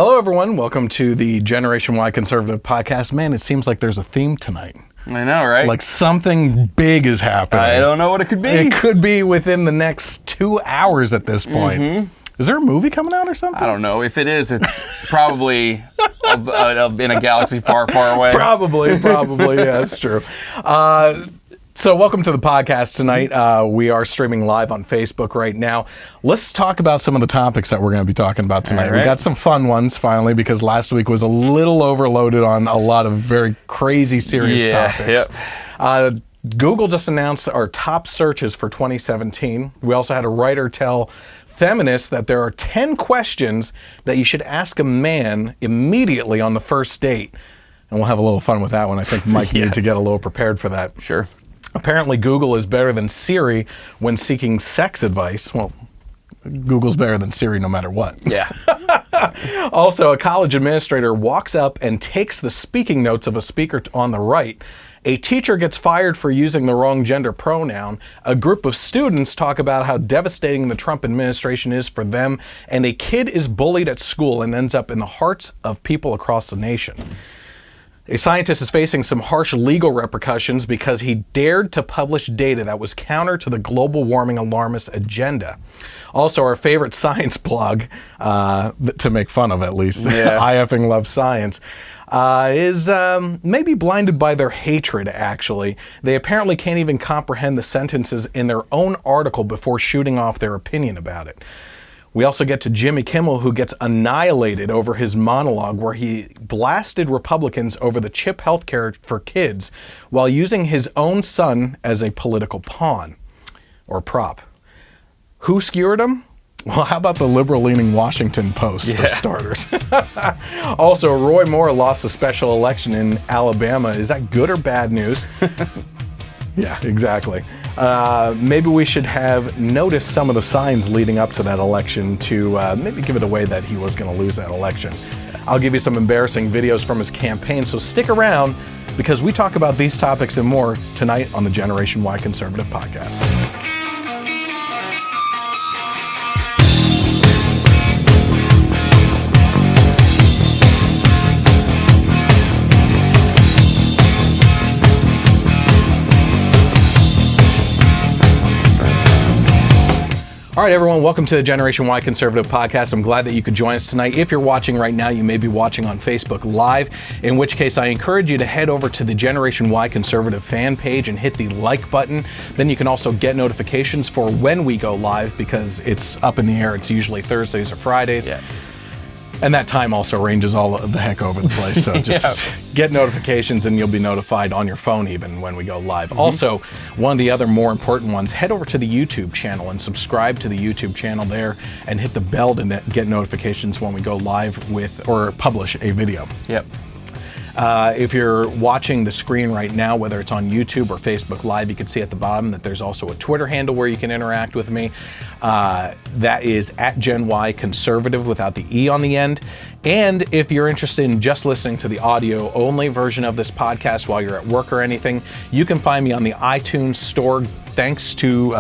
Hello, everyone. Welcome to the Generation Y Conservative Podcast. Man, it seems like there's a theme tonight. I know, right? Like something big is happening. I don't know what it could be. It could be within the next 2 hours at this point. Mm-hmm. Is there a movie coming out or something? I don't know. If it is, it's probably in a galaxy far, far away. Probably. Yeah, that's true. So welcome to the podcast tonight. We are streaming live on Facebook right now. Let's talk about some of the topics that we're going to be talking about tonight. Right. We got some fun ones finally because last week was a little overloaded on a lot of very crazy serious topics. Yep. Google just announced our top searches for 2017. We also had a writer tell Feminist that there are 10 questions that you should ask a man immediately on the first date. And we'll have a little fun with that one. I think Mike needed to get a little prepared for that. Sure. Apparently, Google is better than Siri when seeking sex advice. Well, Google's better than Siri no matter what. Yeah. Also, a college administrator walks up and takes the speaking notes of a speaker on the right. A teacher gets fired for using the wrong gender pronoun. A group of students talk about how devastating the Trump administration is for them. And a kid is bullied at school and ends up in the hearts of people across the nation. A scientist is facing some harsh legal repercussions because he dared to publish data that was counter to the global warming alarmist agenda. Also, our favorite science blog, to make fun of at least, I effing love science, is maybe blinded by their hatred, actually. They apparently can't even comprehend the sentences in their own article before shooting off their opinion about it. We also get to Jimmy Kimmel, who gets annihilated over his monologue where he blasted Republicans over the chip healthcare for kids while using his own son as a political pawn or prop. Who skewered him? Well, how about the liberal-leaning Washington Post, for starters? Also, Roy Moore lost a special election in Alabama. Is that good or bad news? Yeah, exactly. Maybe we should have noticed some of the signs leading up to that election to maybe give it away that he was going to lose that election. I'll give you some embarrassing videos from his campaign, so stick around because we talk about these topics and more tonight on the Generation Y Conservative Podcast. All right, everyone, welcome to the Generation Y Conservative Podcast. I'm glad that you could join us tonight. If you're watching right now, you may be watching on Facebook Live, in which case I encourage you to head over to the Generation Y Conservative fan page and hit the like button. Then you can also get notifications for when we go live because it's up in the air. It's usually Thursdays or Fridays. Yeah. And that time also ranges all the heck over the place. So just get notifications and you'll be notified on your phone even when we go live. Also, one of the other more important ones, head over to the YouTube channel and subscribe to the YouTube channel there and hit the bell to get notifications when we go live with or publish a video. Yep. If you're watching the screen right now, whether it's on YouTube or Facebook Live, you can see at the bottom that there's also a Twitter handle where you can interact with me. That is @GenY Conservative without the E on the end. And if you're interested in just listening to the audio-only version of this podcast while you're at work or anything, you can find me on the iTunes store thanks to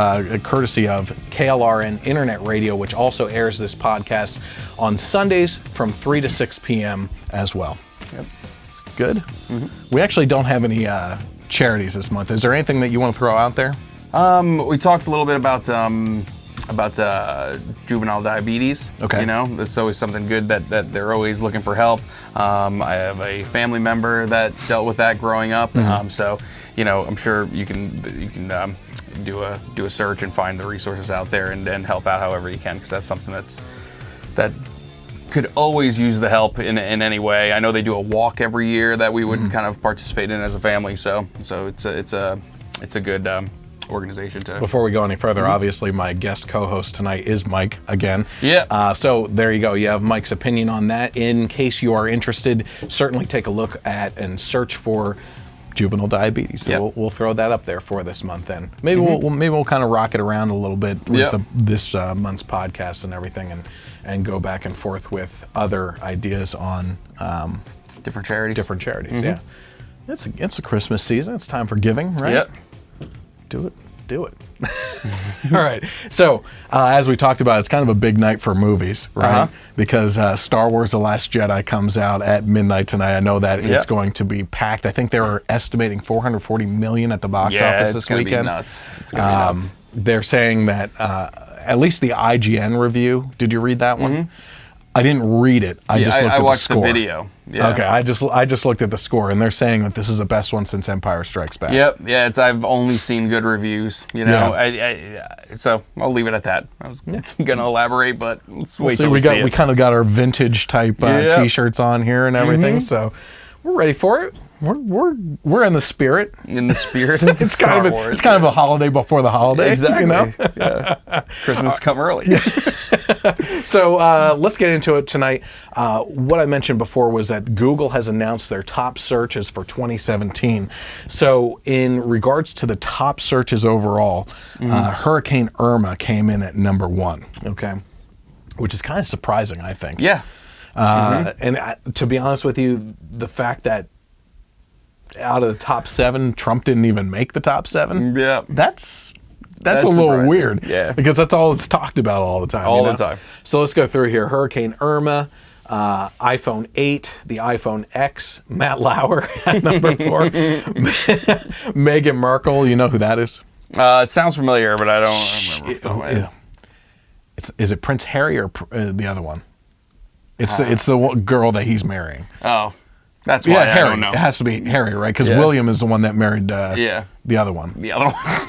courtesy of KLRN Internet Radio, which also airs this podcast on Sundays from 3 to 6 p.m. as well. Yep. Good. Mm-hmm. We actually don't have any charities this month. Is there anything that you want to throw out there? We talked a little bit about juvenile diabetes. Okay. You know, that's always something good that they're always looking for help. I have a family member that dealt with that growing up. So, you know, I'm sure you can do a search and find the resources out there and help out however you can, because that's something that could always use the help in any way. I know they do a walk every year that we would kind of participate in as a family. So it's a good organization to. Before we go any further, obviously my guest co-host tonight is Mike again. Yeah. So there you go. You have Mike's opinion on that. In case you are interested, certainly take a look at and search for juvenile diabetes. So we'll throw that up there for this month. Then maybe we'll kind of rock it around a little bit with this month's podcast and everything, and go back and forth with other ideas on different charities. Yeah, it's a Christmas season. It's time for giving, right? Yep. Do do it. All right. So, as we talked about, it's kind of a big night for movies, right? Because Star Wars: The Last Jedi comes out at midnight tonight. I know that it's going to be packed. I think they were estimating 440 million at the box office this weekend. Be nuts. It's going to be nuts. They're saying that at least the IGN review. Did you read that one? I didn't read it. I just looked at the score. I watched the video. Yeah. Okay, I just looked at the score, and they're saying that this is the best one since Empire Strikes Back. Yep. Yeah. I've only seen good reviews. You know. So I'll leave it at that. I was gonna elaborate, but let's wait till we see it. We kind of got our vintage type T-shirts on here and everything, so we're ready for it. We're in the spirit. In the spirit. It's kind of a holiday before the holiday. Exactly. You know? Yeah. Christmas come early. So let's get into it tonight. What I mentioned before was that Google has announced their top searches for 2017. So in regards to the top searches overall, Hurricane Irma came in at number 1. Okay, which is kind of surprising, I think. Yeah. And to be honest with you, the fact that out of the top 7, Trump didn't even make the top 7. Yeah, that's a little surprising. weird. Yeah, because that's all it's talked about all the time. All the time. So let's go through here. Hurricane Irma, iPhone 8, the iPhone X, Matt Lauer at number 4, Meghan Markle. You know who that is? It sounds familiar, but I don't remember. Is it Prince Harry or the other one? It's the girl that he's marrying. Oh. That's why Harry. I don't know. It has to be Harry, right? Because William is the one that married the other one. The other one.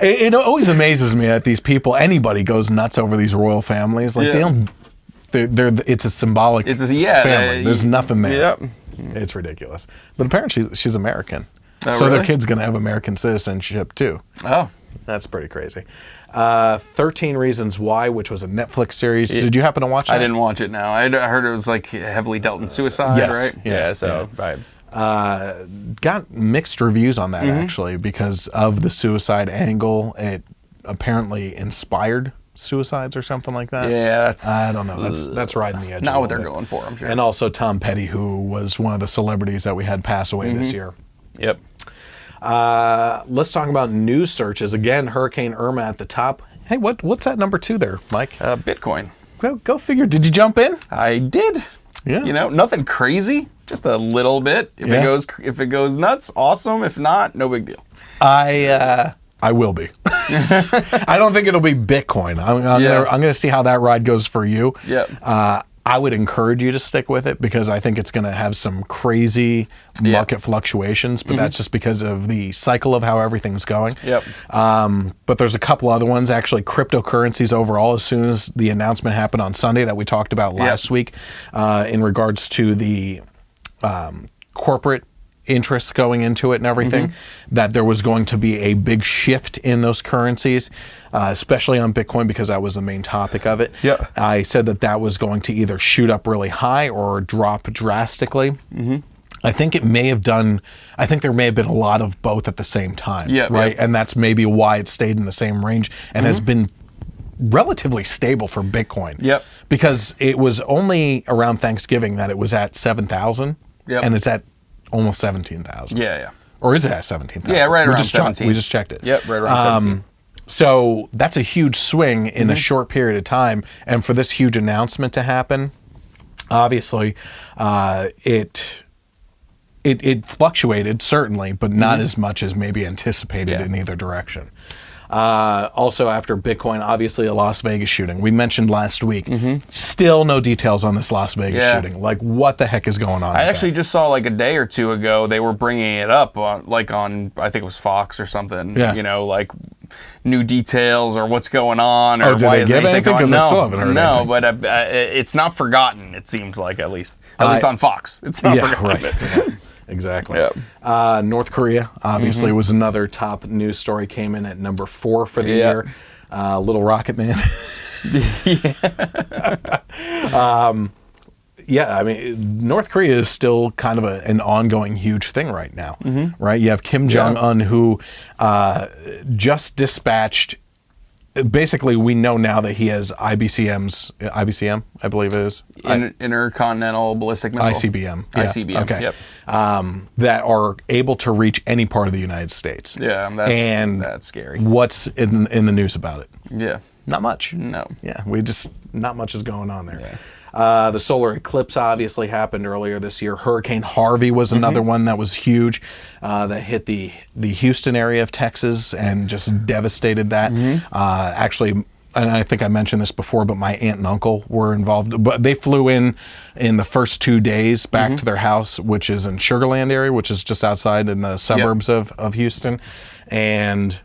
It always amazes me that these people, anybody goes nuts over these royal families. Like they don't. It's a symbolic family. There's nothing there. Yep. It's ridiculous. But apparently she's American, so really? their kid's gonna have American citizenship too. Oh, that's pretty crazy. 13 Reasons Why, which was a Netflix series. Did you happen to watch that? I didn't watch it. No, I heard it was like heavily dealt in suicide, right? Yeah. So got mixed reviews on that actually because of the suicide angle. It apparently inspired suicides or something like that. Yeah, I don't know. That's riding the edge. Not what they're going for, I'm sure. And also Tom Petty, who was one of the celebrities that we had pass away this year. Yep. Let's talk about news searches. Again, Hurricane Irma at the top. Hey, what's that number 2 there, Mike? Bitcoin. Go figure. Did you jump in? I did. Yeah. You know, nothing crazy, just a little bit. If it goes nuts, awesome. If not, no big deal. I will be. I don't think it'll be Bitcoin. I'm gonna see how that ride goes for you. Yeah. I would encourage you to stick with it because I think it's going to have some crazy market fluctuations, but that's just because of the cycle of how everything's going. Yep. But there's a couple other ones, actually, cryptocurrencies overall, as soon as the announcement happened on Sunday that we talked about last week in regards to the corporate interests going into it and everything, that there was going to be a big shift in those currencies, especially on Bitcoin because that was the main topic of it. Yeah. I said that was going to either shoot up really high or drop drastically. I think there may have been a lot of both at the same time. Right. And that's maybe why it stayed in the same range and has been relatively stable for Bitcoin. Yep. Because it was only around Thanksgiving that it was at 7,000. Yep. And it's at almost 17,000. Yeah. Or is it at 17,000? Yeah, right around 17. We just checked it. Yep, right around 17. So that's a huge swing in a short period of time. And for this huge announcement to happen, obviously, it fluctuated, certainly, but not as much as maybe anticipated in either direction. Also, after Bitcoin, obviously a Las Vegas shooting. We mentioned last week. Still no details on this Las Vegas shooting. Like, what the heck is going on? I actually just saw like a day or two ago, they were bringing it up on, I think it was Fox or something. Yeah. You know, like new details or what's going on or why is anything going on? No, I still haven't heard anything. But it's not forgotten, it seems like, at least on Fox. It's not forgotten. Right. Exactly. Yep. North Korea, obviously, was another top news story, came in at number 4 for the year. Little Rocket Man. I mean, North Korea is still kind of an ongoing huge thing right now, right? You have Kim Jong-un who just dispatched basically, we know now that he has IBCM, I believe it is. Intercontinental ballistic missile. ICBM. Yeah. ICBM. Okay. Yep. That are able to reach any part of the United States. Yeah, that's scary. What's in the news about it? Yeah. Not much. No. Yeah, not much is going on there. Yeah. The solar eclipse obviously happened earlier this year. Hurricane Harvey was another one that was huge, that hit the Houston area of Texas and just devastated that. Actually, and I think I mentioned this before, but my aunt and uncle were involved. But they flew in the first 2 days back to their house, which is in Sugar Land area, which is just outside in the suburbs of Houston. And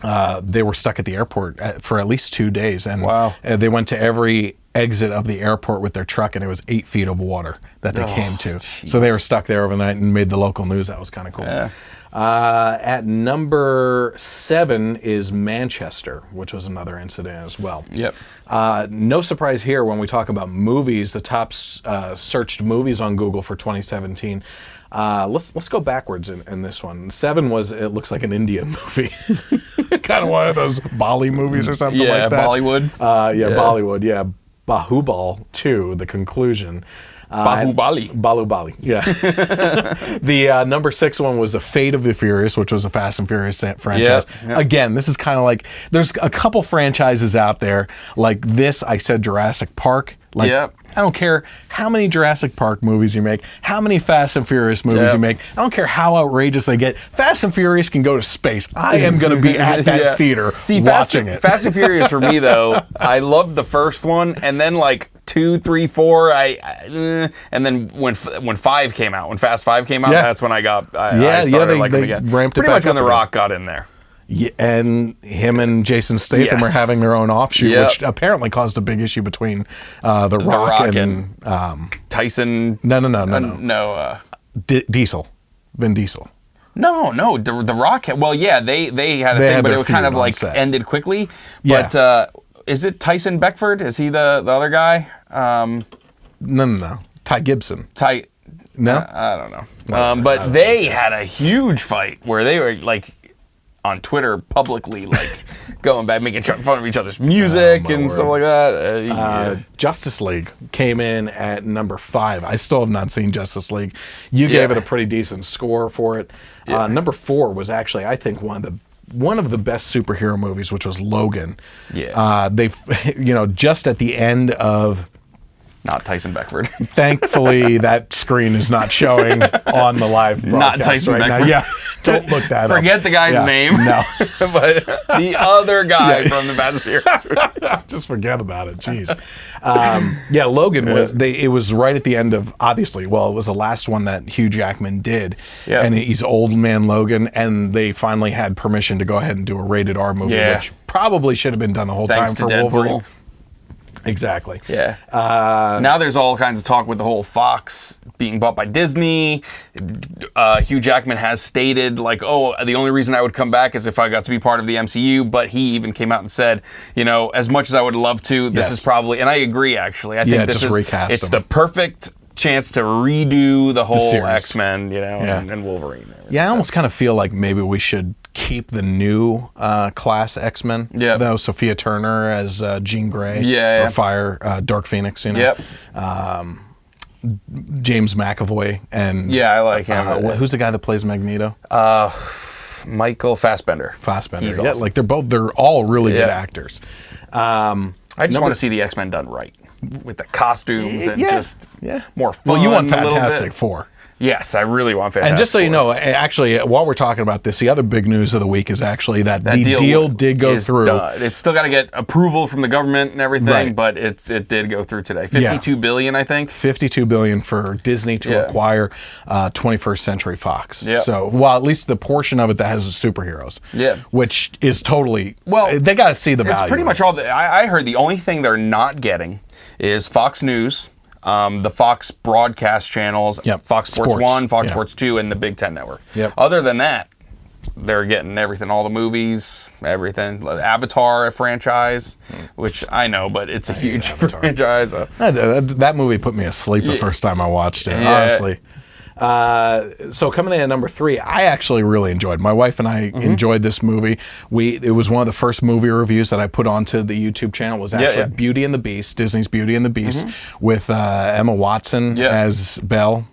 they were stuck at the airport for at least 2 days. And they went to every exit of the airport with their truck, and it was 8 feet of water that they came to. Geez. So they were stuck there overnight and made the local news. That was kind of cool. Yeah. At number 7 is Manchester, which was another incident as well. Yep. No surprise here when we talk about movies, the top searched movies on Google for 2017. Let's go backwards in this one. 7 was, it looks like an Indian movie. Kind of one of those Bolly movies or something like that. Bollywood. Bollywood, yeah. Bahubal 2, the conclusion. Bahubali. Yeah. The number 6 one was The Fate of the Furious, which was a Fast and Furious franchise. Yep. Again, this is kind of like, there's a couple franchises out there like this. I said Jurassic Park. Like, I don't care how many Jurassic Park movies you make, how many Fast and Furious movies you make. I don't care how outrageous they get. Fast and Furious can go to space. I am going to be at that theater watching it. Fast and Furious for me, though, I loved the first one, and then like 2, 3, 4, and then when 5 came out, when Fast 5 came out, that's when I started liking them again. Ramped it pretty much when The again. Rock got in there. Yeah, and him and Jason Statham are having their own offshoot, which apparently caused a big issue between The Rock and Tyson. No. Diesel. Vin Diesel. No, The Rock. Well, yeah, they had a thing, but it kind of like ended quickly. But is it Tyson Beckford? Is he the other guy? No. Ty Gibson. No, I don't know. But they had a huge fight where they were like on Twitter publicly, like going back, making fun of each other's music and stuff like that. Justice League came in at number 5. I still have not seen Justice League. You gave it a pretty decent score for it. Number 4 was actually, I think, one of the best superhero movies, which was Logan. They, just at the end of. Not Tyson Beckford. Thankfully, that screen is not showing on the live broadcast. Not Tyson Beckford. Now. Yeah, don't look that up. Forget the guy's name. No. But the other guy from the Fast and Furious. Just forget about it. Jeez. Logan was. It was right at the end of, obviously. Well, it was the last one that Hugh Jackman did, and he's Old Man Logan, and they finally had permission to go ahead and do a rated R movie, which probably should have been done the whole time for Wolverine. Exactly. Yeah. Now there's all kinds of talk with the whole Fox being bought by Disney. Hugh Jackman has stated, like, the only reason I would come back is if I got to be part of the MCU. But he even came out and said, as much as I would love to, this is probably, and I agree, actually. I think this is, it's the perfect chance to redo the whole X-Men, and Wolverine. I almost kind of feel like maybe we should keep the new class X-Men, though. Sophia Turner as Jean Grey, or Dark Phoenix, James McAvoy, and I like him. Who's the guy that plays Magneto? Michael Fassbender. He's awesome. They're all really good actors. I just want to see the X-Men done right, with the costumes and just more fun. Well, you want Fantastic Four. Yes, I really want Fantastic Four. And just so you know, actually, while we're talking about this, the other big news of the week is actually that the deal did go through. It's still got to get approval from the government and everything, but it did go through today. $52 billion, I think. $52 billion for Disney to acquire 21st Century Fox. So, at least the portion of it that has the superheroes. Which is totally, they got to see the value. It's pretty much all. I heard the only thing they're not getting is Fox News, the Fox broadcast channels, Fox Sports 1, Fox Sports 2, and the Big Ten Network. Other than that, they're getting everything, all the movies, everything. Avatar franchise, which I know, but it's a huge franchise. That movie put me asleep the first time I watched it, honestly. So coming in at number 3, I actually really enjoyed. My wife and I enjoyed this movie. It was one of the first movie reviews that I put onto the YouTube channel. It was actually Beauty and the Beast, Disney's Beauty and the Beast, with Emma Watson as Belle.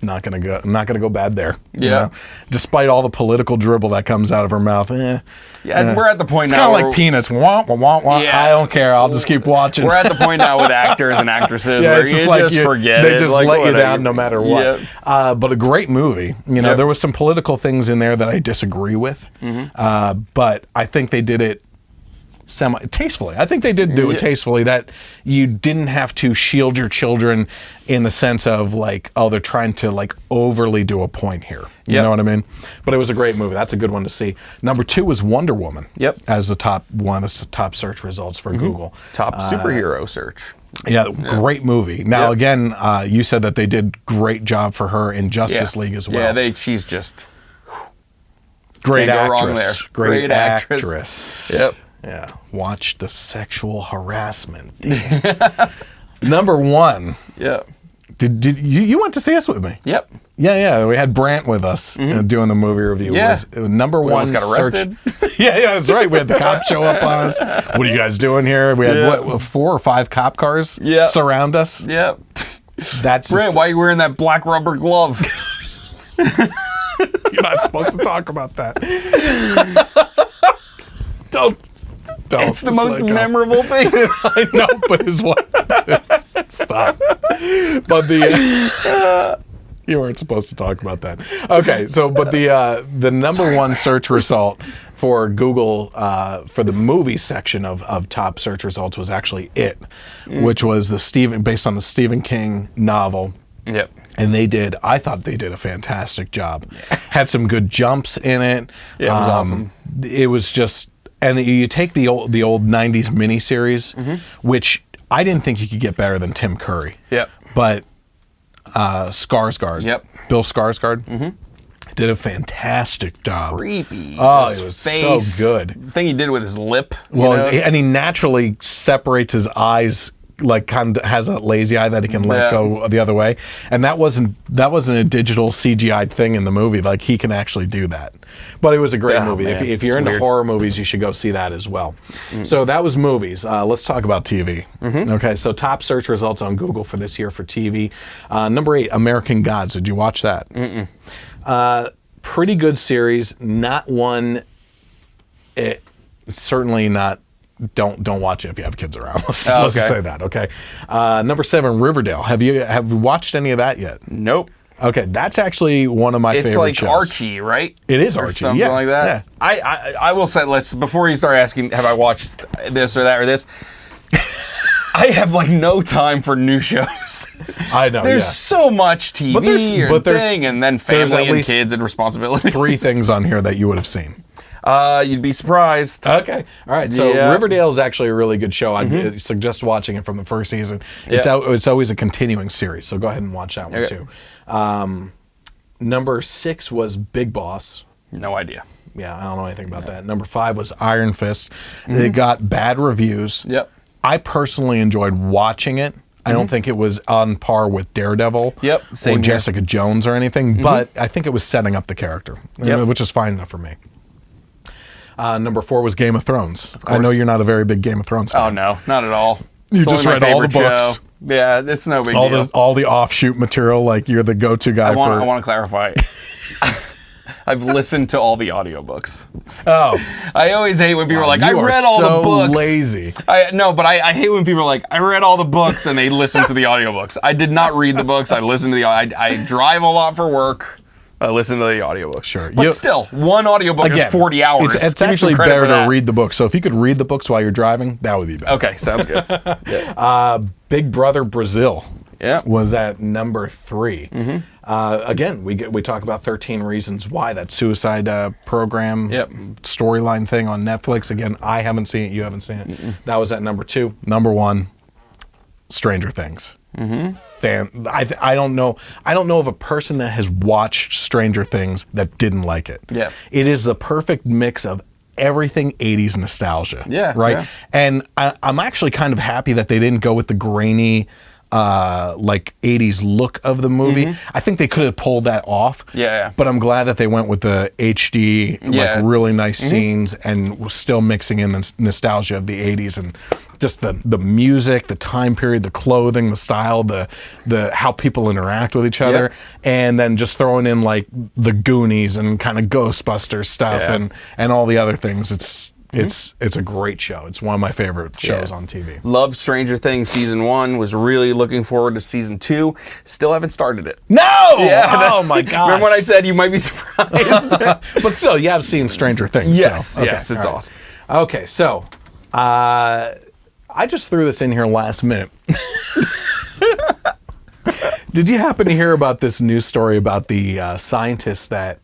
Not gonna go bad there. You know? Despite all the political dribble that comes out of her mouth. We're at the point it's now. It's kind of like Peanuts. Wah, wah, wah, wah. I don't care. I'll just keep watching. We're at the point now with actors and actresses where you just forget they it. just like, let you down no matter what. But a great movie. You know, there was some political things in there that I disagree with, but I think they did it tastefully. I think they did do it tastefully, that you didn't have to shield your children in the sense of like, oh, they're trying to like overly do a point here. You know what I mean? But it was a great movie. That's a good one to see. Number 2 was Wonder Woman. As the top search results for Google. Top superhero search. Yeah, great movie. Now again, you said that they did great job for her in Justice League as well. Yeah, she's just great can't actress. go wrong there. Great actress. Yep. Yeah, watch the sexual harassment. Number 1. Yeah. Did you went to see us with me? Yep. Yeah. We had Brant with us doing the movie review. Yeah. It was number 1. Almost got arrested. yeah, that's right. We had the cops show up on us. What are you guys doing here? We had 4 or 5 cop cars surround us. Yep. That's Brant, why are you wearing that black rubber glove? You're not supposed to talk about that. Don't. It's the most memorable thing. I know, but his wife. Stop. But you weren't supposed to talk about that. Okay, so but the number 1 search result for Google for the movie section of top search results was actually It, which was based on the Stephen King novel. Yep. And I thought they did a fantastic job. Had some good jumps in it. Yeah, it was awesome. It was just. And you take the old 90s miniseries, which I didn't think you could get better than Tim Curry. Yep. But Skarsgård, Bill Skarsgård, did a fantastic job. Creepy. Oh, his it was face. so good. The thing he did with his lip. And he naturally separates his eyes, like kind of has a lazy eye that he can let go the other way. And that wasn't a digital CGI thing in the movie. Like, he can actually do that. But it was a great movie. Man, if you're into horror movies, you should go see that as well. So that was movies. Let's talk about TV. Okay, so top search results on Google for this year for TV. Number 8, American Gods. Did you watch that? Pretty good series. Not one. Certainly not. Don't watch it if you have kids around. Let's just say that. Okay. Number 7, Riverdale. Have you watched any of that yet? Nope. Okay, that's actually one of my favorite shows. It's like Archie, right? It is or Archie, something like that. Yeah. I will say, before you start asking, have I watched this or that or this? I have like no time for new shows. I know. There's so much TV and then family and kids and responsibilities. 3 things on here that you would have seen. You'd be surprised. Okay. All right. So Riverdale is actually a really good show. I'd suggest watching it from the first season. It's always a continuing series, so go ahead and watch that one too. Number 6 was Big Boss. No idea. Yeah, I don't know anything about that. Number 5 was Iron Fist. They got bad reviews. Yep. I personally enjoyed watching it. I don't think it was on par with Daredevil or Jessica Jones or anything, but I think it was setting up the character, which is fine enough for me. Number 4 was Game of Thrones. I know you're not a very big Game of Thrones fan. Oh, no, not at all. You just read all the books. Show. Yeah, it's no big deal. All the offshoot material, like you're the go-to guy for... I want to clarify. I've listened to all the audiobooks. Oh. I always hate when people are like, I read all the books. Lazy. I hate when people are like, I read all the books and they listen to the audiobooks. I did not read the books. I listened to the... I drive a lot for work. I listen to the audiobooks. Sure. But still, one audiobook is 40 hours. It's actually better to read the books. So if you could read the books while you're driving, that would be better. Okay, sounds good. Big Brother Brazil was at number 3. Again, we talk about 13 Reasons Why, that suicide program storyline thing on Netflix. Again, I haven't seen it. You haven't seen it. That was at number 2. Number 1, Stranger Things. I don't know of a person that has watched Stranger Things that didn't like it. It is the perfect mix of everything 80s nostalgia. Right. And I'm actually kind of happy that they didn't go with the grainy like 80s look of the movie. I think they could have pulled that off. Yeah. But I'm glad that they went with the HD, like really nice scenes, and was still mixing in the nostalgia of the 80s and just the music, the time period, the clothing, the style, the how people interact with each other, and then just throwing in like the Goonies and kind of Ghostbusters stuff and all the other things. It's a great show. It's one of my favorite shows on TV. Love Stranger Things season 1. Was really looking forward to season 2. Still haven't started it. No! Yeah. Oh my gosh. Remember when I said you might be surprised? But still, you have seen Stranger Things. Yes. So. Okay. Yes, it's awesome. Okay, so I just threw this in here last minute. Did you happen to hear about this news story about the scientists that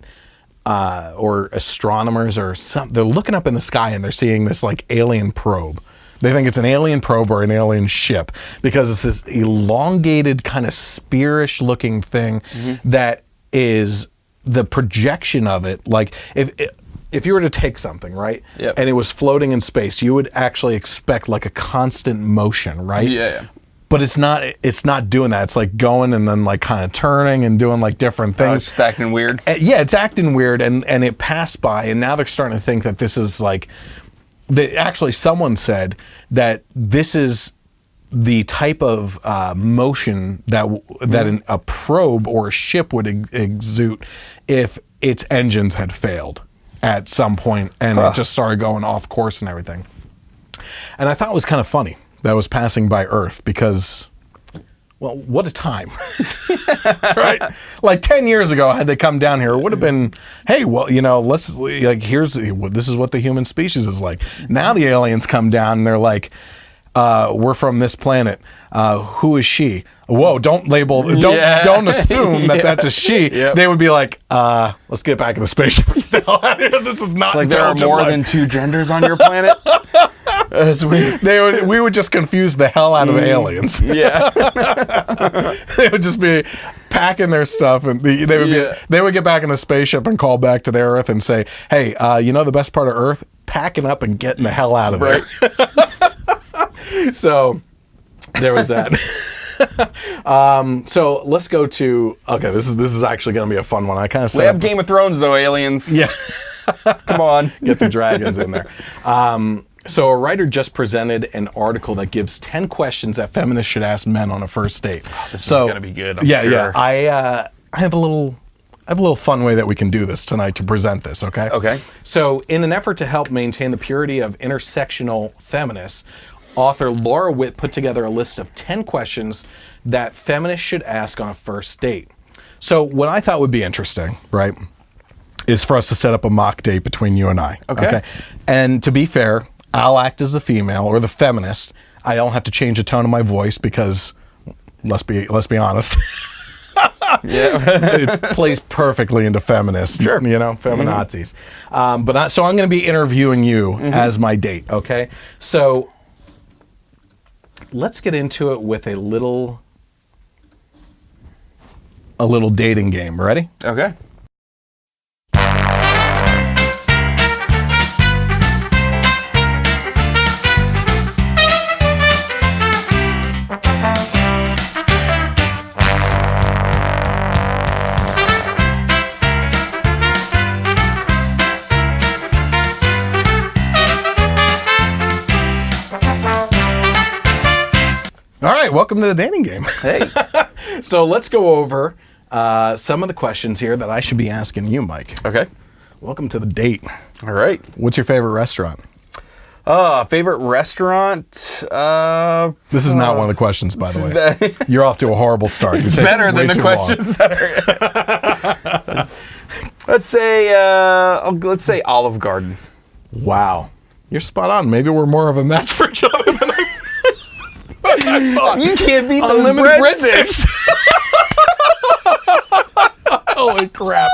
or astronomers or something? They're looking up in the sky and they're seeing this like alien probe. They think it's an alien probe or an alien ship because it's this elongated kind of spearish looking thing that is the projection of it. Like if you were to take something, right, and it was floating in space, you would actually expect like a constant motion, right? Yeah. But it's not doing that. It's like going and then like kind of turning and doing like different things. It's just acting weird. Yeah, it's acting weird, and it passed by, and now they're starting to think that this is like, actually someone said that this is the type of motion that a probe or a ship would exude if its engines had failed at some point and it just started going off course and everything. And I thought it was kind of funny that was passing by Earth because, well, what a time. Right? Like 10 years ago, had they come down here, it would have been, hey, well, you know, let's, like, this is what the human species is like. Now the aliens come down and they're like, we're from this planet. Who is she? Whoa, don't assume that that's a she. They would be like, let's get back in the spaceship. This is not like there are more than 2 genders on your planet. We would just confuse the hell out of aliens. Yeah. They would just be packing their stuff, and they would get back in the spaceship and call back to their Earth and say, hey, you know the best part of Earth? Packing up and getting the hell out of there. So there was that. So let's go to, okay, this is actually going to be a fun one. I kind of We have Game of Thrones though, aliens. Yeah. Come on. Get the dragons in there. So a writer just presented an article that gives 10 questions that feminists should ask men on a first date. This is going to be good, I'm sure. Yeah. I have a little fun way that we can do this tonight to present this, okay? Okay. So in an effort to help maintain the purity of intersectional feminists, author Laura Witt put together a list of 10 questions that feminists should ask on a first date. So what I thought would be interesting, right, is for us to set up a mock date between you and I. Okay. And to be fair, I'll act as the female or the feminist. I don't have to change the tone of my voice because, let's be honest, it plays perfectly into feminist, sure. You know, feminazis. So I'm going to be interviewing you as my date, okay? So let's get into it with a little dating game. Ready? Okay. All right, welcome to the dating game. Hey. So let's go over some of the questions here that I should be asking you, Mike. Okay. Welcome to the date. All right. What's your favorite restaurant? Favorite restaurant? This is not one of the questions, by the way. You're off to a horrible start. It's better than the questions that are. Let's say Olive Garden. Wow. You're spot on. Maybe we're more of a match for each other than I thought. You can't beat those breadsticks. Holy crap.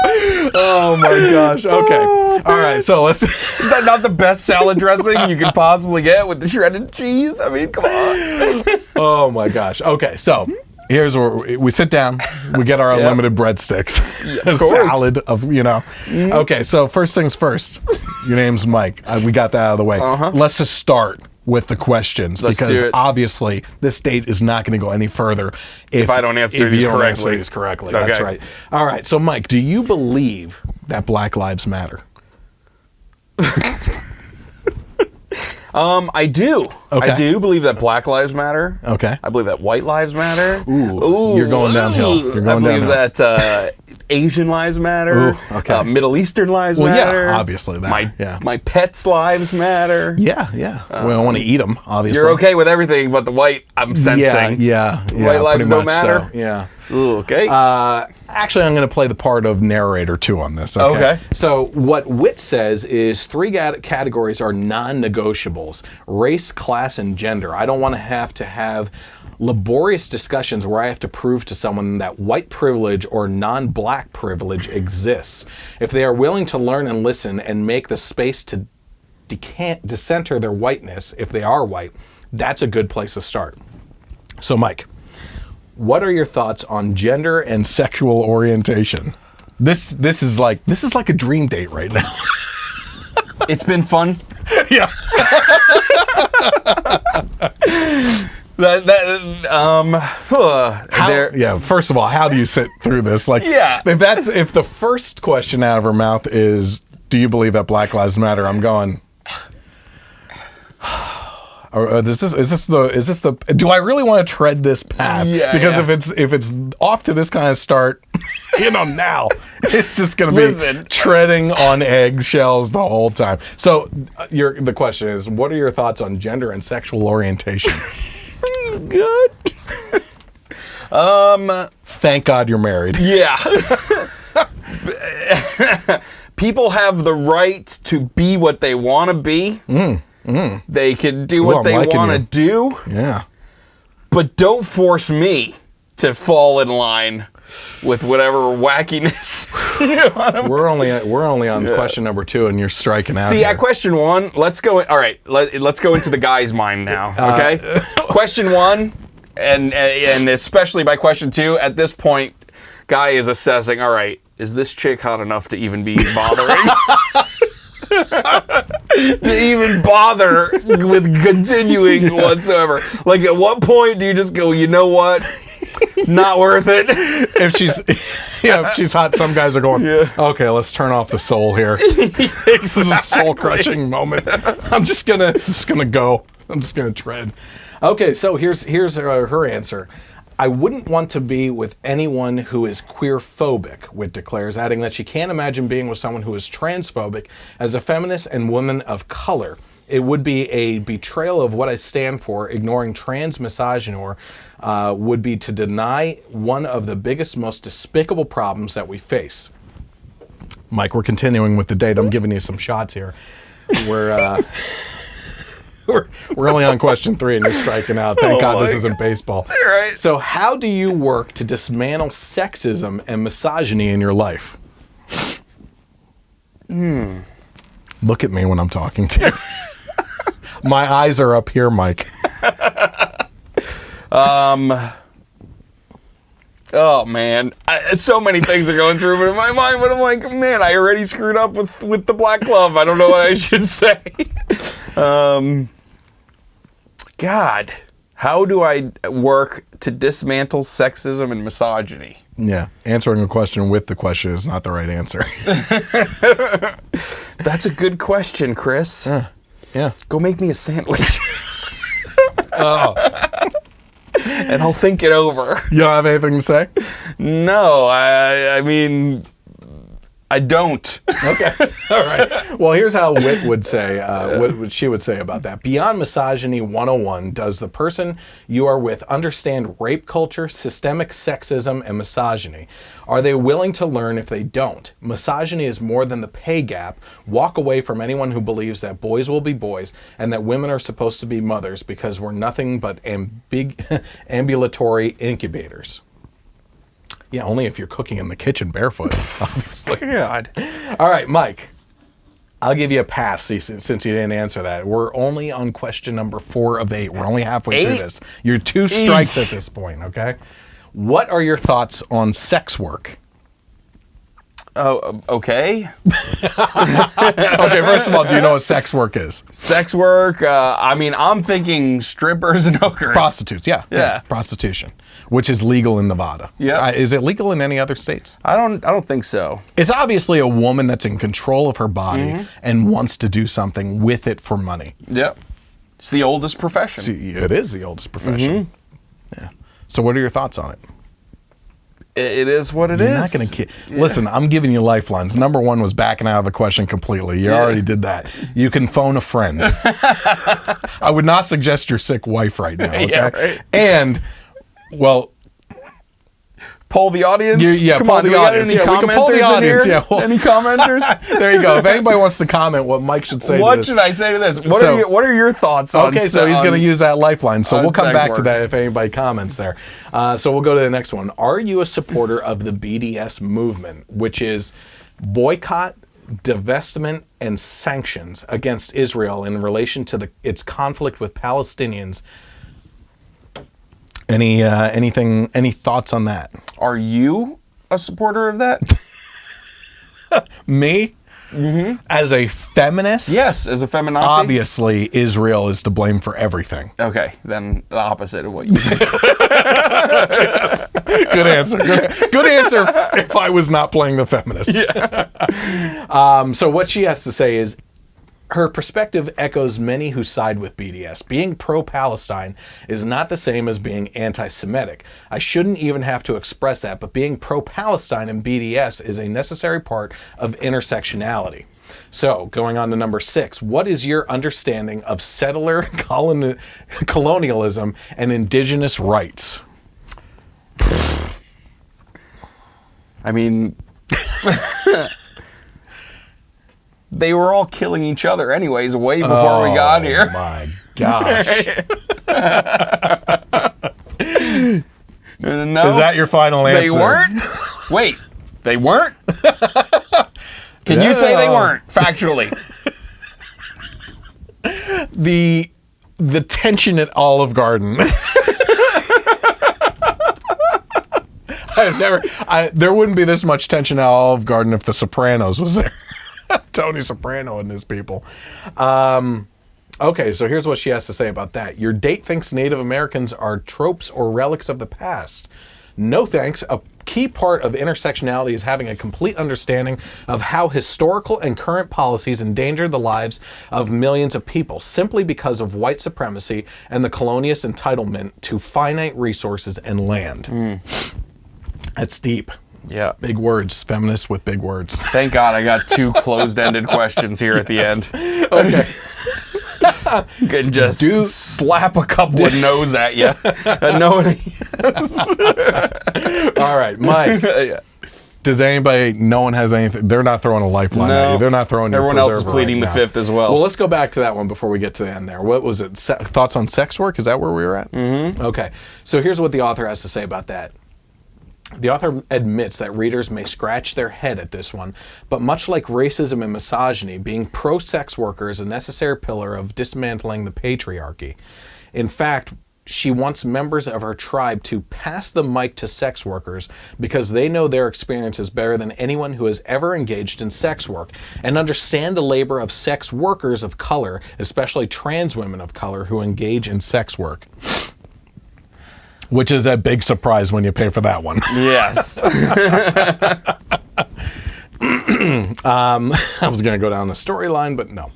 Oh my gosh. Okay. All right. So let's. Is that not the best salad dressing you could possibly get with the shredded cheese? I mean, come on. Oh my gosh. Okay. So here's where we sit down. We get our unlimited breadsticks. Yeah, of course. Salad of, you know. Okay. So first things first. Your name's Mike. We got that out of the way. Let's just start with the questions, Let's because do it. obviously this date is not going to go any further If I don't answer these correctly. That's Okay. right. All right. So, Mike, do you believe that Black Lives Matter? I do. Okay. I do believe that Black Lives Matter. Okay. I believe that white lives matter. Ooh, you're going downhill. You're going I believe downhill. that Asian lives matter. Ooh, okay. Middle Eastern lives Well, matter. yeah, obviously that. My pets' lives matter. Yeah. We don't want to eat them, obviously. You're okay with everything but the white, I'm sensing. Yeah. White lives pretty don't much matter? so, yeah. Ooh, okay. Actually, I'm going to play the part of narrator too on this. Okay. So what Witt says is 3 categories are non-negotiables: race, class, and gender. I don't want to have laborious discussions where I have to prove to someone that white privilege or non-black privilege exists. If they are willing to learn and listen and make the space to decenter their whiteness, if they are white, that's a good place to start. So, Mike, what are your thoughts on gender and sexual orientation? This is like a dream date right now. It's been fun. Yeah. First of all, how do you sit through this? Like, if the first question out of her mouth is, "Do you believe that Black Lives Matter?" I'm going, is this the? Do I really want to tread this path? Yeah. Because if it's off to this kind of start, now it's just going to be treading on eggshells the whole time. So, the question is, what are your thoughts on gender and sexual orientation? Good. Thank God you're married. Yeah. People have the right to be what they want to be. They can do what they want to do. Yeah. But don't force me to fall in line with whatever wackiness. We're only on question number 2, and you're striking out. See, at question 1, let's go. All right, let's go into the guy's mind now. Okay. Question 1, and especially by question 2, at this point, guy is assessing. All right, is this chick hot enough to even be bothering? To even bother with continuing whatsoever. Like, at what point do you just go, you know what? Not worth it. If she's hot, some guys are going, okay, let's turn off the soul here. This is a soul crushing moment. I'm just gonna go. I'm just gonna tread. Okay, so here's her answer. I wouldn't want to be with anyone who is queer-phobic, Witt declares, adding that she can't imagine being with someone who is transphobic. As a feminist and woman of color, it would be a betrayal of what I stand for. Ignoring trans misogyny would be to deny one of the biggest, most despicable problems that we face. Mike, we're continuing with the date. I'm giving you some shots here. We're only on question 3 and you're striking out. Thank God this isn't baseball. All right. So how do you work to dismantle sexism and misogyny in your life? Look at me when I'm talking to you. My eyes are up here, Mike. Oh man, so many things are going through in my mind, but I'm like, man, I already screwed up with the black glove. I don't know what I should say. God, how do I work to dismantle sexism and misogyny? Yeah, answering a question with the question is not the right answer. That's a good question, Chris. Yeah. Go make me a sandwich. Oh. And I'll think it over. You don't have anything to say? No, I mean, I don't. Okay. All right. Well, here's how Witt would say, what she would say about that. Beyond Misogyny 101, does the person you are with understand rape culture, systemic sexism, and misogyny? Are they willing to learn if they don't? Misogyny is more than the pay gap. Walk away from anyone who believes that boys will be boys and that women are supposed to be mothers because we're nothing but ambulatory incubators. Yeah, only if you're cooking in the kitchen barefoot, obviously. God. All right, Mike. I'll give you a pass since you didn't answer that. We're only on question number 4 of 8. We're only halfway through this. You're 2 strikes at this point, okay? What are your thoughts on sex work? Oh, okay. Okay, first of all, do you know what sex work is? Sex work. I mean, I'm thinking strippers and hookers. Prostitutes, yeah. Yeah. Prostitution, which is legal in Nevada. Yeah. Is it legal in any other states? I don't think so. It's obviously a woman that's in control of her body and wants to do something with it for money. Yep. It's the oldest profession. See, it is the oldest profession. Yeah. So what are your thoughts on it? It is what it is. You're not going to Listen, I'm giving you lifelines. Number one was backing out of the question completely. You already did that. You can phone a friend. I would not suggest your sick wife right now. Okay? Yeah, right. And, well, poll the audience. Come on, on, do we got any commenters in here? Yeah, well, any commenters? There you go. If anybody wants to comment what Mike should say to What this. should I say to this? What are your thoughts on? Okay, so he's going to use that lifeline. So we'll come back to work. that if anybody comments there. So we'll go to the next one. Are you a supporter of the BDS movement, which is boycott, divestment, and sanctions against Israel in relation to its conflict with Palestinians? Any thoughts on that? Are you a supporter of that? Me? As a feminist? Yes, as a feminazi. Obviously, Israel is to blame for everything. Okay, then the opposite of what you think. Good answer. Good answer if I was not playing the feminist. Yeah. So what she has to say is, her perspective echoes many who side with BDS. Being pro-Palestine is not the same as being anti-Semitic. I shouldn't even have to express that, but being pro-Palestine and BDS is a necessary part of intersectionality. So, going on to number 6, what is your understanding of settler colonialism and indigenous rights? I mean... They were all killing each other anyways way before we got here. Oh my gosh. No, is that your final answer? They weren't? Wait, they weren't? Can you say they weren't, factually? The tension at Olive Garden. There wouldn't be this much tension at Olive Garden if The Sopranos was there. Tony Soprano and his people. Okay, so here's what she has to say about that. Your date thinks Native Americans are tropes or relics of the past. No thanks. A key part of intersectionality is having a complete understanding of how historical and current policies endanger the lives of millions of people simply because of white supremacy and the colonialist entitlement to finite resources and land. That's deep. Yeah. Big words. Feminists with big words. Thank God I got 2 closed-ended questions here at the end. Okay. You can just slap a couple of no's at you. No one All right, Mike. Does anybody, no one has anything, they're not throwing a lifeline at you. They're not throwing your Everyone else is preserver pleading right the now. fifth as well. Well, let's go back to that one before we get to the end there. What was it? Thoughts on sex work? Is that where we were at? Mm-hmm. Okay. So here's what the author has to say about that. The author admits that readers may scratch their head at this one, but much like racism and misogyny, being pro-sex worker is a necessary pillar of dismantling the patriarchy. In fact, she wants members of her tribe to pass the mic to sex workers because they know their experiences better than anyone who has ever engaged in sex work and understand the labor of sex workers of color, especially trans women of color who engage in sex work. Which is a big surprise when you pay for that one. Yes. I was going to go down the storyline, but no.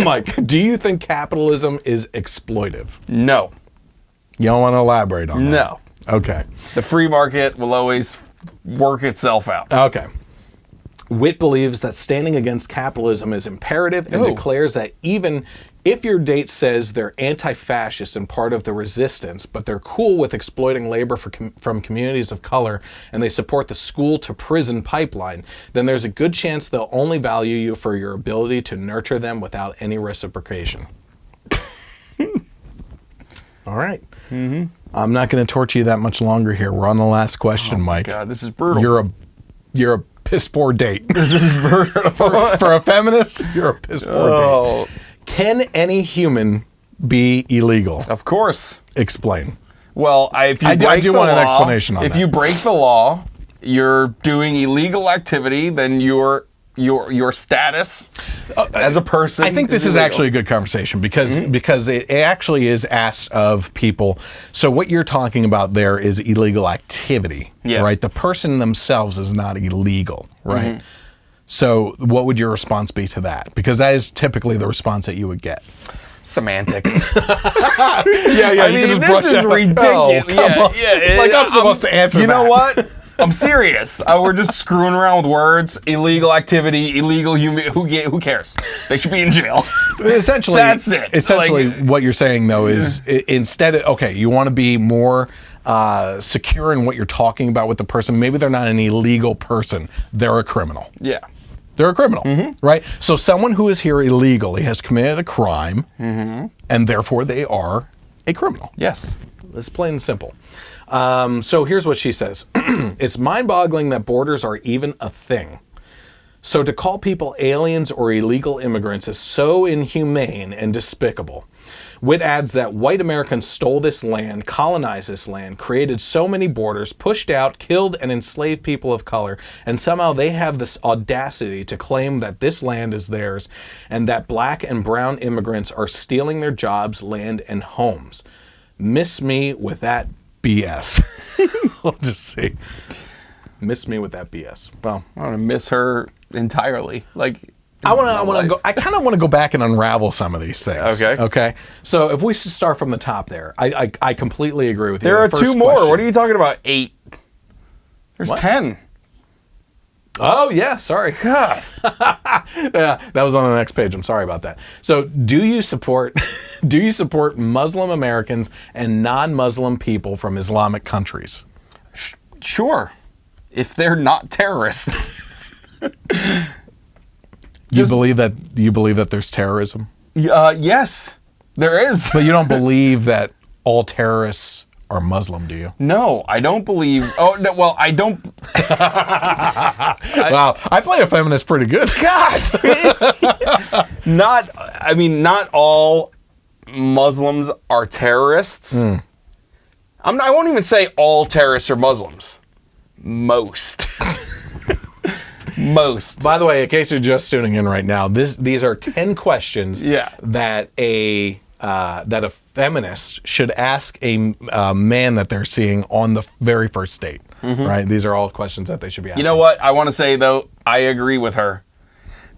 Mike, do you think capitalism is exploitive? No. You don't want to elaborate on that? No. Okay. The free market will always work itself out. Okay. Witt believes that standing against capitalism is imperative and declares that even if your date says they're anti-fascist and part of the resistance, but they're cool with exploiting labor from communities of color and they support the school to prison pipeline, then there's a good chance they'll only value you for your ability to nurture them without any reciprocation. All right. Mm-hmm. I'm not going to torture you that much longer here. We're on the last question, Mike. God, this is brutal. You're a piss poor date. This is brutal. For a feminist, you're a piss poor date. Can any human be illegal? Of course. Explain. Well, if you break I do the want law, an explanation on that. If you break the law, you're doing illegal activity, then your status as a person. I think this is actually a good conversation because it actually is asked of people. So what you're talking about there is illegal activity, right? The person themselves is not illegal, right? So what would your response be to that? Because that is typically the response that you would get. Semantics. I mean, this is ridiculous. Like I'm supposed to answer that. You know what? I'm serious. We're just screwing around with words. Illegal activity, illegal human. Who cares? They should be in jail. Essentially, that's it. Essentially, what you're saying though is instead of you want to be more secure in what you're talking about with the person. Maybe they're not an illegal person. They're a criminal. Yeah. They're a criminal, right? So someone who is here illegally has committed a crime, and therefore they are a criminal. Yes. It's plain and simple. So here's what she says. It's mind-boggling that borders are even a thing. So to call people aliens or illegal immigrants is so inhumane and despicable. Witt adds that white Americans stole this land, colonized this land, created so many borders, pushed out, killed, and enslaved people of color, and somehow they have this audacity to claim that this land is theirs and that black and brown immigrants are stealing their jobs, land, and homes. Miss me with that BS. I'll just see. Miss me with that BS. Well, I want to miss her entirely. I want to go. I kind of want to go back and unravel some of these things. Okay. So if we should start from the top there, I completely agree with you. There are two more. What are you talking about? 8. There's 10. Oh yeah, sorry. God. Yeah, that was on the next page. I'm sorry about that. So, do you support Muslim Americans and non-Muslim people from Islamic countries? Sure, if they're not terrorists. You believe that there's terrorism? Yes, there is. But you don't believe that all terrorists are Muslim, do you? No, I don't believe. Oh, no, well, I don't. Wow, I play a feminist pretty good. God. Not all Muslims are terrorists. I won't even say all terrorists are Muslims. Most. Most. By the way, in case you're just tuning in right now, these are 10 questions that a feminist should ask a man that they're seeing on the very first date. Right? These are all questions that they should be asking. You know what? I want to say, though, I agree with her.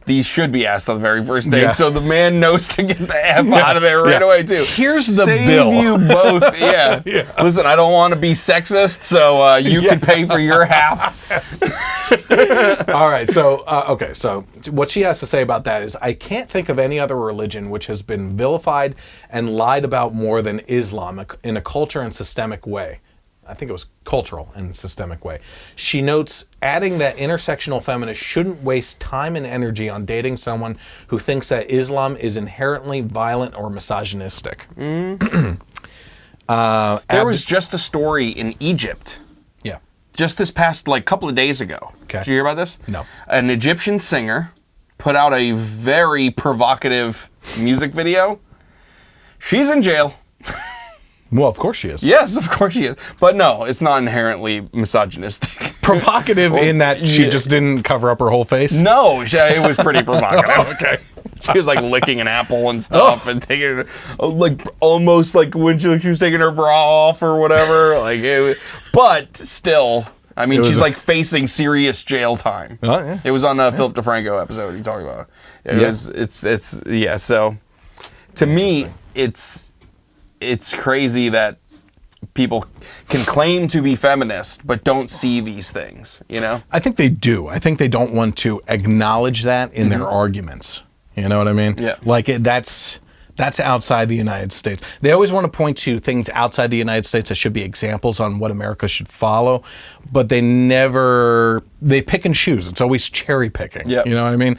These should be asked on the very first date, so the man knows to get the F out of there right away, too. Here's the Save bill. you both. Listen, I don't want to be sexist, so you can pay for your half. All right, so so what she has to say about that is, I can't think of any other religion which has been vilified and lied about more than Islam in a culture and systemic way. I think it was cultural and systemic way. She notes, adding that intersectional feminists shouldn't waste time and energy on dating someone who thinks that Islam is inherently violent or misogynistic. There was just a story in Egypt. Yeah. Just this past couple of days ago. Okay. Did you hear about this? No. An Egyptian singer put out a very provocative music video. She's in jail. Well, of course she is. Yes, of course she is. But no, it's not inherently misogynistic. Provocative in that she just didn't cover up her whole face? No, it was pretty provocative. Okay. She was licking an apple and stuff and taking almost like when she was taking her bra off or whatever. But still, I mean, she's facing serious jail time. Oh, yeah. It was on a Philip DeFranco episode you talking about. So to me, it's crazy that people can claim to be feminist but don't see these things, you know? I think they do. I think they don't want to acknowledge that in their arguments. You know what I mean? Yeah. That's outside the United States. They always want to point to things outside the United States that should be examples on what America should follow, but they pick and choose. It's always cherry picking. Yep. You know what I mean?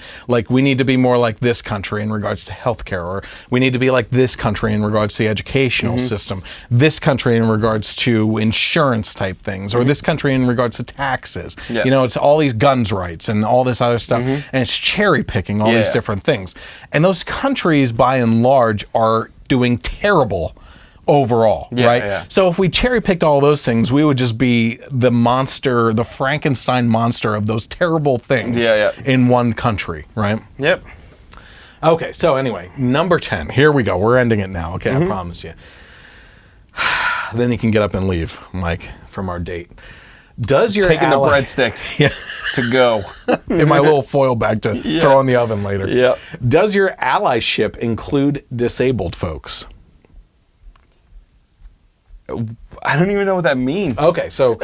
We need to be more like this country in regards to healthcare, or we need to be like this country in regards to the educational system, this country in regards to insurance type things, or this country in regards to taxes. Yep. You know, it's all these guns rights and all this other stuff, and it's cherry picking all these different things. And those countries, by and large, are doing terrible overall, right? Yeah. So if we cherry picked all those things, we would just be the monster, the Frankenstein monster of those terrible things in one country, right? Yep. Okay, so anyway, number 10. Here we go. We're ending it now, okay? I promise you. Then you can get up and leave, Mike, from our date. Does your Taking ally... the breadsticks to go. in my little foil bag to throw in the oven later. Yeah. Does your allyship include disabled folks? I don't even know what that means. Okay, so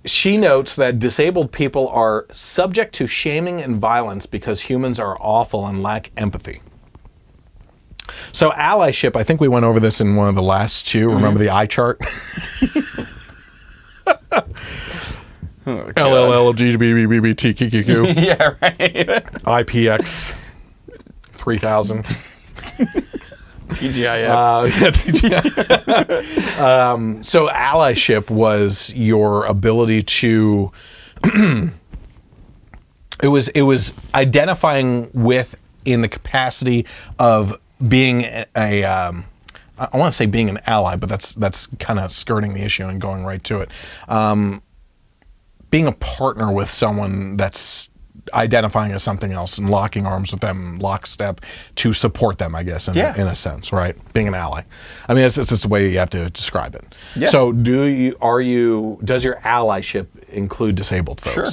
she notes that disabled people are subject to shaming and violence because humans are awful and lack empathy. So allyship, I think we went over this in one of the last two. Remember the eye chart? LLLGBBBTQQ. Yeah, right. IPX 3000. TGIF. TGIF. So allyship was your ability to it was identifying with in the capacity of being I want to say being an ally, but that's kind of skirting the issue and going right to it. Being a partner with someone that's identifying as something else and locking arms with them, lockstep, to support them, I guess, in a sense, right? Being an ally. I mean, it's just the way you have to describe it. Yeah. So, does your allyship include disabled folks? Sure.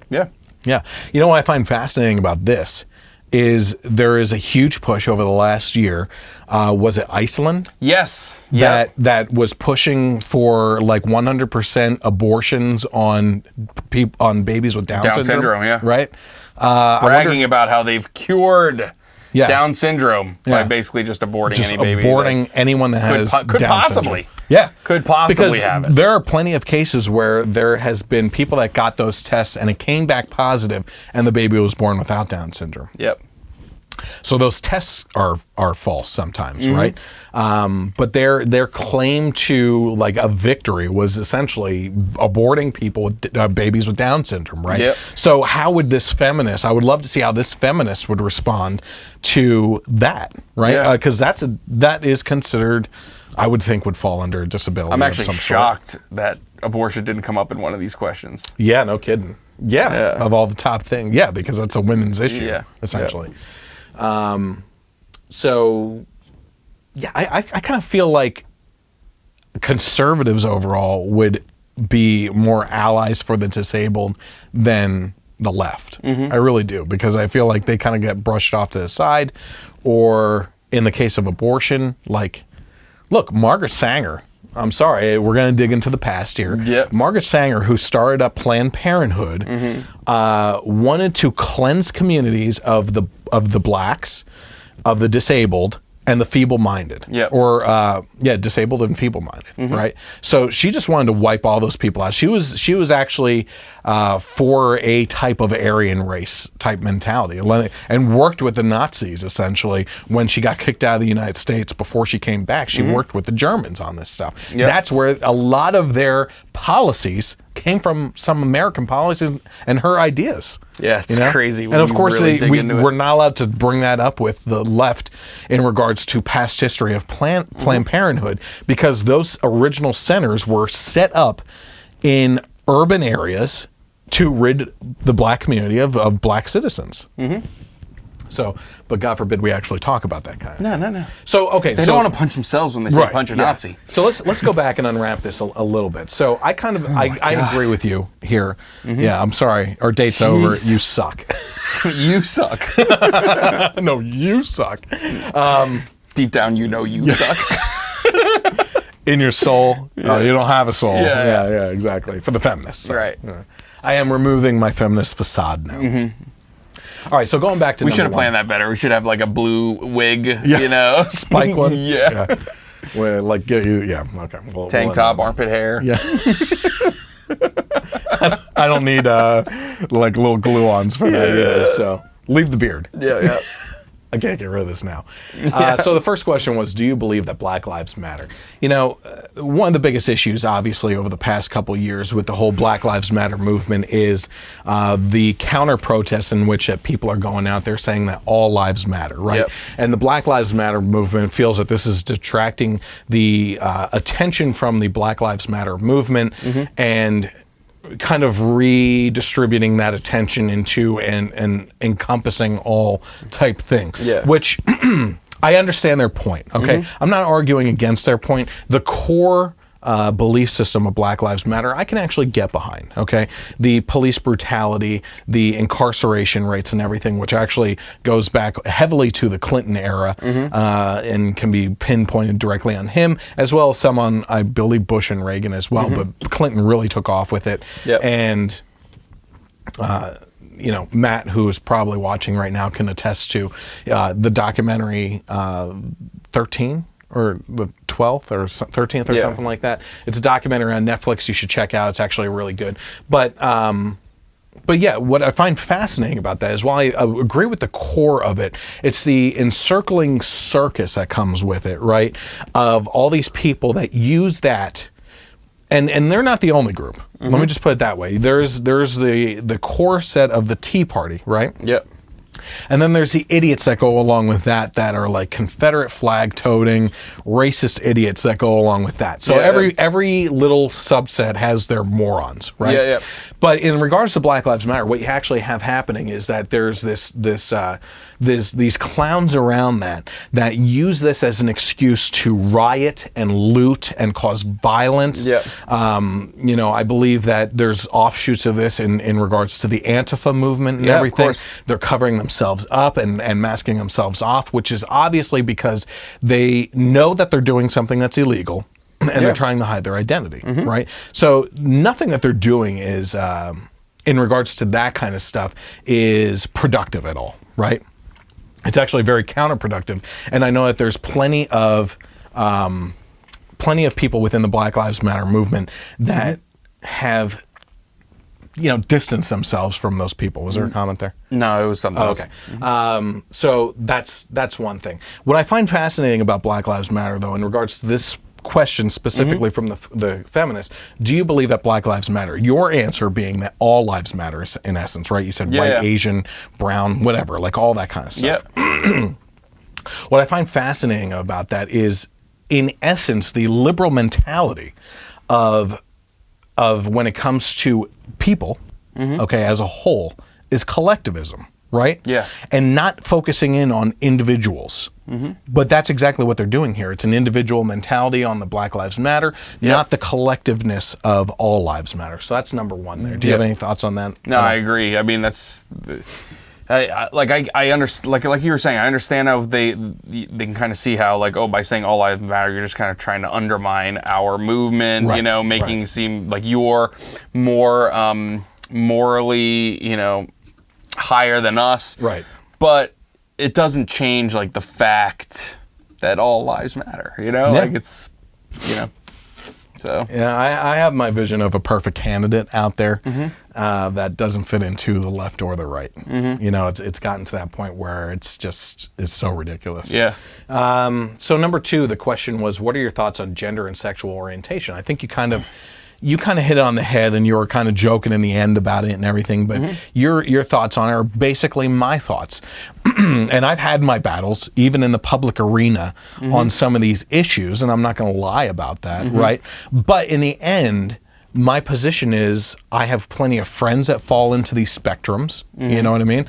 Yeah. Yeah. You know what I find fascinating about this is there is a huge push over the last year. Was it Iceland? Yes. That was pushing for like 100% abortions on babies with Down syndrome, yeah. Right? Bragging about how they've cured Down syndrome by basically just aborting any baby. Aborting anyone that has could Down possibly. syndrome. Yeah. Could possibly because have it. There are plenty of cases where there has been people that got those tests and it came back positive and the baby was born without Down syndrome. Yep. So those tests are false sometimes, right? But their claim to like a victory was essentially aborting people with babies with Down syndrome, right? Yep. So how would this feminist? I would love to see how this feminist would respond to that, right? Because that is considered, I would think, would fall under disability. I'm actually of some shocked sort. that abortion didn't come up in one of these questions. Yeah, no kidding. Yeah, of all the top things. Yeah, because it's a women's issue, essentially. So, yeah, I kind of feel like conservatives overall would be more allies for the disabled than the left. I really do, because I feel like they kind of get brushed off to the side, or in the case of abortion, like, look, Margaret Sanger. I'm sorry, we're going to dig into the past here. Yep. Margaret Sanger, who started up Planned Parenthood, wanted to cleanse communities of the blacks, of the disabled, and the feeble-minded. Yep. Or disabled and feeble-minded, right? So she just wanted to wipe all those people out. She was actually for a type of Aryan race type mentality, and worked with the Nazis essentially when she got kicked out of the United States. Before she came back, she worked with the Germans on this stuff. Yep. That's where a lot of their policies came from, some American policies and her ideas. Yeah, it's crazy. And of course, really we're not allowed to bring that up with the left in regards to past history of Planned Parenthood, because those original centers were set up in urban areas to rid the black community of black citizens. So, but God forbid we actually talk about that kind of. No. So, okay. They don't want to punch themselves when they say punch a Nazi. So let's go back and unwrap this a little bit. So I kind of, I agree with you here. Yeah, I'm sorry. Our date's over. You suck. You suck. No, you suck. Deep down, you know you suck. In your soul. You don't have a soul. Yeah, exactly. For the feminists. Right. I am removing my feminist facade now. All right, so going back to we should have planned that better. We should have like a blue wig, spike one. Yeah. Well, like okay. Tank top, armpit hair. Yeah. I don't need like little glue-ons for that either. So leave the beard. Yeah. I can't get rid of this now. So the first question was, do you believe that Black Lives Matter? You know, one of the biggest issues, obviously, over the past couple of years with the whole Black Lives Matter movement is the counter-protest in which people are going out there saying that all lives matter, right? Yep. And the Black Lives Matter movement feels that this is detracting the attention from the Black Lives Matter movement and kind of redistributing that attention into and encompassing all type thing, which I understand their point. Okay, I'm not arguing against their point. The core belief system of Black Lives Matter, I can actually get behind. Okay, the police brutality, the incarceration rates, and everything, which actually goes back heavily to the Clinton era, and can be pinpointed directly on him, as well as some on, I believe, Bush and Reagan as well. But Clinton really took off with it, and you know, Matt, who is probably watching right now, can attest to the documentary 13. Or the 12th or 13th or something like that. It's a documentary on Netflix you should check out. It's actually really good. But yeah, what I find fascinating about that is, while I agree with the core of it, it's the encircling circus that comes with it, right? Of all these people that use that, and they're not the only group. Let me just put it that way. There's the core set of the Tea Party, right? Yep. And then there's the idiots that go along with that are like Confederate flag toting, racist idiots that go along with that. So every little subset has their morons, right? Yeah. But in regards to Black Lives Matter, what you actually have happening is that there's these clowns around that use this as an excuse to riot and loot and cause violence. You know, I believe that there's offshoots of this in regards to the Antifa movement and everything. They're covering themselves up and masking themselves off, which is obviously because they know that they're doing something that's illegal. And they're trying to hide their identity, right? So nothing that they're doing is, in regards to that kind of stuff, is productive at all, right? It's actually very counterproductive. And I know that there's plenty of people within the Black Lives Matter movement that have, you know, distanced themselves from those people. Was there a comment there? No, it was something else. Okay. So that's one thing. What I find fascinating about Black Lives Matter, though, in regards to this question specifically from the feminists, do you believe that Black Lives Matter? Your answer being that all lives matter, in essence, right? You said white, Asian, brown, whatever, like all that kind of stuff. What I find fascinating about that is, in essence, the liberal mentality of when it comes to people, okay, as a whole, is collectivism, right? And not focusing in on individuals. But that's exactly what they're doing here. It's an individual mentality on the Black Lives Matter, not the collectiveness of all lives matter. So that's number one there. Do you have any thoughts on that? No, I agree. I mean, that's I understand. Like you were saying, I understand how they can kind of see how, like, oh, by saying all lives matter, you're just kind of trying to undermine our movement. You know, making it seem like you're more morally, you know, higher than us. But it doesn't change, like, the fact that all lives matter, you know? Like, it's, you know, so. Yeah, I have my vision of a perfect candidate out there that doesn't fit into the left or the right. You know, it's gotten to that point where it's so ridiculous. So number two, the question was, what are your thoughts on gender and sexual orientation? I think you kind of hit it on the head, and you were kind of joking in the end about it and everything, but your thoughts on it are basically my thoughts. And I've had my battles, even in the public arena, on some of these issues, and I'm not going to lie about that, right? But in the end, my position is I have plenty of friends that fall into these spectrums, you know what I mean?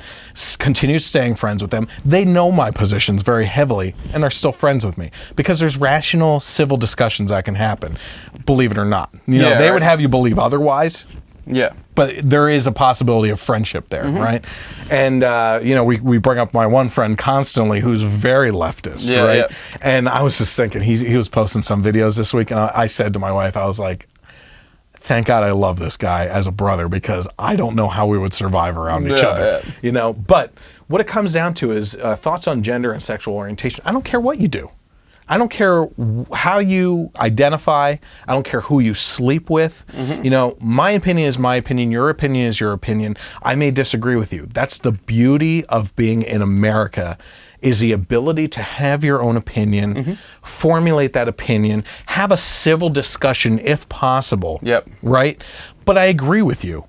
Continue staying friends with them. They know my positions very heavily and are still friends with me because there's rational civil discussions that can happen, believe it or not. You know, they would have you believe otherwise. But there is a possibility of friendship there, right? And, you know, we bring up my one friend constantly who's very leftist, right? And I was just thinking, he was posting some videos this week, and I said to my wife, I was like, thank God I love this guy as a brother, because I don't know how we would survive around each other, you know? But what it comes down to is thoughts on gender and sexual orientation. I don't care what you do. I don't care how you identify. I don't care who you sleep with. You know, my opinion is my opinion. Your opinion is your opinion. I may disagree with you. That's the beauty of being in America, is the ability to have your own opinion, formulate that opinion, have a civil discussion if possible. Right? But I agree with you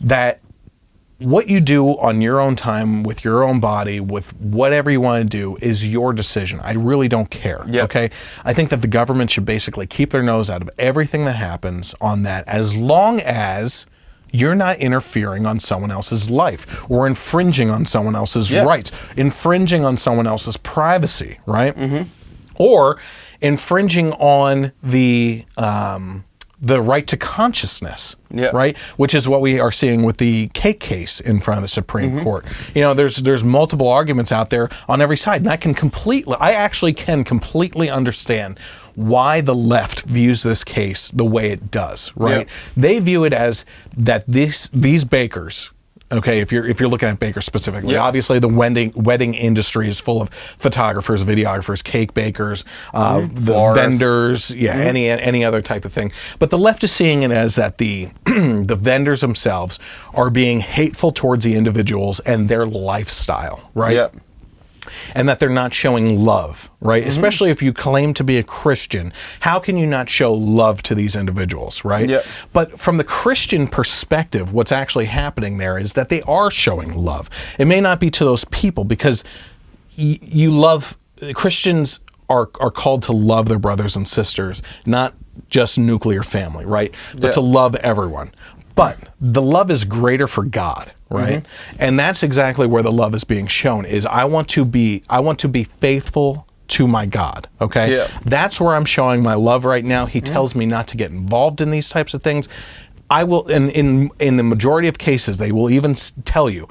that what you do on your own time, with your own body, with whatever you want to do, is your decision. I really don't care. Okay? I think that the government should basically keep their nose out of everything that happens on that, as long as you're not interfering on someone else's life or infringing on someone else's rights, infringing on someone else's privacy, right? Or infringing on the right to consciousness, right? Which is what we are seeing with the Kate case in front of the Supreme Court. You know, there's multiple arguments out there on every side, and I actually can completely understand why the left views this case the way it does, right? They view it as that these bakers, okay, if you're looking at bakers specifically, obviously the wedding industry is full of photographers, videographers, cake bakers, the vendors, any other type of thing. But the left is seeing it as that the the vendors themselves are being hateful towards the individuals and their lifestyle, right? And that they're not showing love, right? Especially if you claim to be a Christian, how can you not show love to these individuals, right? But from the Christian perspective, what's actually happening there is that they are showing love. It may not be to those people, because Christians are called to love their brothers and sisters, not just nuclear family, right? But to love everyone. But the love is greater for God, right? And that's exactly where the love is being shown, is I want to be faithful to my God, okay? That's where I'm showing my love right now. He tells me not to get involved in these types of things. I will, in the majority of cases, they will even tell you,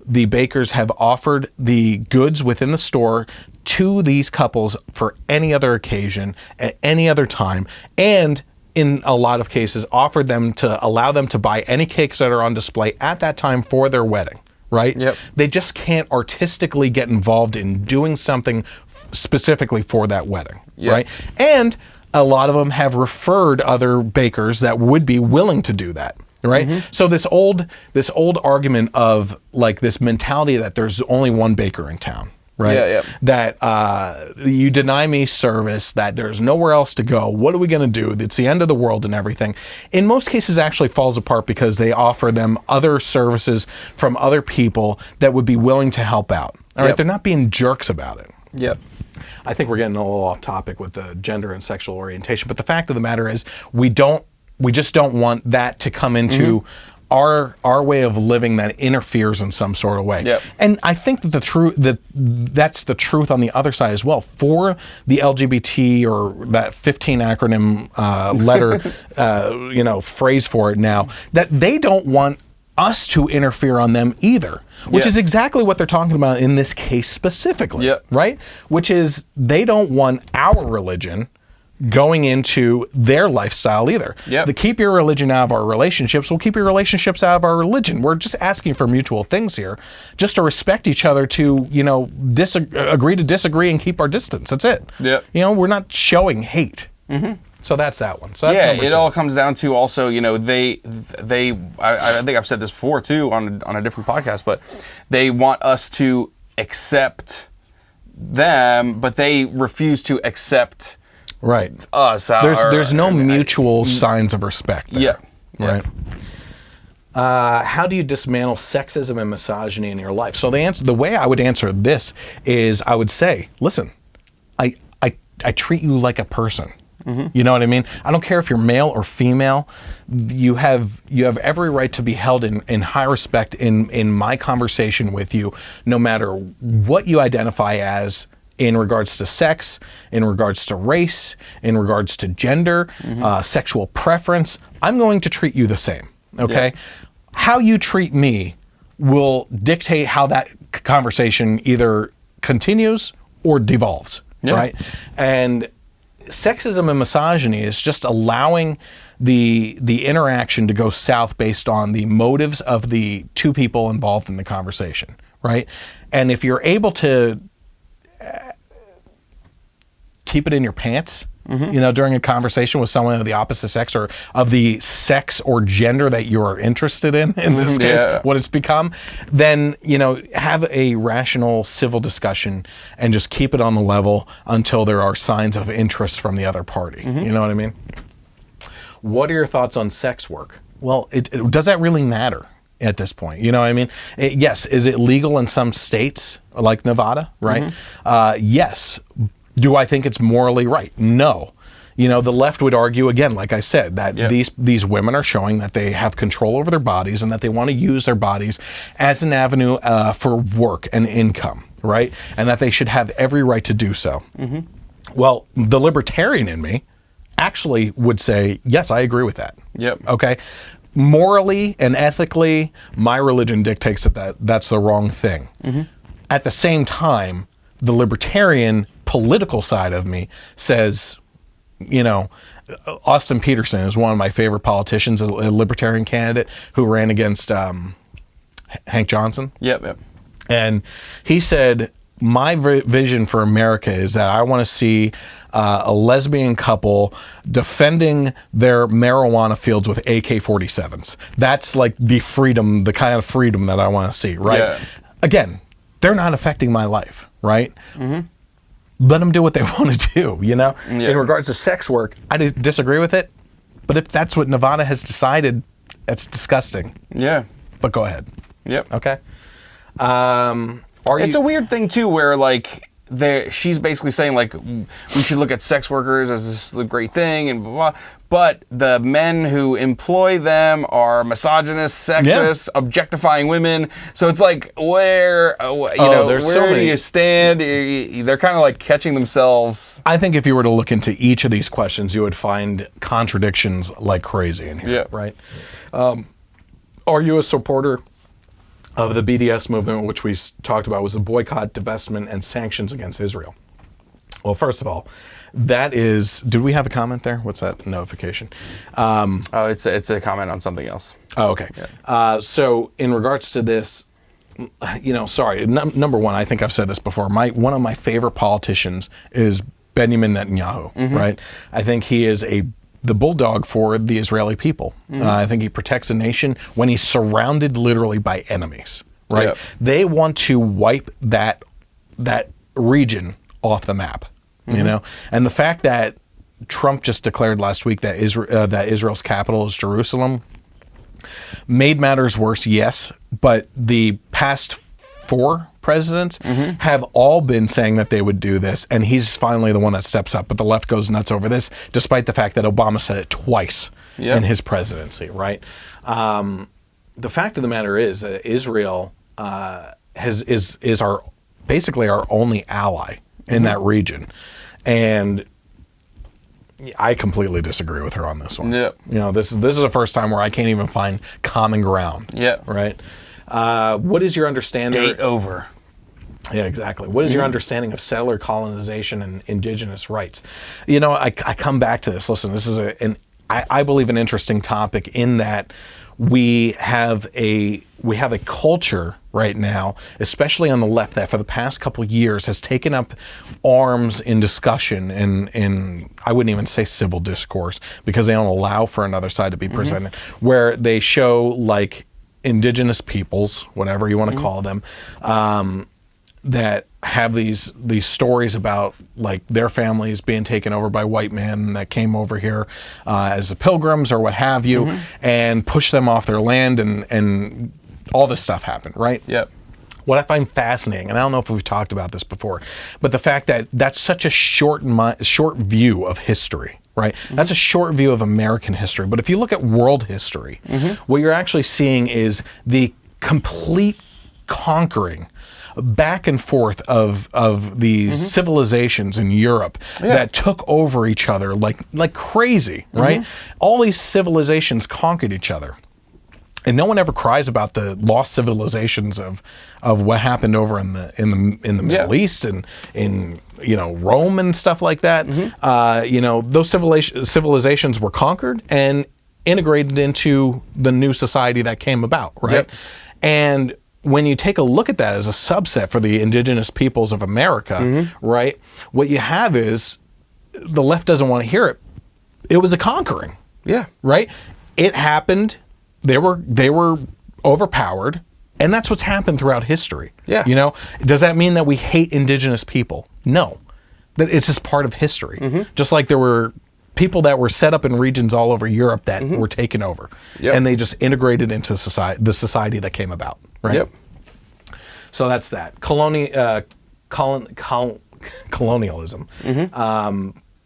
the bakers have offered the goods within the store to these couples for any other occasion, at any other time, and in a lot of cases, offered them to allow them to buy any cakes that are on display at that time for their wedding, right? They just can't artistically get involved in doing something specifically for that wedding, right? And a lot of them have referred other bakers that would be willing to do that, right? So this old argument of like this mentality that there's only one baker in town, right? That you deny me service, that there's nowhere else to go. What are we going to do? It's the end of the world and everything. In most cases, actually falls apart because they offer them other services from other people that would be willing to help out. All right, they're not being jerks about it. I think we're getting a little off topic with the gender and sexual orientation, but the fact of the matter is, we just don't want that to come into our way of living that interferes in some sort of way. And I think that that's the truth on the other side as well. For the LGBT, or that 15 acronym letter phrase for it now, that they don't want us to interfere on them either, which is exactly what they're talking about in this case specifically, right? Which is, they don't want our religion going into their lifestyle either. The keep your religion out of our relationships, we'll keep your relationships out of our religion. We're just asking for mutual things here, just to respect each other, to, agree to disagree and keep our distance. That's it. We're not showing hate. So that's that one. So that's it all comes down to also, I think I've said this before too on a different podcast, but they want us to accept them, but they refuse to accept us. There's no mutual signs of respect there. Right. How do you dismantle sexism and misogyny in your life? So the way I would answer this is, I would say, listen, I treat you like a person. You know what I mean? I don't care if you're male or female. You have every right to be held in high respect in my conversation with you, no matter what you identify as, in regards to sex, in regards to race, in regards to gender, sexual preference. I'm going to treat you the same, okay? How you treat me will dictate how that conversation either continues or devolves, right? And sexism and misogyny is just allowing the interaction to go south based on the motives of the two people involved in the conversation, right? And if you're able to keep it in your pants, during a conversation with someone of the opposite sex or of the sex or gender that you are interested in this case, what it's become, then, have a rational civil discussion and just keep it on the level until there are signs of interest from the other party. You know what I mean? What are your thoughts on sex work? Well, does that really matter at this point? You know what I mean? Yes. Is it legal in some states like Nevada, right? Yes. Do I think it's morally right? No. The left would argue, again, like I said, that these women are showing that they have control over their bodies and that they want to use their bodies as an avenue for work and income, right? And that they should have every right to do so. Well, the libertarian in me actually would say, yes, I agree with that. Okay? Morally and ethically, my religion dictates that that's the wrong thing. At the same time, the libertarian political side of me says, Austin Peterson is one of my favorite politicians, a libertarian candidate who ran against Hank Johnson. And he said, my vision for America is that I want to see a lesbian couple defending their marijuana fields with AK-47s. That's like the kind of freedom that I want to see, right? Again, they're not affecting my life, right? Let them do what they want to do, In regards to sex work, I disagree with it, but if that's what Nevada has decided, that's disgusting. But go ahead. Okay. It's a weird thing too, where she's basically saying we should look at sex workers as this great thing and blah, blah, but the men who employ them are misogynist, sexist, objectifying women. So it's where do you stand? They're kind of catching themselves. I think if you were to look into each of these questions, you would find contradictions like crazy in here, right? Are you a supporter of the BDS movement, which we talked about, was a boycott, divestment, and sanctions against Israel? Well, first of all, that is... Did we have a comment there? What's that notification? It's a comment on something else. Oh, okay. So in regards to this, number one, I think I've said this before. One of my favorite politicians is Benjamin Netanyahu, right? I think he is the bulldog for the Israeli people. I think he protects a nation when he's surrounded literally by enemies, right? They want to wipe that region off the map, And the fact that Trump just declared last week that Israel's capital is Jerusalem made matters worse, yes, but the past 4 presidents have all been saying that they would do this, and he's finally the one that steps up. But the left goes nuts over this, despite the fact that Obama said it twice in his presidency, right? The fact of the matter is that Israel is basically our only ally in that region, and I completely disagree with her on this one. This is the first time where I can't even find common ground. Right. What is your understanding? Date over. Yeah, exactly. What is your understanding of settler colonization and indigenous rights? I come back to this. Listen, this is I believe an interesting topic in that we have a culture right now, especially on the left, that for the past couple of years has taken up arms in discussion in I wouldn't even say civil discourse, because they don't allow for another side to be presented, where they show indigenous peoples, whatever you want to call them, that have these stories about their families being taken over by white men that came over here as the pilgrims or what have you, and push them off their land, and all this stuff happened, right? What I find fascinating, and I don't know if we've talked about this before, but the fact that that's such a short view of history, right? That's a short view of American history. But if you look at world history, what you're actually seeing is the complete conquering back and forth of these civilizations in Europe that took over each other like crazy, right? All these civilizations conquered each other. And no one ever cries about the lost civilizations of what happened over in the Middle East and in Rome and stuff like that. Those civilizations were conquered and integrated into the new society that came about, right? And when you take a look at that as a subset for the indigenous peoples of America, right, what you have is the left doesn't want to hear it. It was a conquering. Yeah. Right? It happened. They were overpowered, and that's what's happened throughout history. Yeah. You know, does that mean that we hate indigenous people? No. That it's just part of history. Just like there were people that were set up in regions all over Europe that were taken over, and they just integrated into the society that came about. Right. Yep. So that's that. Colonialism.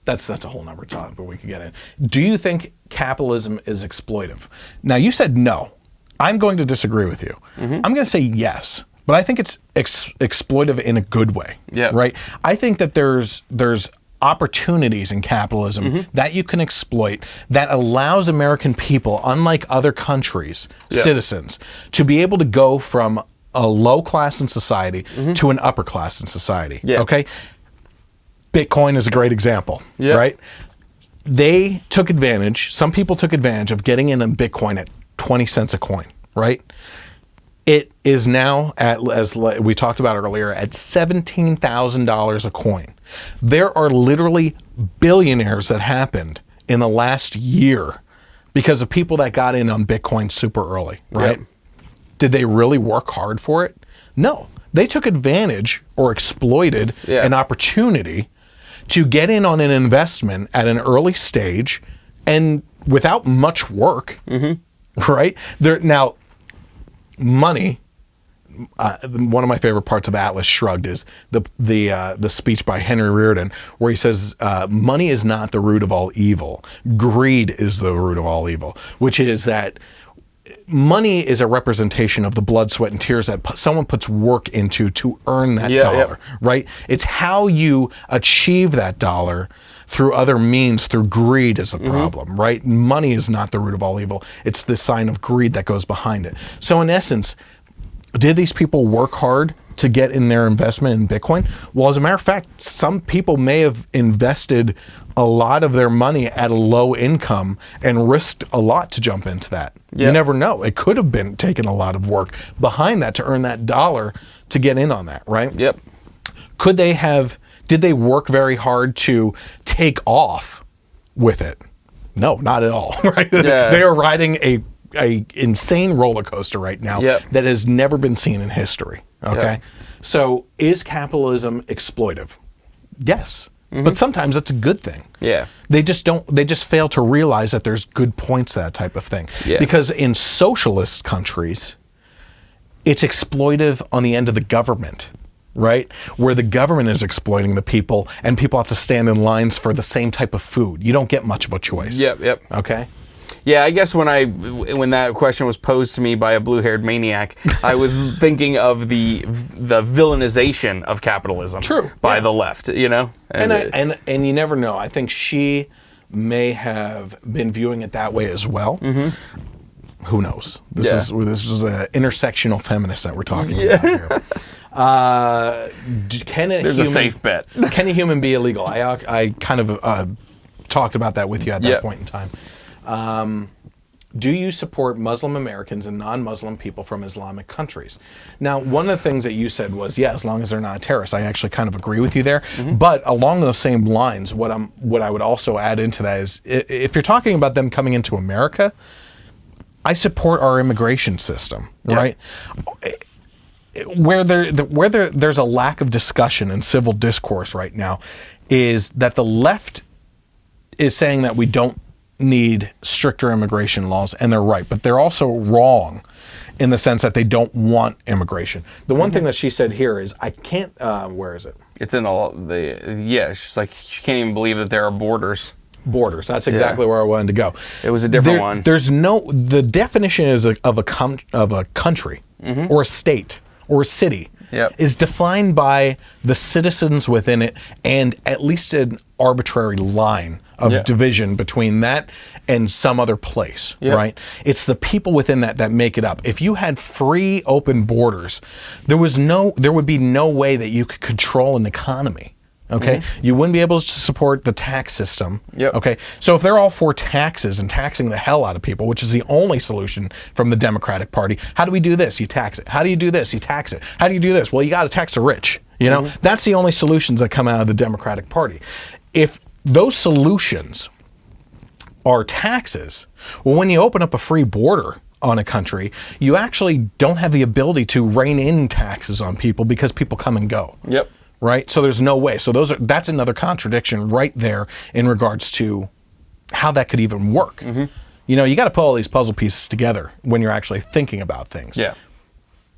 That's a whole nother topic, but we could get in. Do you think capitalism is exploitive? Now, you said no. I'm going to disagree with you. I'm going to say yes, but I think it's exploitive in a good way. Yeah. Right? I think that there's opportunities in capitalism that you can exploit that allows American people, unlike other countries, citizens, to be able to go from a low class in society to an upper class in society. Okay? Bitcoin is a great example, right? They took advantage, some people took advantage of getting in on Bitcoin at 20 cents a coin, right? It is now, as we talked about earlier, at $17,000 a coin. There are literally billionaires that happened in the last year because of people that got in on Bitcoin super early, right? Did they really work hard for it? No. They took advantage or exploited an opportunity to get in on an investment at an early stage and without much work, right? Now, money, one of my favorite parts of Atlas Shrugged is the speech by Henry Reardon where he says, money is not the root of all evil. Greed is the root of all evil, which is that money is a representation of the blood, sweat, and tears that someone puts work into to earn that dollar, right? It's how you achieve that dollar through other means, through greed is a problem, right? Money is not the root of all evil. It's the sign of greed that goes behind it. So in essence, did these people work hard to get in their investment in Bitcoin? Well, as a matter of fact, some people may have invested a lot of their money at a low income and risked a lot to jump into that. You never know. It could have been taking a lot of work behind that to earn that dollar to get in on that, right? Did they work very hard to take off with it? No, not at all, right? They are riding a insane roller coaster right now that has never been seen in history. Okay. So is capitalism exploitive? Yes. But sometimes it's a good thing. They just fail to realize that there's good points to that type of thing. Because in socialist countries, it's exploitive on the end of the government, right? Where the government is exploiting the people and people have to stand in lines for the same type of food. You don't get much of a choice. Okay. Yeah, I guess when that question was posed to me by a blue-haired maniac, I was thinking of the villainization of capitalism by the left, you know? And you never know. I think she may have been viewing it that way as well. Who knows? This is an intersectional feminist that we're talking about here. There's a safe bet. Can a human be illegal? I kind of talked about that with you at that point in time. Do you support Muslim Americans and non-Muslim people from Islamic countries? Now, one of the things that you said was, as long as they're not terrorists. I actually kind of agree with you there. But along those same lines, what I would also add into that is, if you're talking about them coming into America, I support our immigration system, right? Where there's a lack of discussion and civil discourse right now is that the left is saying that we don't need stricter immigration laws, and they're right, but they're also wrong in the sense that they don't want immigration. The one thing that she said here is, I can't, where is it? It's in she's like, she can't even believe that there are borders. That's exactly where I wanted to go. It was a different one. The definition is of a country or a state or a city is defined by the citizens within it and at least an arbitrary line of division between that and some other place, right? It's the people within that make it up. If you had free, open borders, there would be no way that you could control an economy. Okay, you wouldn't be able to support the tax system. Okay, so if they're all for taxes and taxing the hell out of people, which is the only solution from the Democratic Party, how do we do this? You tax it. How do you do this? You tax it. How do you do this? Well, you got to tax the rich. You know, that's the only solutions that come out of the Democratic Party. If those solutions are taxes. Well, when you open up a free border on a country, you actually don't have the ability to rein in taxes on people because people come and go. Yep. Right? So there's no way. So that's another contradiction right there in regards to how that could even work. You know, you got to put all these puzzle pieces together when you're actually thinking about things. Yeah.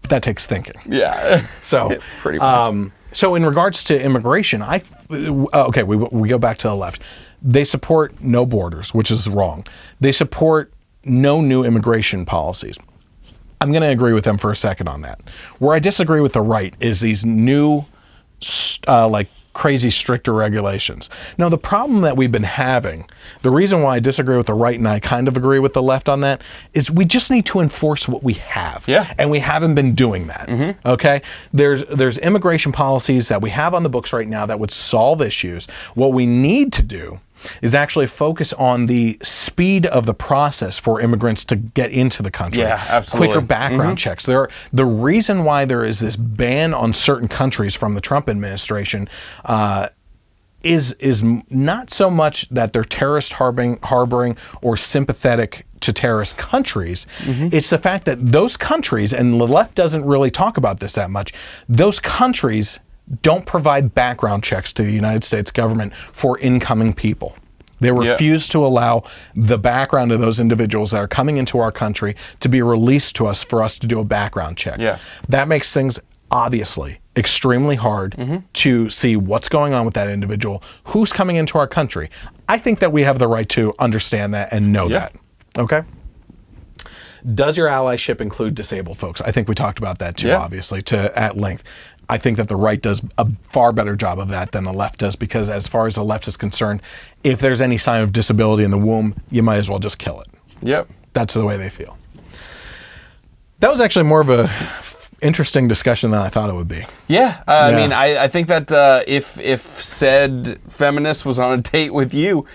But that takes thinking. Yeah. So pretty much. So in regards to immigration, okay, we go back to the left. They support no borders, which is wrong. They support no new immigration policies. I'm going to agree with them for a second on that. Where I disagree with the right is these new, like crazy stricter regulations. Now, the problem that we've been having, the reason why I disagree with the right and I kind of agree with the left on that, is we just need to enforce what we have. Yeah. And we haven't been doing that. Okay? There's immigration policies that we have on the books right now that would solve issues. What we need to do is actually focus on the speed of the process for immigrants to get into the country. Yeah, absolutely. Quicker background checks. The reason why there is this ban on certain countries from the Trump administration is not so much that they're terrorist harboring or sympathetic to terrorist countries. It's the fact that those countries, and the left doesn't really talk about this that much, those countries don't provide background checks to the United States government for incoming people. They refuse to allow the background of those individuals that are coming into our country to be released to us for us to do a background check. That makes things obviously extremely hard to see what's going on with that individual, who's coming into our country. I think that we have the right to understand that and know that. Okay? Does your allyship include disabled folks? I think we talked about that too, obviously, at length. I think that the right does a far better job of that than the left does, because as far as the left is concerned, if there's any sign of disability in the womb, you might as well just kill it. Yep. That's the way they feel. That was actually more of a interesting discussion than I thought it would be. I mean, I think that if said feminist was on a date with you,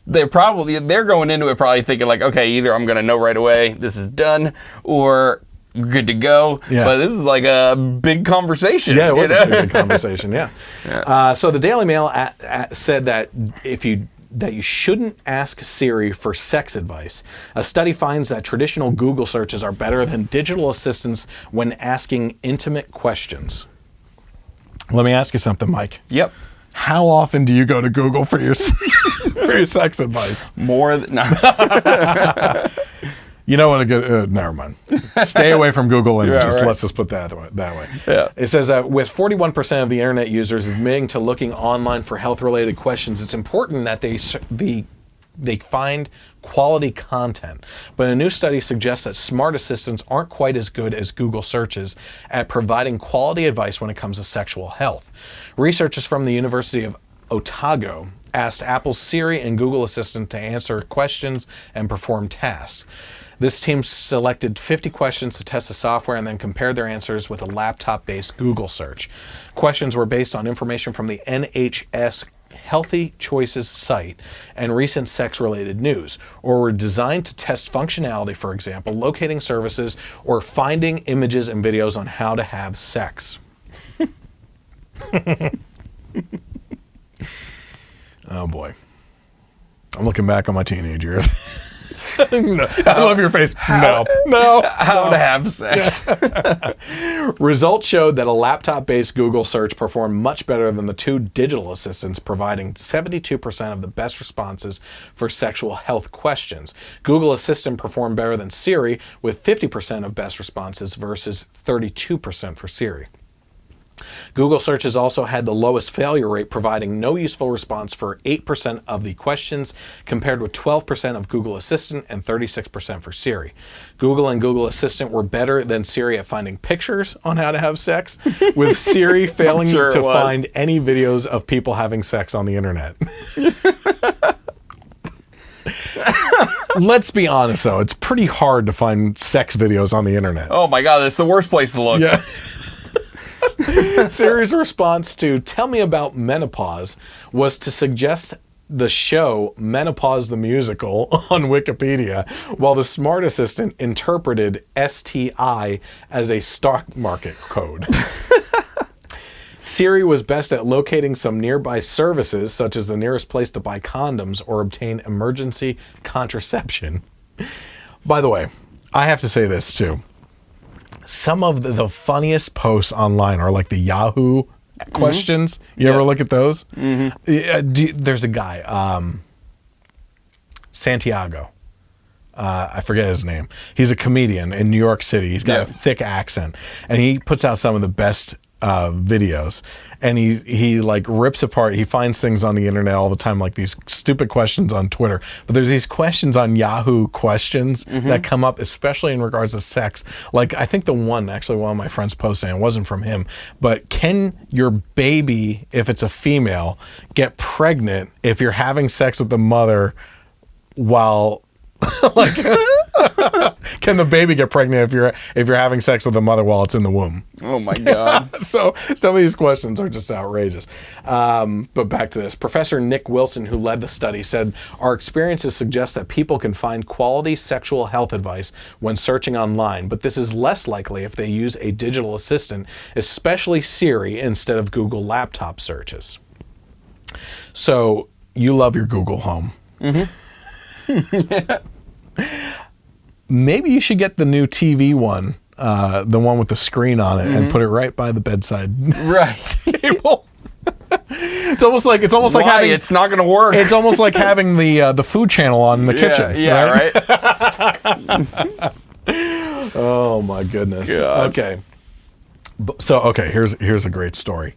they're going into it probably thinking like, okay, either I'm going to know right away, this is done, or good to go. But this is like a big conversation. Yeah, it was a big conversation. So the Daily Mail said that you shouldn't ask Siri for sex advice. A study finds that traditional Google searches are better than digital assistants when asking intimate questions. Let me ask you something, Mike. Yep. How often do you go to Google for your for your sex advice? More than You know what a good, never mind. Stay away from Google Images. Let's just put that way. It says with 41% of the internet users admitting to looking online for health-related questions, it's important that they find quality content. But a new study suggests that smart assistants aren't quite as good as Google searches at providing quality advice when it comes to sexual health. Researchers from the University of Otago asked Apple's Siri and Google Assistant to answer questions and perform tasks. This team selected 50 questions to test the software and then compared their answers with a laptop-based Google search. Questions were based on information from the NHS Healthy Choices site and recent sex-related news, or were designed to test functionality, for example, locating services or finding images and videos on how to have sex. Oh boy. I'm looking back on my teenage years. No. I love your face. No. How to have sex. Results showed that a laptop-based Google search performed much better than the two digital assistants, providing 72% of the best responses for sexual health questions. Google Assistant performed better than Siri, with 50% of best responses versus 32% for Siri. Google searches also had the lowest failure rate, providing no useful response for 8% of the questions, compared with 12% of Google Assistant and 36% for Siri. Google and Google Assistant were better than Siri at finding pictures on how to have sex, with Siri failing to find any videos of people having sex on the internet. Let's be honest, though. It's pretty hard to find sex videos on the internet. Oh my God, that's the worst place to look. Yeah. Siri's response to "Tell me about menopause" was to suggest the show Menopause the Musical on Wikipedia, while the Smart Assistant interpreted STI as a stock market code. Siri was best at locating some nearby services, such as the nearest place to buy condoms or obtain emergency contraception. By the way, I have to say this too. Some of the funniest posts online are like the Yahoo questions. You ever look at those? There's a guy, Santiago. I forget his name. He's a comedian in New York City. He's got a thick accent, and he puts out some of the best videos. And he like rips apart. He finds things on the internet all the time, like these stupid questions on Twitter. But there's these questions on Yahoo questions that come up, especially in regards to sex. Like I think one of my friends posted, and it wasn't from him, but can your baby, if it's a female, get pregnant if you're having sex with the mother while like can the baby get pregnant if you're having sex with the mother while it's in the womb? Oh my God. So some of these questions are just outrageous. But back to this. Professor Nick Wilson, who led the study, said our experiences suggest that people can find quality sexual health advice when searching online, but this is less likely if they use a digital assistant, especially Siri, instead of Google laptop searches. So you love your Google Home. Maybe you should get the new TV one, the one with the screen on it, and put it right by the bedside table. It's almost like having. It's not going to work. It's almost like having the food channel on in the kitchen. Yeah, right. Oh my goodness. God. Okay. So here's a great story.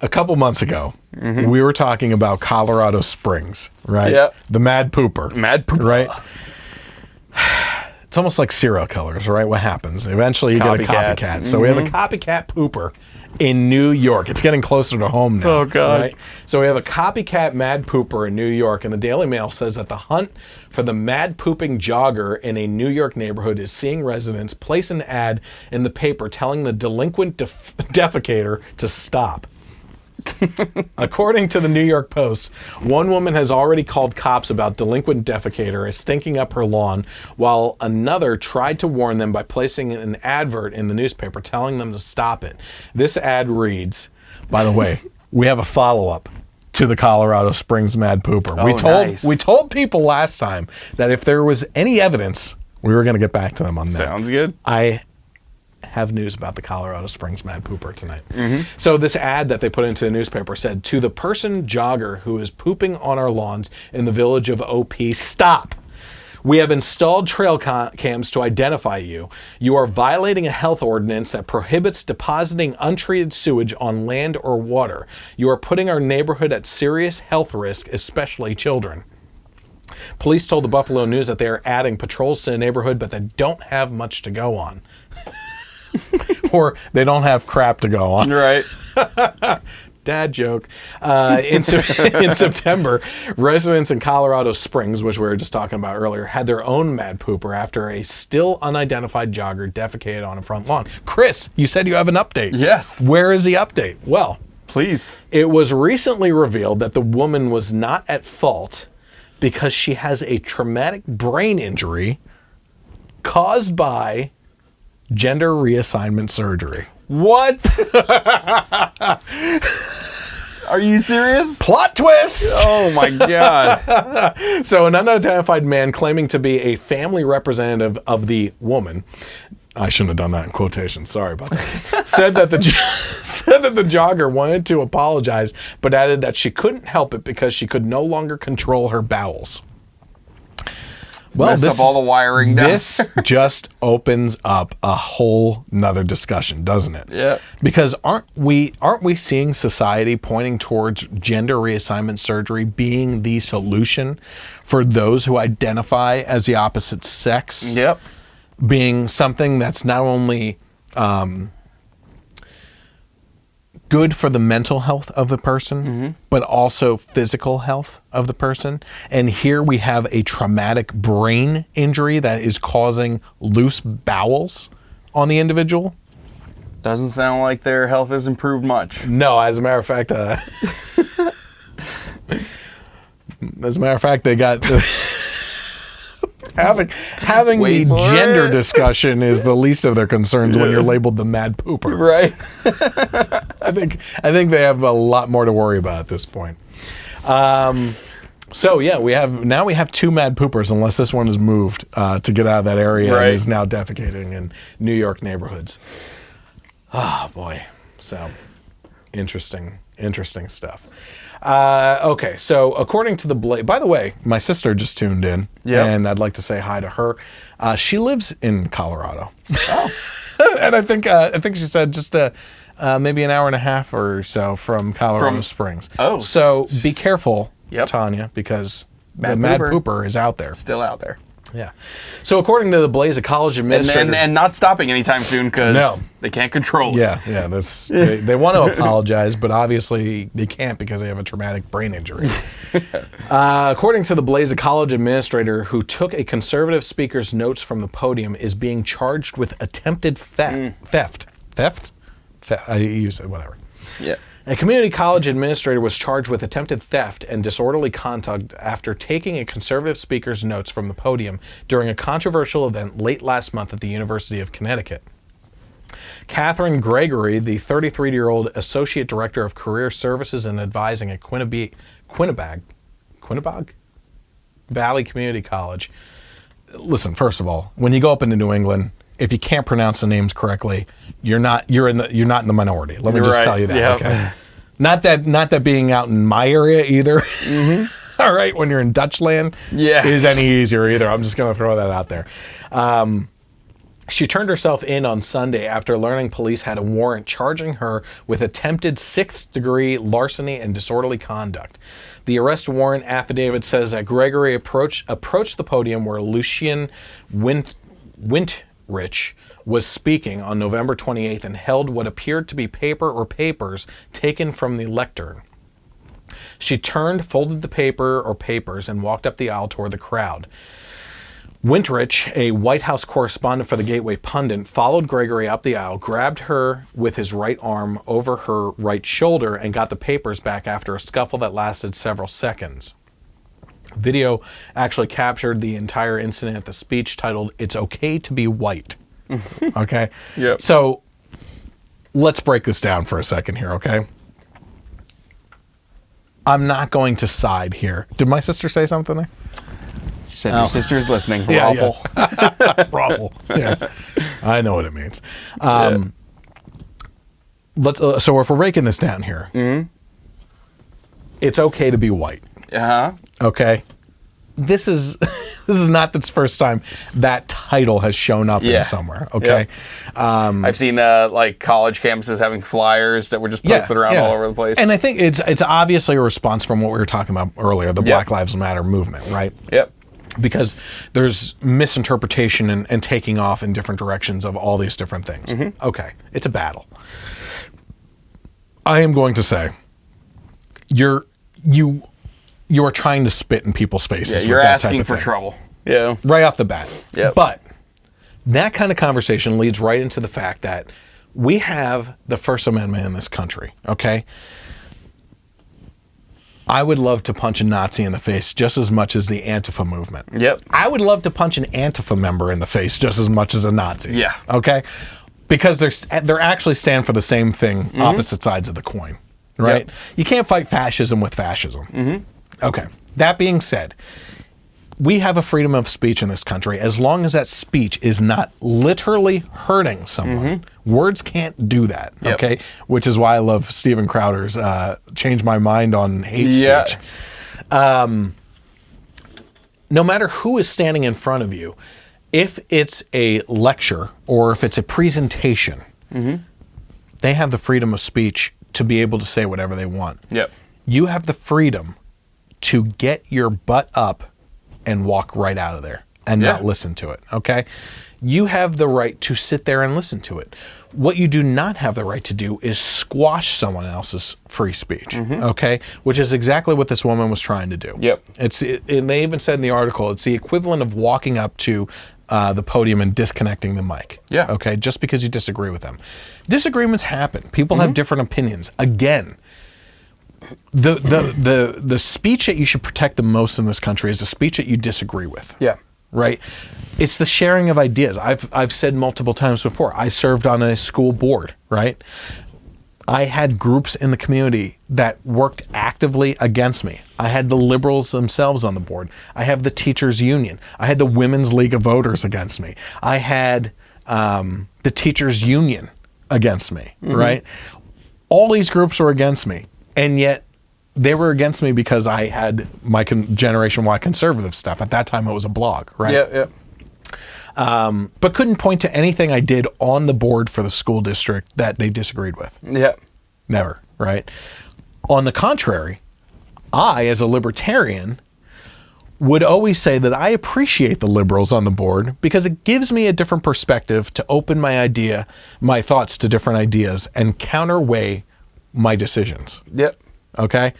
A couple months ago, we were talking about Colorado Springs, right? Yep. The Mad Pooper. Mad Pooper. Right? It's almost like serial killers, right? What happens? Eventually you get a copycat. So we have a copycat pooper in New York. It's getting closer to home now. Oh, God. Right? So we have a copycat mad pooper in New York, and the Daily Mail says that the hunt for the mad pooping jogger in a New York neighborhood is seeing residents place an ad in the paper telling the delinquent defecator to stop. According to the New York Post, one woman has already called cops about delinquent defecator as stinking up her lawn, while another tried to warn them by placing an advert in the newspaper telling them to stop it. This ad reads, by the way, we have a follow-up to the Colorado Springs Mad Pooper. We told people last time that if there was any evidence, we were going to get back to them on that. Sounds good. I have news about the Colorado Springs Mad Pooper tonight. So this ad that they put into the newspaper said, to the person jogger who is pooping on our lawns in the village of OP, stop. We have installed trail cams to identify you. You are violating a health ordinance that prohibits depositing untreated sewage on land or water. You are putting our neighborhood at serious health risk, especially children. Police told the Buffalo News that they are adding patrols to the neighborhood, but they don't have much to go on. Or they don't have crap to go on. Right. Dad joke. In September, residents in Colorado Springs, which we were just talking about earlier, had their own mad pooper after a still unidentified jogger defecated on a front lawn. Chris, you said you have an update. Yes. Where is the update? Well, please. It was recently revealed that the woman was not at fault because she has a traumatic brain injury caused by gender reassignment surgery. What? Are you serious? Plot twist! Oh my God. So an unidentified man claiming to be a family representative of the woman, I shouldn't have done that in quotations, sorry about that, said that the jogger wanted to apologize, but added that she couldn't help it because she could no longer control her bowels. Well, messed up all the wiring down. This just opens up a whole nother discussion, doesn't it? Yeah. Because aren't we seeing society pointing towards gender reassignment surgery being the solution for those who identify as the opposite sex? Yep. Being something that's not only good for the mental health of the person, but also physical health of the person. And here we have a traumatic brain injury that is causing loose bowels on the individual. Doesn't sound like their health has improved much. No, as a matter of fact, they got... having the gender discussion is the least of their concerns when you're labeled the mad pooper. Right. I think they have a lot more to worry about at this point. So yeah, we have 2 mad poopers, unless this one has moved to get out of that area and is now defecating in New York neighborhoods. Oh boy. So interesting stuff. Okay, so according to the Blaze, by the way, my sister just tuned in, and I'd like to say hi to her. She lives in Colorado. Oh. And I think she said just maybe an hour and a half or so from Colorado Springs. Oh. So be careful, Tanya, because the mad pooper is out there. Still out there. Yeah. So according to the Blaze, a college administrator... And not stopping anytime soon because they can't control it. Yeah. They want to apologize, but obviously they can't because they have a traumatic brain injury. According to the Blaze, a college administrator who took a conservative speaker's notes from the podium is being charged with attempted theft. Theft? I use it, whatever. Yeah. A community college administrator was charged with attempted theft and disorderly conduct after taking a conservative speaker's notes from the podium during a controversial event late last month at the University of Connecticut. Catherine Gregory, the 33-year-old Associate Director of Career Services and Advising at Quinebaug Valley Community College. Listen, first of all, when you go up into New England, if you can't pronounce the names correctly, you're not in the minority. Let me just tell you that. Yep. Okay. Not that being out in my area either. Mm-hmm. All right, when you're in Dutchland, is any easier either. I'm just going to throw that out there. She turned herself in on Sunday after learning police had a warrant charging her with attempted 6th-degree larceny and disorderly conduct. The arrest warrant affidavit says that Gregory approached the podium where Lucien Wintrich was speaking on November 28th and held what appeared to be paper or papers taken from the lectern. She turned, folded the paper or papers, and walked up the aisle toward the crowd. Wintrich, a White House correspondent for the Gateway Pundit, followed Gregory up the aisle, grabbed her with his right arm over her right shoulder, and got the papers back after a scuffle that lasted several seconds. Video actually captured the entire incident at the speech titled, "It's Okay to be White." Okay? Yep. So let's break this down for a second here, okay? I'm not going to side here. Did my sister say something there? She said your sister is listening. Raffle. Raffle. Yeah. I know what it means. Let's. So if we're breaking this down here, it's okay to be white. Uh-huh. Okay? This is not the first time that title has shown up in somewhere. Okay, yep. I've seen like college campuses having flyers that were just posted around all over the place. And I think it's obviously a response from what we were talking about earlier, the Black Lives Matter movement, right? Yep. Because there's misinterpretation and taking off in different directions of all these different things. Mm-hmm. Okay, it's a battle. I am going to say, you are trying to spit in people's faces. Yeah, you're asking for trouble. Yeah. Right off the bat. Yeah. But that kind of conversation leads right into the fact that we have the First Amendment in this country, okay? I would love to punch a Nazi in the face just as much as the Antifa movement. Yep. I would love to punch an Antifa member in the face just as much as a Nazi. Yeah. Okay? Because they're actually stand for the same thing, opposite sides of the coin, right? Yep. You can't fight fascism with fascism. Mm-hmm. Okay. That being said, we have a freedom of speech in this country as long as that speech is not literally hurting someone. Mm-hmm. Words can't do that, okay? Which is why I love Steven Crowder's Change My Mind on Hate Speech. No matter who is standing in front of you, if it's a lecture or if it's a presentation, they have the freedom of speech to be able to say whatever they want. Yep. You have the freedom to get your butt up and walk right out of there and not listen to it, okay? You have the right to sit there and listen to it. What you do not have the right to do is squash someone else's free speech, okay? Which is exactly what this woman was trying to do. Yep. And they even said in the article, it's the equivalent of walking up to the podium and disconnecting the mic. Yeah. Okay, just because you disagree with them. Disagreements happen. People have different opinions. Again, the speech that you should protect the most in this country is the speech that you disagree with. Yeah. right? It's the sharing of ideas. I've said multiple times before, I served on a school board, right? I had groups in the community that worked actively against me. I had the liberals themselves on the board. I have the teachers union. I had the Women's League of Voters against me. I had the teachers union against me, right? All these groups were against me, and yet they were against me because I had my Generation Y conservative stuff. At that time, it was a blog, right? Yeah. But couldn't point to anything I did on the board for the school district that they disagreed with. Yeah. Never, right? On the contrary, I, as a libertarian, would always say that I appreciate the liberals on the board because it gives me a different perspective to open my thoughts to different ideas and counterweigh my decisions. Yep. Okay?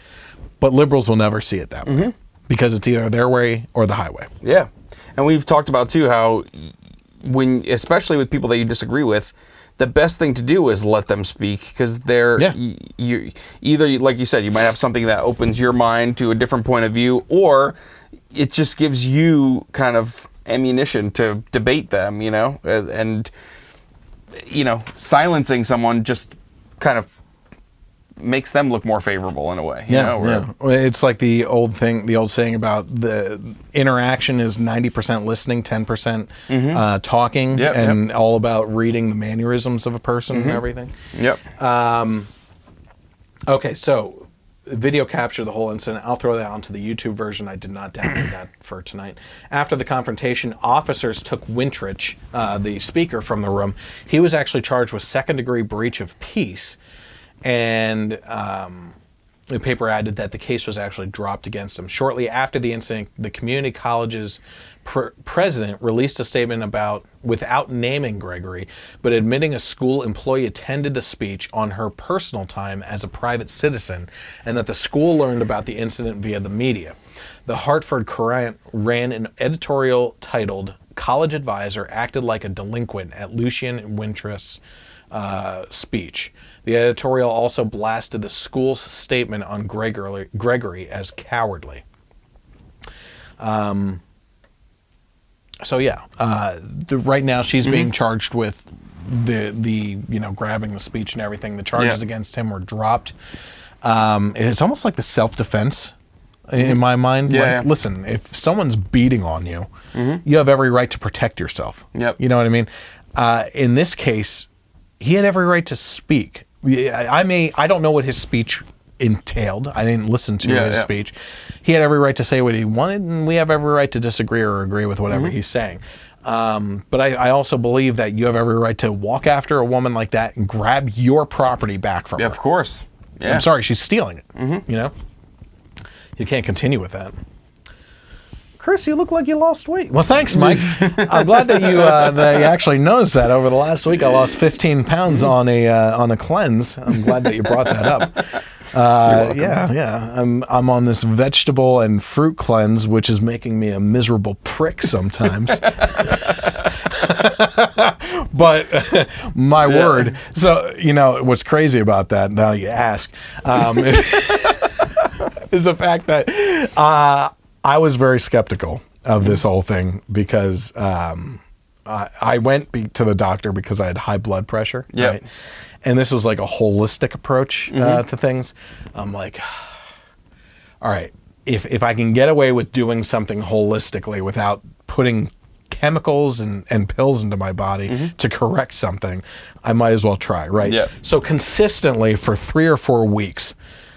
But liberals will never see it that way because it's either their way or the highway. Yeah. And we've talked about too how especially with people that you disagree with, the best thing to do is let them speak because you either, like you said, you might have something that opens your mind to a different point of view, or it just gives you kind of ammunition to debate them, and silencing someone just kind of makes them look more favorable in a way. It's like the old saying about the interaction is 90% listening, 10% talking, and all about reading the mannerisms of a person and everything. Okay, so video capture the whole incident. I'll throw that onto the YouTube version. I did not download that for tonight. After the confrontation, officers took Wintrich, the speaker, from the room. He was actually charged with second-degree breach of peace. And the paper added that the case was actually dropped against him. Shortly after the incident, the community college's president released a statement without naming Gregory, but admitting a school employee attended the speech on her personal time as a private citizen, and that the school learned about the incident via the media. The Hartford Courant ran an editorial titled "College Advisor Acted Like a Delinquent at Lucian Wintrich's speech." The editorial also blasted the school's statement on Gregory as cowardly. Right now she's being charged with the grabbing the speech and everything. The charges against him were dropped. It's almost like the self-defense in my mind. Listen, if someone's beating on you, you have every right to protect yourself. You know what I mean? In this case, he had every right to speak. I don't know what his speech entailed. I didn't listen to his speech. He had every right to say what he wanted, and we have every right to disagree or agree with whatever he's saying. But I also believe that you have every right to walk after a woman like that and grab your property back from her. Of course. Yeah. I'm sorry, she's stealing it. You can't continue with that. Chris, you look like you lost weight. Well, thanks, Mike. I'm glad that you actually noticed that. Over the last week, I lost 15 pounds on a cleanse. I'm glad that you brought that up. I'm on this vegetable and fruit cleanse, which is making me a miserable prick sometimes. But my word. So, what's crazy about that, now you ask, is the fact that I was very skeptical of this whole thing because I went to the doctor because I had high blood pressure. Right? And this was like a holistic approach to things. I'm like, all right, if I can get away with doing something holistically without putting chemicals and pills into my body to correct something, I might as well try, right? So consistently for 3 or 4 weeks,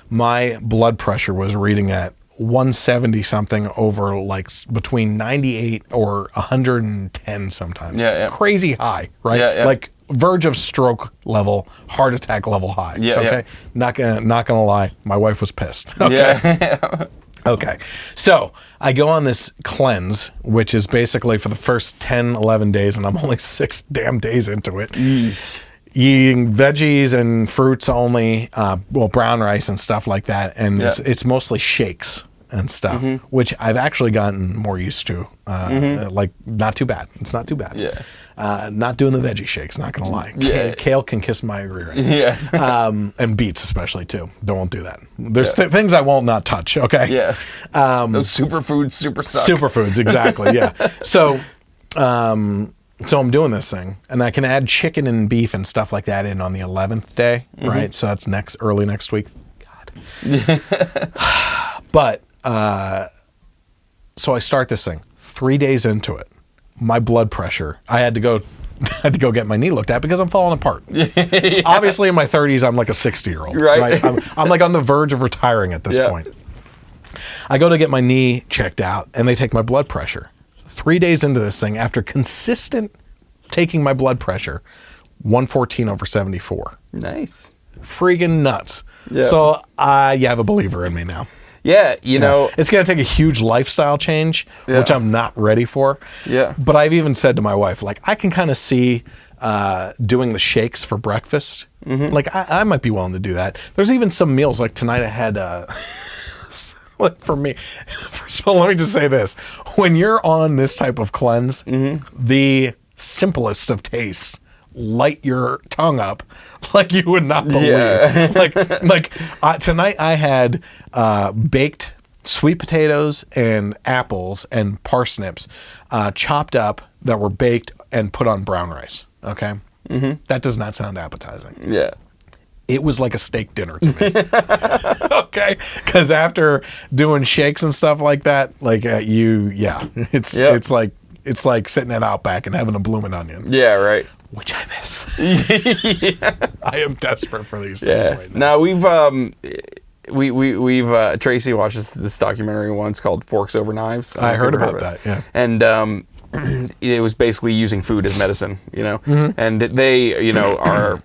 my blood pressure was reading at 170 something over like between 98 or 110 sometimes. Crazy high, right? Like verge of stroke level, heart attack level high. Okay. Not gonna lie, my wife was pissed. Okay. Okay. So I go on this cleanse, which is basically for the first 10, 11 days, and I'm only 6 damn days into it. Eating veggies and fruits only, brown rice and stuff like that, and it's mostly shakes and stuff, which I've actually gotten more used to. Like, not too bad. It's not too bad. Yeah. Not doing the veggie shakes, not gonna lie. Yeah. Kale can kiss my rear end. Yeah. And beets especially too. Won't do that. There's things I won't not touch. Okay. Yeah. Those superfoods super suck. Superfoods, exactly. Yeah. So I'm doing this thing, and I can add chicken and beef and stuff like that in on the 11th day, right? So that's early next week. God. But so I start this thing. 3 days into it, my blood pressure. I had to go get my knee looked at because I'm falling apart. Yeah. Obviously, in my 30s, I'm like a 60-year-old. Right. I'm like on the verge of retiring at this point. I go to get my knee checked out, and they take my blood pressure. 3 days into this thing, after consistent taking my blood pressure, 114/74. Nice. Freaking nuts. Yeah. So you have a believer in me now. Yeah, you know. It's going to take a huge lifestyle change, which I'm not ready for. Yeah. But I've even said to my wife, like, I can kind of see doing the shakes for breakfast. Like, I might be willing to do that. There's even some meals, like tonight I had, like for me, first of all, let me just say this. When you're on this type of cleanse, the simplest of tastes light your tongue up like you would not believe. Yeah. Tonight I had baked sweet potatoes and apples and parsnips chopped up that were baked and put on brown rice. Okay? That does not sound appetizing. Yeah. It was like a steak dinner to me. Okay? Because after doing shakes and stuff like that, like it's like sitting at Outback and having a bloomin' onion. Yeah, right. Which I miss. Yeah. I am desperate for these things right now. Now we've Tracy watched this documentary once called Forks Over Knives. I heard about that, yeah. And it was basically using food as medicine, you know. And they, are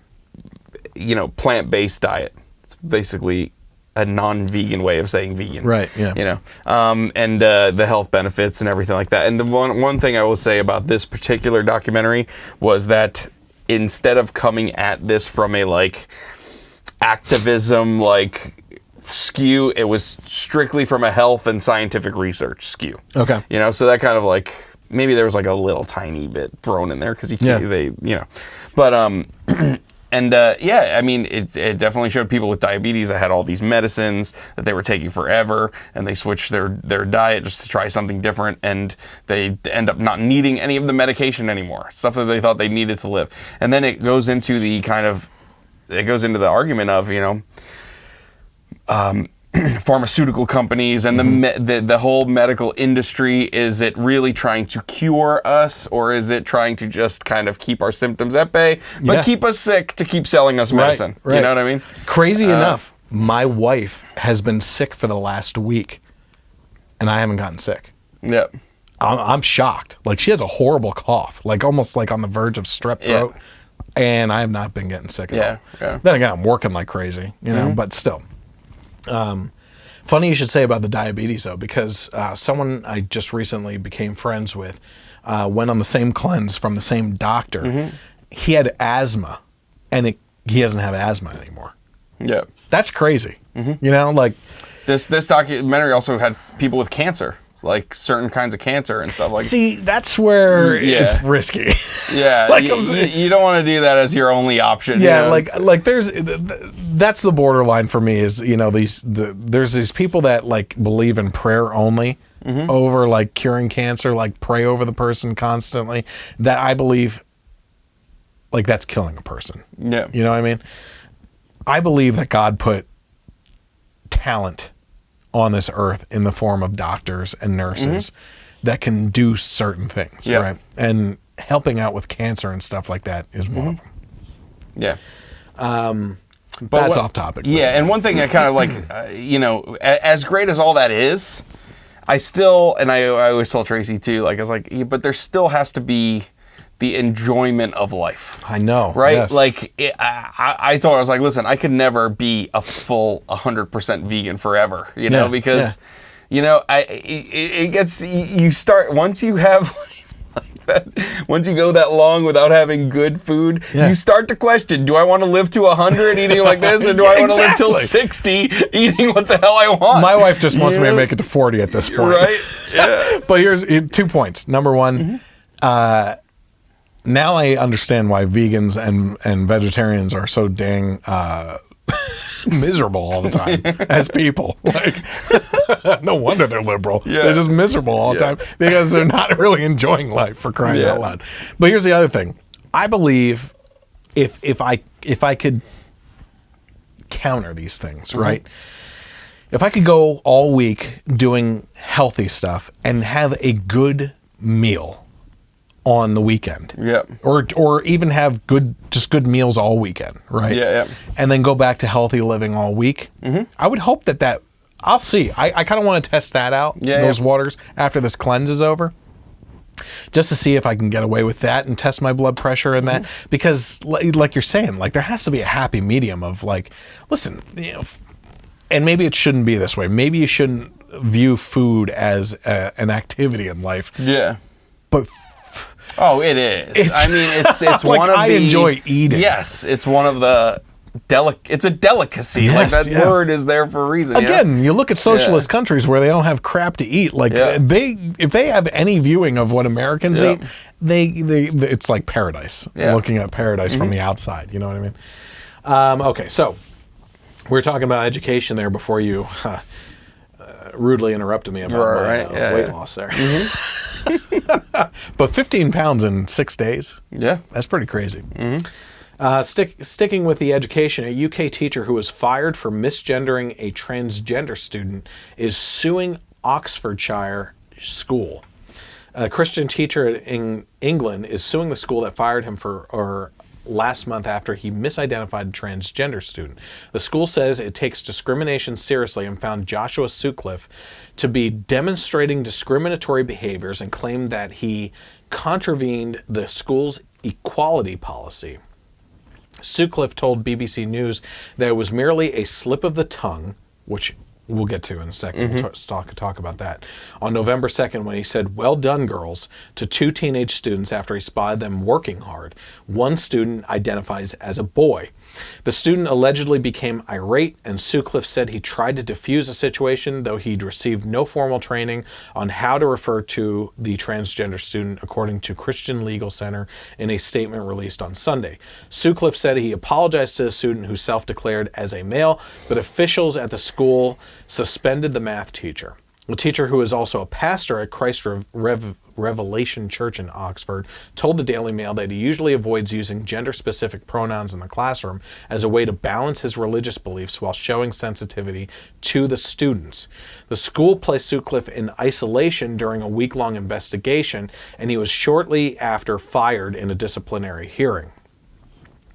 plant-based diet. It's basically a non-vegan way of saying vegan. Right, yeah. And the health benefits and everything like that. And the one thing I will say about this particular documentary was that instead of coming at this from a activism skew, it was strictly from a health and scientific research skew. Okay. So that kind of maybe there was a little tiny bit thrown in there because but and I mean, it definitely showed people with diabetes that had all these medicines that they were taking forever, and they switched their diet just to try something different, and they end up not needing any of the medication anymore, stuff that they thought they needed to live. And then it goes into the argument of, pharmaceutical companies and the whole medical industry. Is it really trying to cure us, or is it trying to just kind of keep our symptoms at bay, but keep us sick to keep selling us medicine? Right. You know what I mean? Crazy enough, my wife has been sick for the last week, and I haven't gotten sick. Yep. I'm shocked. She has a horrible cough, almost on the verge of strep throat, and I have not been getting sick at all. Yeah. Then again, I'm working like crazy, but still. Funny you should say about the diabetes, though, because someone I just recently became friends with went on the same cleanse from the same doctor. He had asthma, and he doesn't have asthma anymore. Yeah. That's crazy. This documentary also had people with cancer. Certain kinds of cancer and stuff See, that's where it's risky. Yeah, you don't want to do that as your only option. Yeah, that's the borderline for me. Is there's these people that believe in prayer only over curing cancer, pray over the person constantly. That I believe that's killing a person. Yeah, you know what I mean. I believe that God put talent on this earth in the form of doctors and nurses that can do certain things, right? And helping out with cancer and stuff like that is one of them. Yeah. But that's off topic. Yeah, and one thing I kind of as great as all that is, I always told Tracy too, I was but there still has to be the enjoyment of life. I know. Right? Yes. I told her, I was listen, I could never be a full 100% vegan forever, because, it gets, you start, once you have once you go that long without having good food, you start to question, do I want to live to 100 eating like this, or do I want to live till 60 eating what the hell I want? My wife just wants me to make it to 40 at this point. Right? Yeah. But here's 2 points. Number one, now I understand why vegans and vegetarians are so dang miserable all the time as people. Like, no wonder they're liberal. Yeah. They're just miserable all the time because they're not really enjoying life, for crying out loud. But here's the other thing. I believe if I could counter these things, right? If I could go all week doing healthy stuff and have a good meal on the weekend, or even have good meals all weekend, right? And then go back to healthy living all week. I would hope that I'll see. I kind of want to test that out, those waters, after this cleanse is over, just to see if I can get away with that and test my blood pressure and that, because like you're saying, like, there has to be a happy medium of, like, listen, and maybe it shouldn't be this way. Maybe you shouldn't view food as an activity in life. Yeah. But oh, it is. I mean, it's like, one of the... I enjoy eating. Yes, it's one of the... It's a delicacy. Yes, like, that word is there for a reason. Again, you look at socialist countries where they don't have crap to eat. Like, if they have any viewing of what Americans eat, it's like paradise. Looking at paradise from the outside. You know what I mean? Okay, so we were talking about education there before you rudely interrupted me about my weight loss there. But 15 pounds in 6 days? Yeah. That's pretty crazy. Sticking with the education, a UK teacher who was fired for misgendering a transgender student is suing Oxfordshire school. A Christian teacher in England is suing the school that fired him last month after he misidentified a transgender student. The school says it takes discrimination seriously and found Joshua Sutcliffe to be demonstrating discriminatory behaviors and claimed that he contravened the school's equality policy. Sutcliffe told BBC News that it was merely a slip of the tongue, which we'll get to in a second. We'll talk about that. On November 2nd, when he said, "Well done, girls," to 2 teenage students after he spotted them working hard. One student identifies as a boy. The student allegedly became irate, and Sutcliffe said he tried to defuse the situation, though he'd received no formal training on how to refer to the transgender student, according to Christian Legal Center in a statement released on Sunday. Sutcliffe said he apologized to the student, who self-declared as a male, but officials at the school suspended the math teacher. The teacher, who is also a pastor at Christ Revelation Church in Oxford, told the Daily Mail that he usually avoids using gender-specific pronouns in the classroom as a way to balance his religious beliefs while showing sensitivity to the students. The school placed Sutcliffe in isolation during a week-long investigation, and he was shortly after fired in a disciplinary hearing.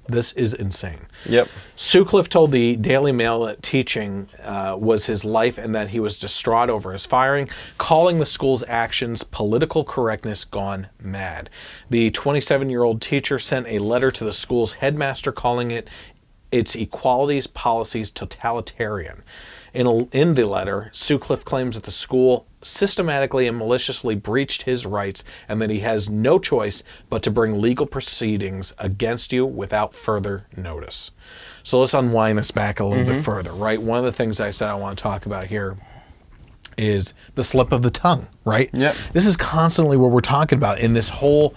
This is insane. Yep. Sutcliffe told the Daily Mail that teaching was his life and that he was distraught over his firing, calling the school's actions political correctness gone mad. The 27-year-old teacher sent a letter to the school's headmaster calling its equalities policies totalitarian. In the letter, Sutcliffe claims that the school systematically and maliciously breached his rights and that he has no choice but to bring legal proceedings against you without further notice. So let's unwind this back a little bit further, right? One of the things I said I want to talk about here is the slip of the tongue, right? Yep. This is constantly what we're talking about in this whole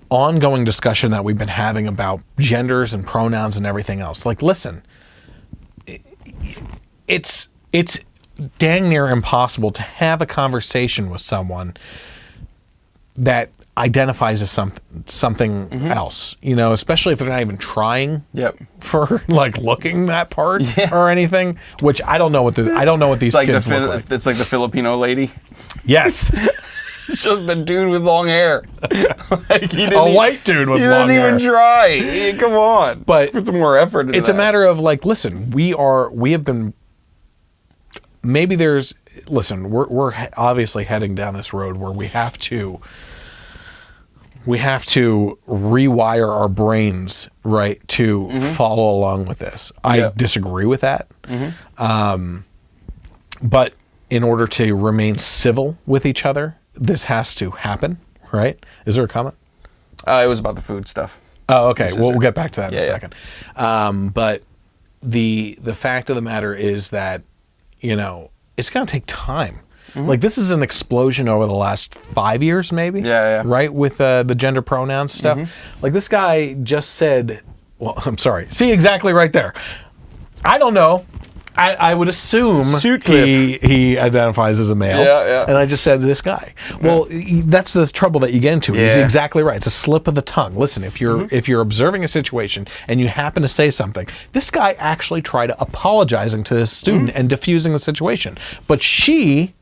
ongoing discussion that we've been having about genders and pronouns and everything else. Like, listen, it's dang near impossible to have a conversation with someone that identifies as something else, you know, especially if they're not even trying for, like, looking that part or anything, which I don't know what these kids look like. It's like the Filipino lady. Yes. It's just the dude with long hair. Like, a white dude with long hair. He didn't even try. Come on. But put some more effort into it's a matter of, like, listen, we have been, maybe we're obviously heading down this road where we have to rewire our brains, right, to follow along with this. I disagree with that. But in order to remain civil with each other, this has to happen, right? Is there a comment? It was about the food stuff. Oh, okay. Well, we'll get back to that in a Yeah. second. But the fact of the matter is that, it's going to take time. Like, this is an explosion over the last 5 years, maybe. Yeah. Right, with the gender pronouns stuff. Like, this guy just said, well, I'm sorry. See, exactly right there. I don't know. I would assume he identifies as a male. Yeah. And I just said this guy. Well, that's the trouble that you get into. He's Yeah. exactly right. It's a slip of the tongue. Listen, if you're observing a situation and you happen to say something, this guy actually tried apologizing to his student and diffusing the situation. But he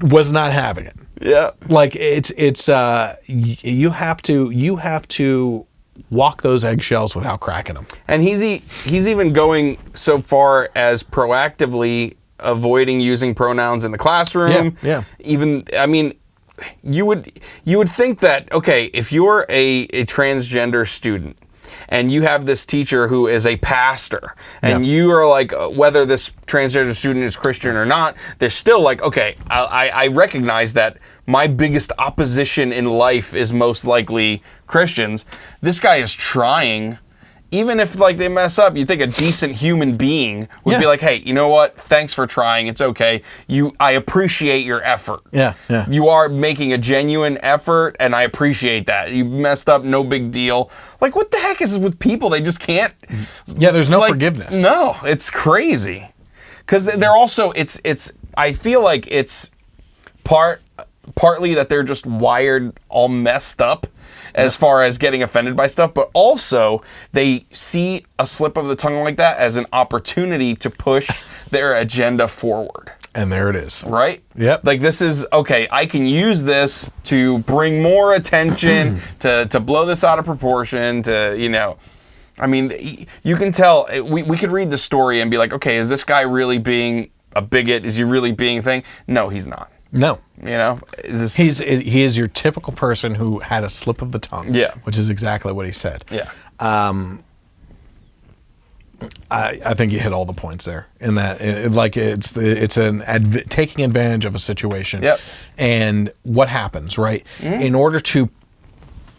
was not having it. Yeah. Like you have to walk those eggshells without cracking them. And he's even going so far as proactively avoiding using pronouns in the classroom. Yeah. Even, I mean, you would think that, okay, if you're a transgender student and you have this teacher who is a pastor and you are like, whether this transgender student is Christian or not, they're still like, okay, I recognize that my biggest opposition in life is most likely Christians. This guy is trying. Even if like they mess up, you think a decent human being would be like, hey, you know what? Thanks for trying. It's okay. I appreciate your effort. Yeah. You are making a genuine effort, and I appreciate that. You messed up, no big deal. Like, what the heck is with people? They just can't. Yeah, there's no forgiveness. No, it's crazy. Because they're also, I feel like it's partly that they're just wired all messed up as far as getting offended by stuff, but also they see a slip of the tongue like that as an opportunity to push their agenda forward. And there it is. Right? Yep. Like, this is, okay, I can use this to bring more attention, to blow this out of proportion, to, I mean, you can tell, we could read the story and be like, okay, is this guy really being a bigot? Is he really being a thing? No, he's not. No. He is your typical person who had a slip of the tongue. Yeah. Which is exactly what he said. Yeah. I think you hit all the points there. In that, it's taking advantage of a situation. Yep. And what happens, right? In order to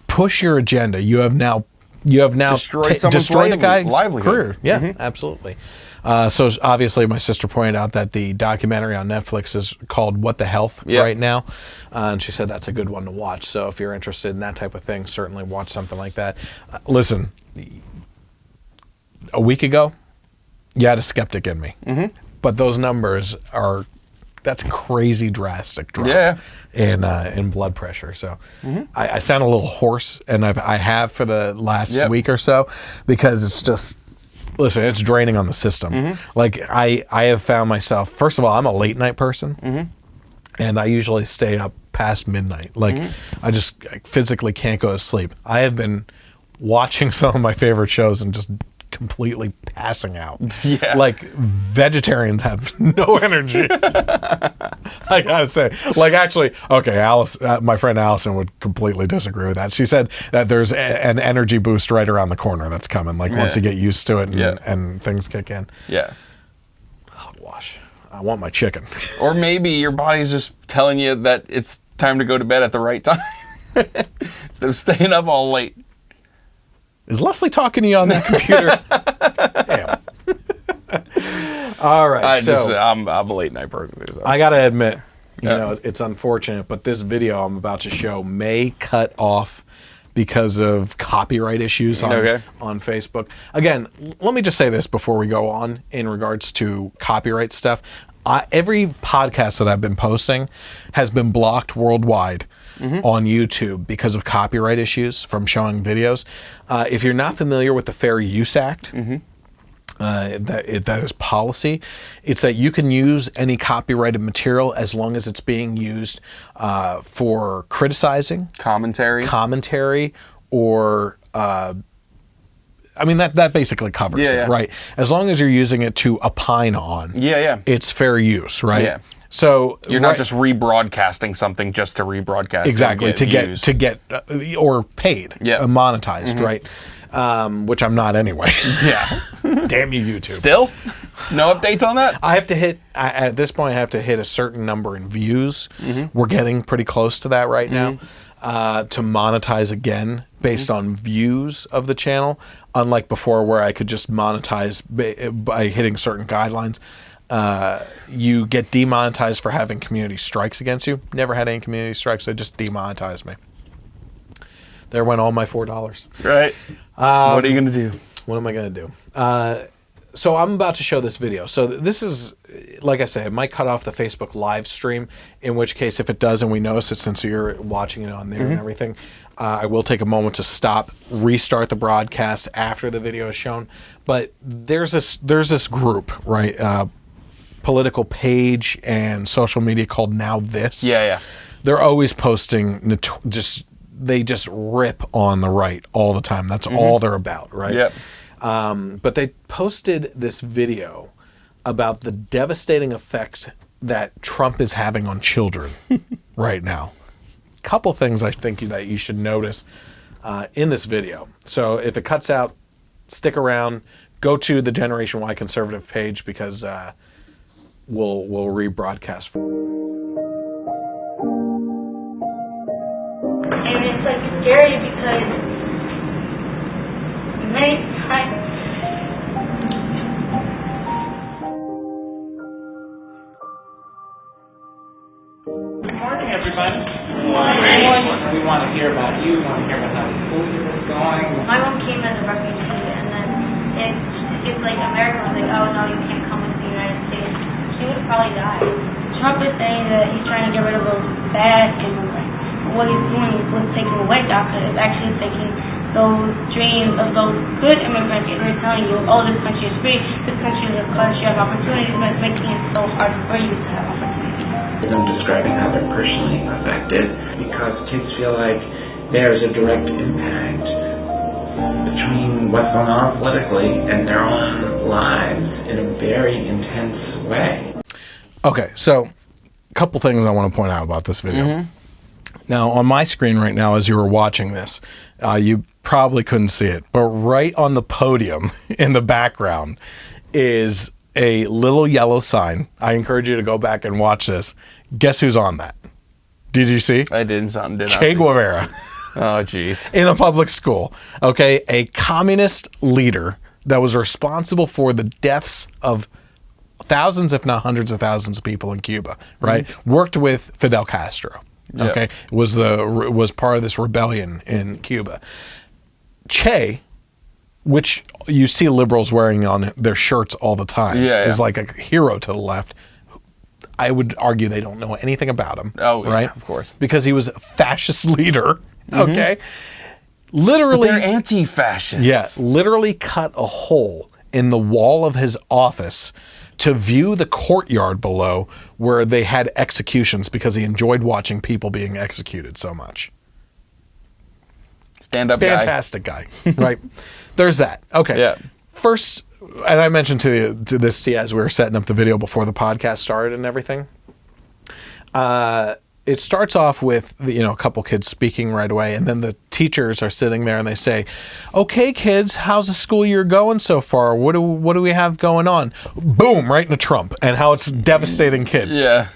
push your agenda, you have now Destroyed someone's the guy's livelihood. career. Yeah, absolutely. So obviously, my sister pointed out that the documentary on Netflix is called "What the Health" right now, and she said that's a good one to watch. So if you're interested in that type of thing, certainly watch something like that. Listen, a week ago, you had a skeptic in me, but those numbers that's crazy drastic drop in blood pressure. So I sound a little hoarse, and I have for the last week or so, because it's just. Listen, it's draining on the system. Like, I have found myself, first of all, I'm a late night person, and I usually stay up past midnight. Like, I physically can't go to sleep. I have been watching some of my favorite shows and just completely passing out. Yeah. Like, vegetarians have no energy. I gotta say, like, actually, okay, Alice, my friend Allison would completely disagree with that. She said that there's an energy boost right around the corner that's coming. Like, once you get used to it and things kick in. Yeah. Hogwash. I want my chicken. Or maybe your body's just telling you that it's time to go to bed at the right time instead of staying up all late. Is Leslie talking to you on that computer? Damn. All right. I'm a late night person too. So. I gotta admit, it's unfortunate, but this video I'm about to show may cut off because of copyright issues on Facebook. Again, let me just say this before we go on in regards to copyright stuff. Every podcast that I've been posting has been blocked worldwide on YouTube because of copyright issues from showing videos. If you're not familiar with the Fair Use Act, that is policy. It's that you can use any copyrighted material as long as it's being used for criticizing, commentary, or I mean that basically covers it, right? As long as you're using it to opine on, it's fair use, right? Yeah. So you're not just rebroadcasting something just to rebroadcast. Exactly, to get or paid, monetized, right? which I'm not anyway. Yeah. Damn you, YouTube. Still? No updates on that? I have to hit, at this point, I have to hit a certain number in views. We're getting pretty close to that right now. To monetize again based on views of the channel, unlike before where I could just monetize by hitting certain guidelines. You get demonetized for having community strikes against you. Never had any community strikes, they just demonetized me. There went all my $4. Right. What are you going to do? What am I going to do? So I'm about to show this video. So this is, like I say, it might cut off the Facebook live stream, in which case if it does and we notice it since you're watching it on there and everything, I will take a moment to stop, restart the broadcast after the video is shown. But there's this group, right, political page and social media called Now This. Yeah. They're always posting, they just rip on the right all the time. That's all they're about, right? Yep. But they posted this video about the devastating effect that Trump is having on children right now. Couple things I think that you should notice in this video. So if it cuts out, stick around, go to the Generation Y conservative page because we'll rebroadcast. And it's like scary because many times Good morning, everybody. We want to hear about you. We want to hear about how the school year is going. my mom came as a refugee and then it's like America was like, oh no, you can't come into the United States. She would probably die. Trump is saying that he's trying to get rid of those bad immigrants. What he's doing with taking away DACA is actually taking those dreams of those good immigrants and they're telling you, oh, this country is free, this country is a country of opportunities, but it's making it so hard for you to have opportunities. I'm describing how they're personally affected because kids feel like there's a direct impact between what's going on politically and their own lives in a very intense way. Okay, so a couple things I want to point out about this video. Now, on my screen right now, as you were watching this, you probably couldn't see it, but right on the podium in the background is a little yellow sign. I encourage you to go back and watch this. Guess who's on that? Did you see? I did not Che Guevara. Oh, jeez. In a public school. Okay, a communist leader that was responsible for the deaths of thousands, if not hundreds of thousands of people in Cuba, right? Worked with Fidel Castro. Okay, was part of this rebellion in Cuba. Che, which you see liberals wearing on their shirts all the time, is like a hero to the left. I would argue they don't know anything about him. Oh, yeah, right? of course. Because he was a fascist leader. Okay, literally, But they're anti-fascists. yeah, literally cut a hole in the wall of his office to view the courtyard below where they had executions because he enjoyed watching people being executed so much. Stand-up guy. Fantastic guy, right? There's that. Okay. Yeah. First, and I mentioned to this to you as we were setting up the video before the podcast started and everything. It starts off with a couple kids speaking right away, and then the teachers are sitting there and they say, "Okay, kids, how's the school year going so far? What do we have going on?" Boom, right into Trump and how it's devastating kids. Yeah.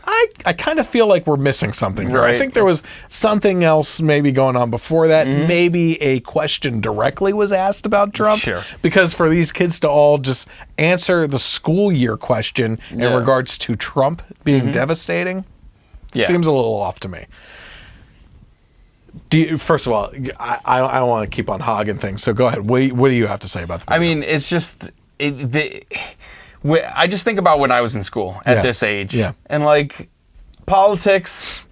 I kind of feel like we're missing something here. Right. I think there was something else maybe going on before that. Maybe a question directly was asked about Trump. Sure. Because for these kids to all just answer the school year question in regards to Trump being devastating, seems a little off to me. First of all, I don't want to keep on hogging things, so go ahead. What do you have to say about the video? I mean, it's just... I just think about when I was in school at this age. Yeah. And, like, politics...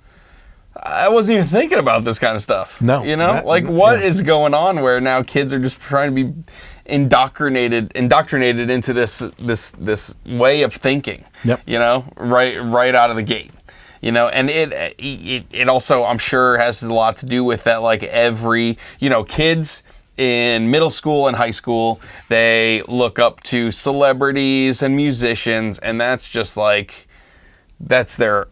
I wasn't even thinking about this kind of stuff. No. You know? What is going on where now kids are just trying to be indoctrinated into this way of thinking. Yep. You know? Right out of the gate. You know, and it also, I'm sure, has a lot to do with that, like, every, kids in middle school and high school, they look up to celebrities and musicians, and that's just like, that's their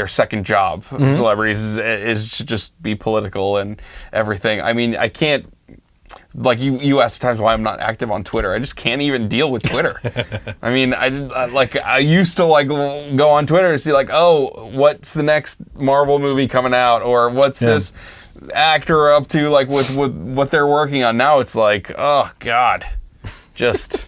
second job. Celebrities is to just be political and everything. I mean, I can't like you asked times why I'm not active on Twitter. I just can't even deal with Twitter. I mean, I used to like go on Twitter to see like, oh, what's the next Marvel movie coming out, or what's this actor up to, like with what they're working on. Now it's like, oh God, just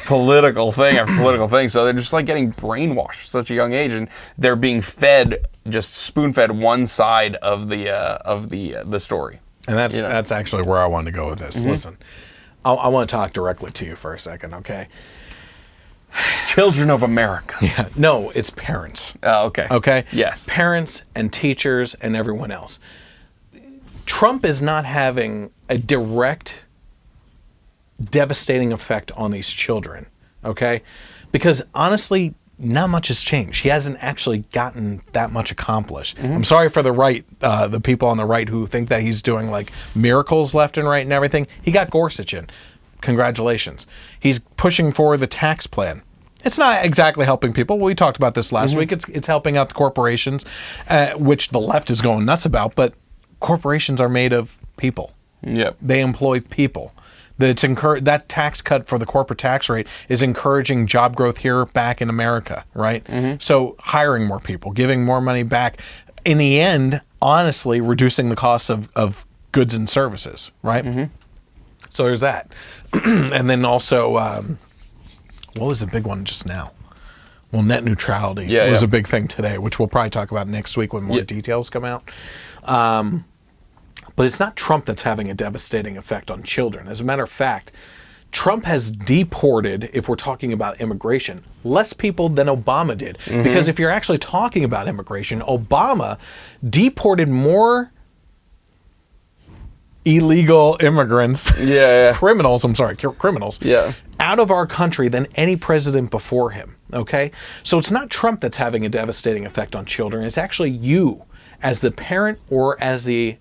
political thing after political thing. So they're just like getting brainwashed at such a young age, and they're being fed, just spoon-fed one side of the story. And that's actually where I wanted to go with this. Listen, I want to talk directly to you for a second, okay? Children of America. Yeah. No, it's parents. Oh, okay. Okay? Yes. Parents and teachers and everyone else. Trump is not having a direct, devastating effect on these children, okay? Because honestly, not much has changed. He hasn't actually gotten that much accomplished. I'm sorry for the right, the people on the right who think that he's doing like miracles left and right and everything. He got Gorsuch in. Congratulations. He's pushing for the tax plan. It's not exactly helping people. We talked about this last week. It's helping out the corporations, which the left is going nuts about, but corporations are made of people. Yep. They employ people. That tax cut for the corporate tax rate is encouraging job growth here back in America, right? So hiring more people, giving more money back. In the end, honestly, reducing the cost of goods and services, right? So there's that. And then also, what was the big one just now? Well, net neutrality was a big thing today, which we'll probably talk about next week when more details come out. But it's not Trump that's having a devastating effect on children. As a matter of fact, Trump has deported, if we're talking about immigration, less people than Obama did. Because if you're actually talking about immigration, Obama deported more illegal immigrants, criminals out of our country than any president before him, okay? So it's not Trump that's having a devastating effect on children. It's actually you as the parent or as the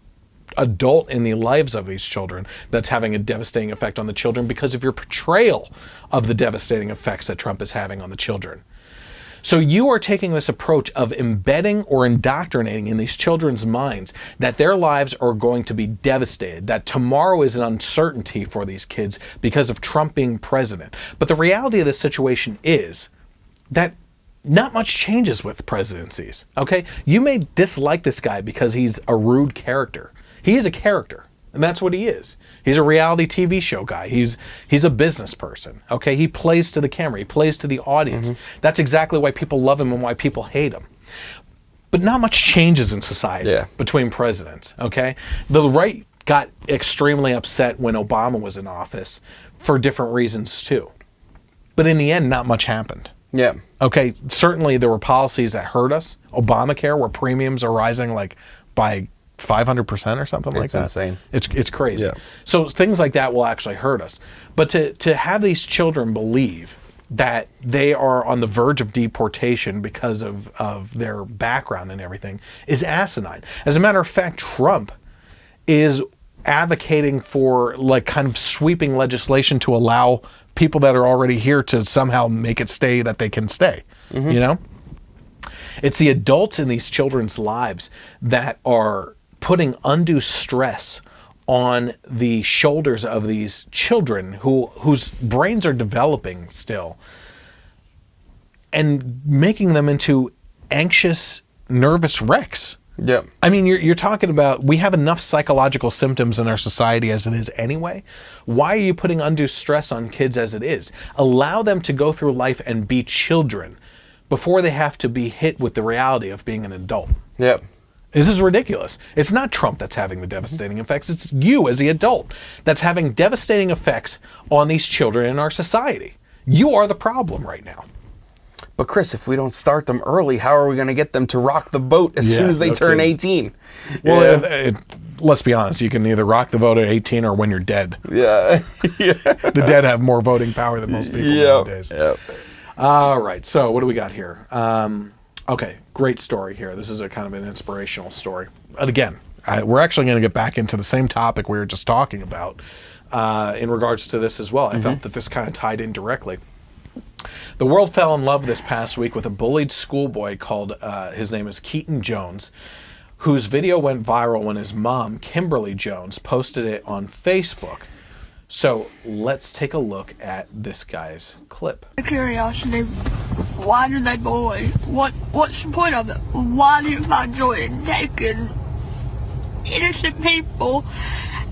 adult in the lives of these children that's having a devastating effect on the children because of your portrayal of the devastating effects that Trump is having on the children. So you are taking this approach of embedding or indoctrinating in these children's minds that their lives are going to be devastated, that tomorrow is an uncertainty for these kids because of Trump being president. But the reality of the situation is that not much changes with presidencies, okay? You may dislike this guy because he's a rude character. He is a character, and that's what he is. He's a reality TV show guy. He's a business person, okay? He plays to the camera. He plays to the audience. That's exactly why people love him and why people hate him. But not much changes in society between presidents, okay? The right got extremely upset when Obama was in office for different reasons too. But in the end, not much happened. Yeah. Okay, certainly there were policies that hurt us. Obamacare, where premiums are rising like by 500% or something like that. It's insane. It's crazy. Yeah. So things like that will actually hurt us. But to have these children believe that they are on the verge of deportation because of their background and everything is asinine. As a matter of fact, Trump is advocating for like kind of sweeping legislation to allow people that are already here to somehow make it stay that they can stay, you know? It's the adults in these children's lives that are putting undue stress on the shoulders of these children whose brains are developing still and making them into anxious, nervous wrecks. Yeah. I mean, you're talking about, we have enough psychological symptoms in our society as it is anyway. Why are you putting undue stress on kids as it is? Allow them to go through life and be children before they have to be hit with the reality of being an adult. Yeah. This is ridiculous. It's not Trump that's having the devastating effects. It's you as the adult that's having devastating effects on these children in our society. You are the problem right now. But Chris, if we don't start them early, how are we going to get them to rock the boat as soon as they turn 18? Well, let's be honest. You can either rock the vote at 18 or when you're dead. Yeah. The dead have more voting power than most people nowadays. Yep. All right. So what do we got here? Okay. Great story here. This is a kind of an inspirational story. And again, we're actually going to get back into the same topic we were just talking about in regards to this as well. I felt that this kind of tied in directly. The world fell in love this past week with a bullied schoolboy called, his name is Keaton Jones, whose video went viral when his mom, Kimberly Jones, posted it on Facebook. So let's take a look at this guy's clip. Curiosity, why do they bully? What's the point of it? Why do you find joy in taking innocent people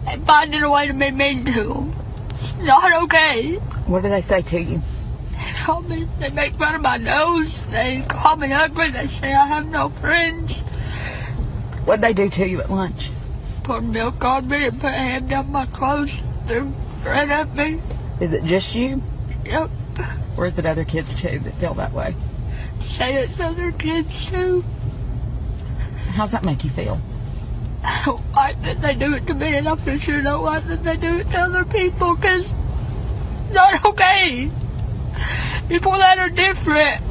and finding a way to be mean to them? It's not okay. What do they say to you? They make fun of my nose. They call me ugly. They say I have no friends. What'd they do to you at lunch? Put milk on me and put a hand down my clothes. Threw bread at me. Is it just you? Yep. Or is it other kids too that feel that way? Say it's other kids too. How's that make you feel? I don't like that they do it to me, and I for sure don't like that they do it to other people, because it's not okay. People that are different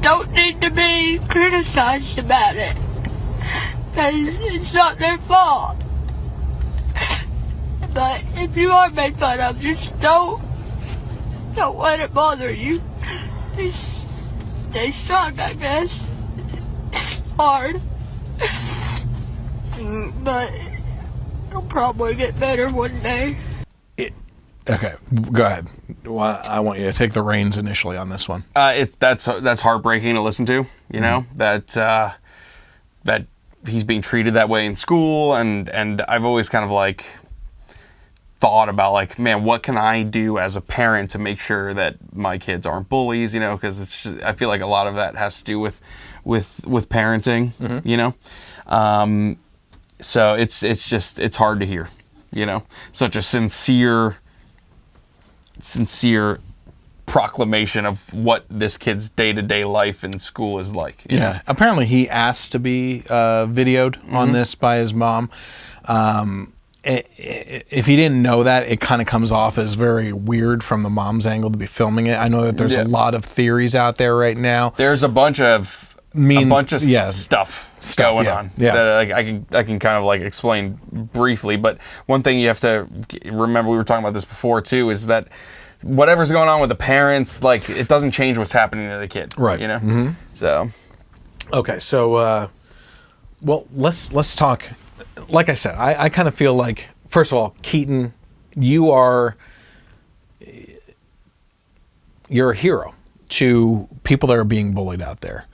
don't need to be criticized about it. It's not their fault. But if you are made fun of, just don't let it bother you. Just stay strong, I guess. It's hard. But it'll probably get better one day. Okay, go ahead. Well, I want you to take the reins initially on this one. That's heartbreaking to listen to. You know, that he's being treated that way in school, and I've always kind of like thought about like, man, what can I do as a parent to make sure that my kids aren't bullies? You know, because it's just, I feel like a lot of that has to do with parenting. Mm-hmm. You know, so it's hard to hear. You know, such a sincere proclamation of what this kid's day-to-day life in school is like. You know? Apparently he asked to be videoed on this by his mom. If he didn't know that, it kind of comes off as very weird from the mom's angle to be filming it. I know that there's a lot of theories out there right now. There's a bunch of stuff going on that I can kind of like explain briefly. But one thing you have to remember, we were talking about this before too, is that whatever's going on with the parents, like, it doesn't change what's happening to the kid. Right. You know? So. Okay, so, well, let's talk. Like I said, I kind of feel like, first of all, Keaton, you're a hero to people that are being bullied out there.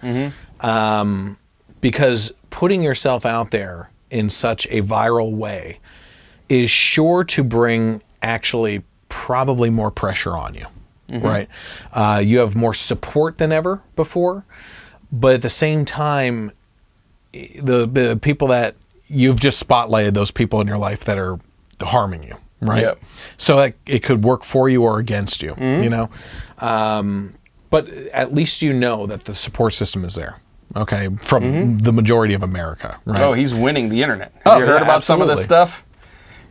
Because putting yourself out there in such a viral way is sure to bring actually probably more pressure on you, right? You have more support than ever before, but at the same time, the people that you've just spotlighted, those people in your life that are harming you, right? Yep. So it could work for you or against you, you know? But at least you know that the support system is there, okay, from the majority of America, right? Oh, he's winning the internet. Have you heard about some of this stuff?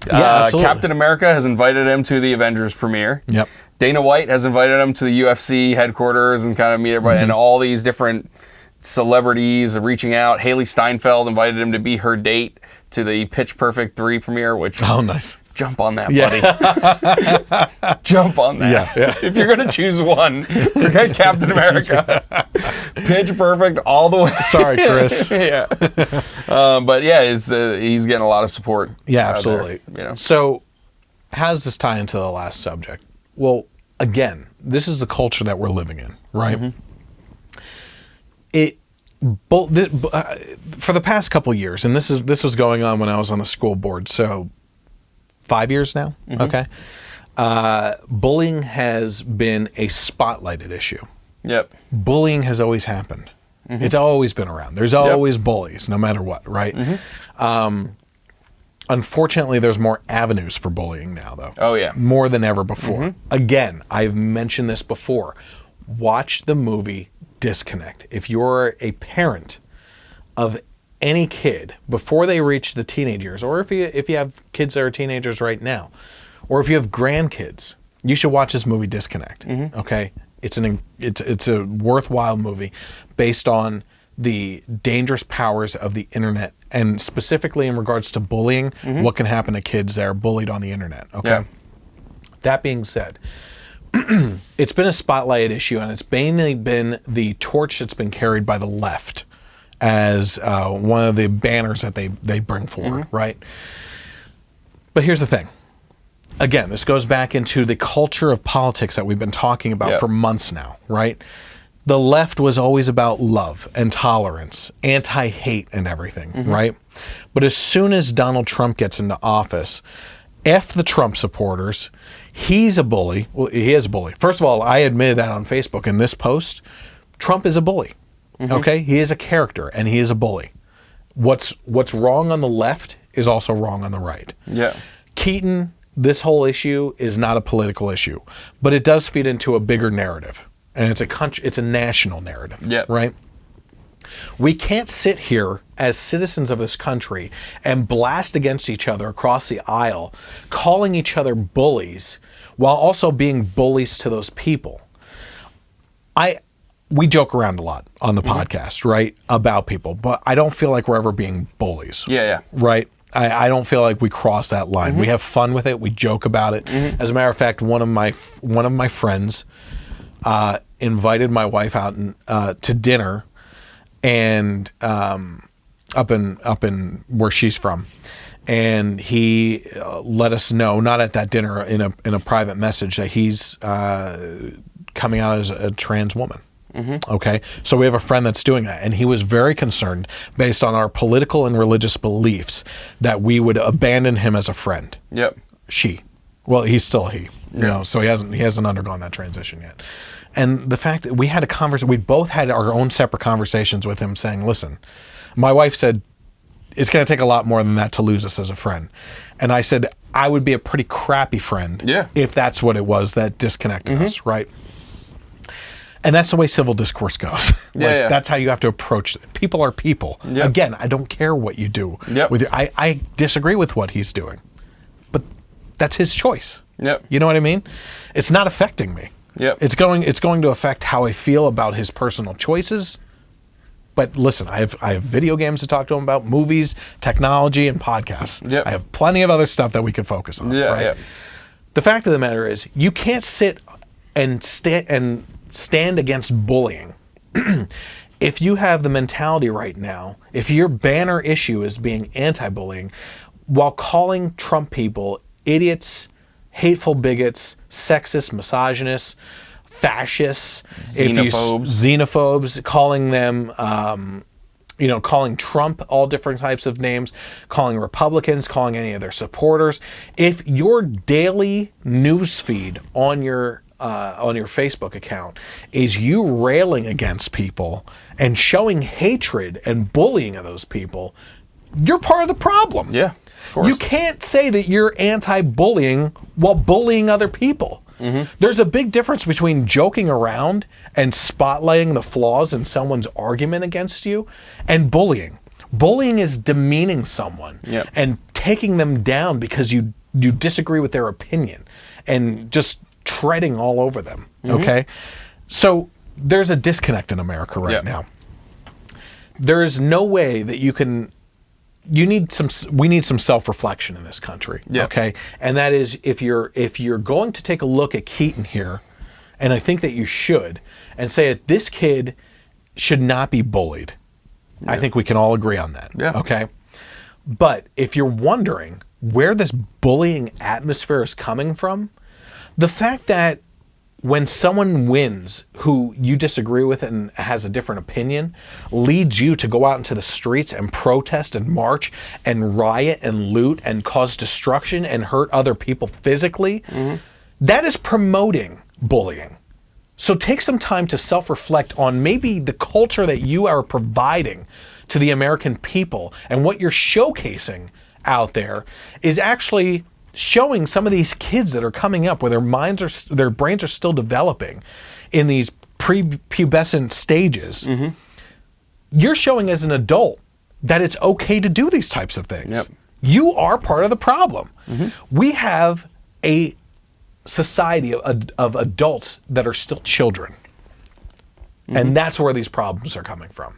Captain America has invited him to the Avengers premiere. Yep. Dana White has invited him to the UFC headquarters and kind of meet everybody, and all these different celebrities are reaching out. Haley Steinfeld invited him to be her date to the Pitch Perfect 3 premiere, which... Oh, nice. Jump on that, buddy. Jump on that. Yeah. If you're going to choose one, forget Captain America. Pitch Perfect all the way. Sorry, Chris. But yeah, he's getting a lot of support. Yeah, absolutely. There, you know? So how does this tie into the last subject? Well, again, this is the culture that we're living in, right? For the past couple years, and this was going on when I was on the school board, so 5 years now, okay? Bullying has been a spotlighted issue. Yep. Bullying has always happened. It's always been around. There's always bullies, no matter what, right? Unfortunately, there's more avenues for bullying now, though. Oh, yeah. More than ever before. Again, I've mentioned this before. Watch the movie Disconnect. If you're a parent of any kid before they reach the teenage years, or if you have kids that are teenagers right now, or if you have grandkids, you should watch this movie Disconnect. Okay, it's a worthwhile movie based on the dangerous powers of the internet, and specifically in regards to bullying, what can happen to kids that are bullied on the internet. Okay. Yeah. That being said, it's been a spotlighted issue, and it's mainly been the torch that's been carried by the left as one of the banners that they bring forward, right? But here's the thing. Again, this goes back into the culture of politics that we've been talking about for months now, right? The left was always about love and tolerance, anti-hate and everything, right? But as soon as Donald Trump gets into office, F the Trump supporters, he's a bully. Well, he is a bully. First of all, I admitted that on Facebook in this post. Trump is a bully, okay? He is a character and he is a bully. What's wrong on the left is also wrong on the right. Yeah. Keaton, this whole issue is not a political issue, but it does feed into a bigger narrative. And it's a national narrative, right? We can't sit here as citizens of this country and blast against each other across the aisle, calling each other bullies while also being bullies to those people. We joke around a lot on the podcast, right, about people, but I don't feel like we're ever being bullies. Right? I don't feel like we cross that line. We have fun with it. We joke about it. As a matter of fact, one of my friends invited my wife out to dinner, and up in where she's from, and he let us know, not at that dinner, in a private message, that he's coming out as a trans woman. Okay, so we have a friend that's doing that, and he was very concerned, based on our political and religious beliefs, that we would abandon him as a friend. Well, he's still he, you know, so he hasn't undergone that transition yet. And the fact that we had a conversation, we both had our own separate conversations with him, saying, listen, my wife said, it's going to take a lot more than that to lose us as a friend. And I said, I would be a pretty crappy friend if that's what it was that disconnected us, right? And that's the way civil discourse goes. That's how you have to approach it. People are people. Again, I don't care what you do. With I disagree with what he's doing, but that's his choice. You know what I mean? It's not affecting me. It's going to affect how I feel about his personal choices. But listen, I have video games to talk to him about, movies, technology, and podcasts. I have plenty of other stuff that we could focus on. The fact of the matter is, you can't sit and stand against bullying. If you have the mentality right now, if your banner issue is being anti-bullying, while calling Trump people idiots, hateful bigots, sexist, misogynists, fascists, xenophobes, calling them, calling Trump all different types of names, calling Republicans, calling any of their supporters. If your daily news feed on your Facebook account is you railing against people and showing hatred and bullying of those people, you're part of the problem. Of course. You can't say that you're anti-bullying while bullying other people. There's a big difference between joking around and spotlighting the flaws in someone's argument against you and bullying. Bullying is demeaning someone and taking them down because you disagree with their opinion and just treading all over them. Okay? So there's a disconnect in America right now. There is no way that we need some self-reflection in this country. Okay? And that is, if you're going to take a look at Keaton here, and I think that you should, and say that this kid should not be bullied. I think we can all agree on that. Okay? But if you're wondering where this bullying atmosphere is coming from, the fact that when someone wins who you disagree with and has a different opinion leads you to go out into the streets and protest and march and riot and loot and cause destruction and hurt other people physically, that is promoting bullying. So take some time to self-reflect on maybe the culture that you are providing to the American people, and what you're showcasing out there is actually showing some of these kids that are coming up, where their brains are still developing in these prepubescent stages. You're showing as an adult that it's okay to do these types of things. You are part of the problem. We have a society of adults that are still children. And that's where these problems are coming from.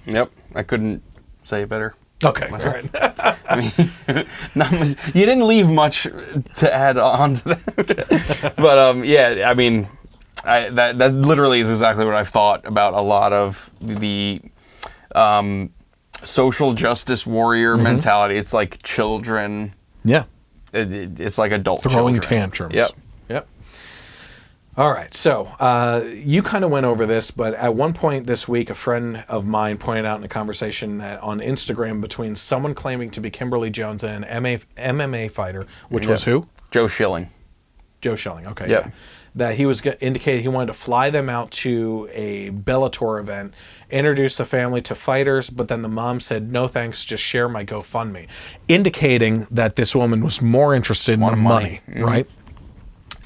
I couldn't say it better. Okay, all right. I mean, you didn't leave much to add on to that. But I mean, that literally is exactly what I've thought about a lot of the social justice warrior mentality. It's like children. Yeah. It's like adult throwing children. tantrums. Yep. All right, so you kind of went over this, but at one point this week, a friend of mine pointed out in a conversation that on Instagram between someone claiming to be Kimberly Jones and an MMA fighter, which was who? Joe Schilling. Joe Schilling, okay. Yep. Yeah. That he was indicated he wanted to fly them out to a Bellator event, introduce the family to fighters, but then the mom said, no thanks, just share my GoFundMe, indicating that this woman was more interested in the money, right?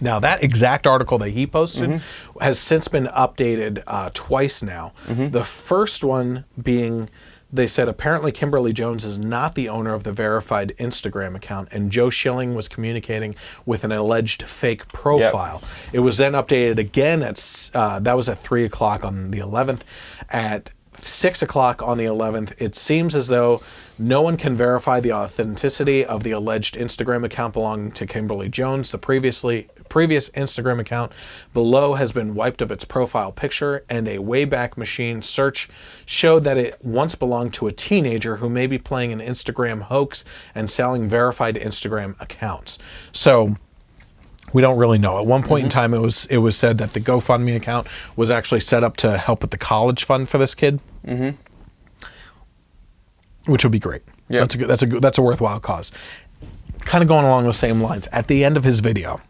Now, that exact article that he posted has since been updated twice now. The first one being, they said, apparently Kimberly Jones is not the owner of the verified Instagram account, and Joe Schilling was communicating with an alleged fake profile. It was then updated again at, that was at 3 o'clock on the 11th. At 6 o'clock on the 11th, it seems as though no one can verify the authenticity of the alleged Instagram account belonging to Kimberly Jones. The previous Instagram account below has been wiped of its profile picture, and a Wayback Machine search showed that it once belonged to a teenager who may be playing an Instagram hoax and selling verified Instagram accounts. So we don't really know. At one point in time, it was said that the GoFundMe account was actually set up to help with the college fund for this kid, which would be great. Yeah, that's a worthwhile cause. Kind of going along those same lines. At the end of his video,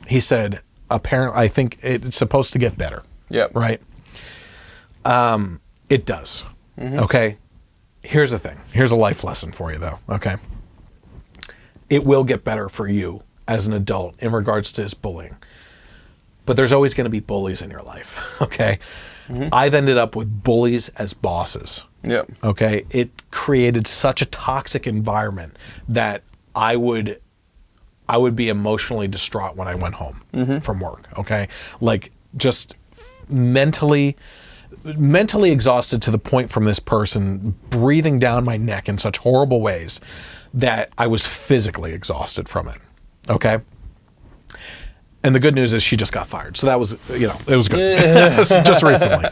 he said, apparently, I think it's supposed to get better. Yep. Right? It does. Okay? Here's the thing. Here's a life lesson for you, though. Okay? It will get better for you as an adult in regards to this bullying. But there's always going to be bullies in your life. Okay? I've ended up with bullies as bosses. Yep. Okay? It created such a toxic environment that I would be emotionally distraught when I went home from work, okay? Like, just mentally exhausted to the point from this person breathing down my neck in such horrible ways that I was physically exhausted from it, okay? And the good news is she just got fired. So that was, it was good. Just recently,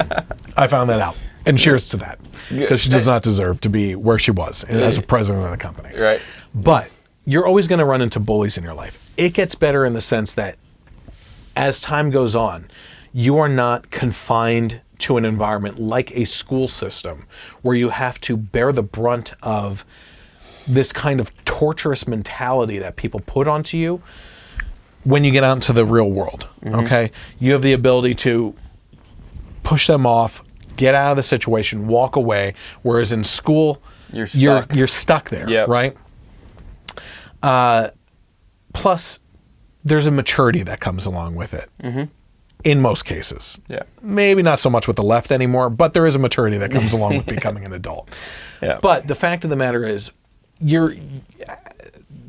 I found that out. And cheers to that. Because she does not deserve to be where she was as a president of the company. Right. But you're always going to run into bullies in your life. It gets better in the sense that as time goes on, you are not confined to an environment like a school system where you have to bear the brunt of this kind of torturous mentality that people put onto you when you get out into the real world, okay? You have the ability to push them off, get out of the situation, walk away, whereas in school, you're stuck there, right? Plus, there's a maturity that comes along with it. In most cases. Yeah. Maybe not so much with the left anymore, but there is a maturity that comes along with becoming an adult. Yeah. But the fact of the matter is,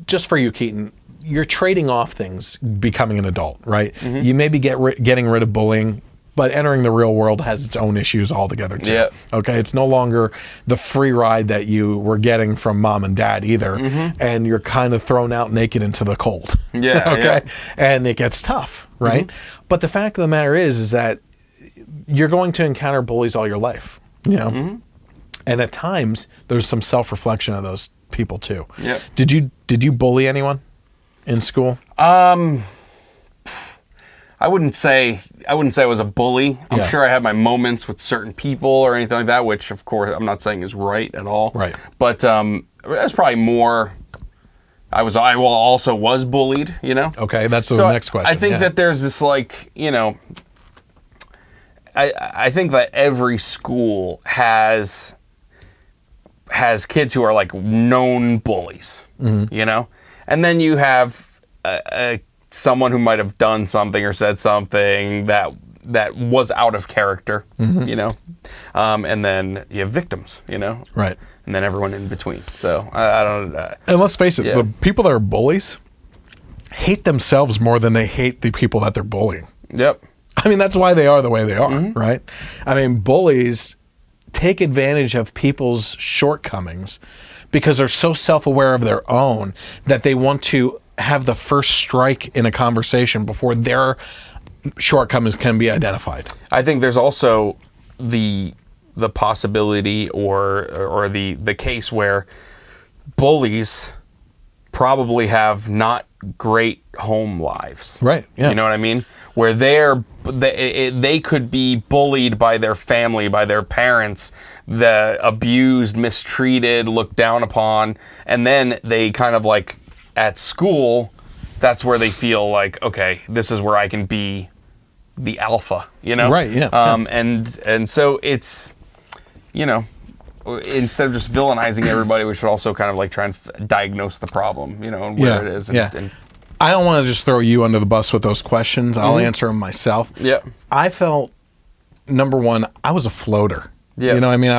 just for you, Keaton, you're trading off things becoming an adult, right? You may be getting rid of bullying, but entering the real world has its own issues altogether too. Yeah. Okay, it's no longer the free ride that you were getting from mom and dad either, and you're kind of thrown out naked into the cold. Yeah. Okay, and it gets tough, right? But the fact of the matter is that you're going to encounter bullies all your life, and at times there's some self-reflection of those people too. Yeah. Did you bully anyone in school? I wouldn't say I was a bully. I'm sure I had my moments with certain people or anything like that, which of course I'm not saying is right at all. Right. But that's probably more. I also was bullied. Okay, that's the next question. I think that there's this I think that every school has kids who are like known bullies. And then you have someone who might have done something or said something that was out of character, and then you have victims, right, and then everyone in between. So I don't. And let's face it, the people that are bullies hate themselves more than they hate the people that they're bullying. Yep. I mean, that's why they are the way they are, right? I mean, bullies take advantage of people's shortcomings because they're so self-aware of their own that they want to have the first strike in a conversation before their shortcomings can be identified. I think there's also the the possibility or the case where bullies probably have not great home lives. Right. Yeah. You know what I mean? Where they could be bullied by their family, by their parents, abused, mistreated, looked down upon, and then they kind of like at school, that's where they feel like, okay, this is where I can be the alpha, you know? Right. Yeah. And so it's, you know, instead of just villainizing everybody, we should also kind of like try and diagnose the problem, you know, and where it is. And I don't want to just throw you under the bus with those questions. I'll answer them myself. Yeah. I felt, number one, I was a floater. Yeah. You know what I mean?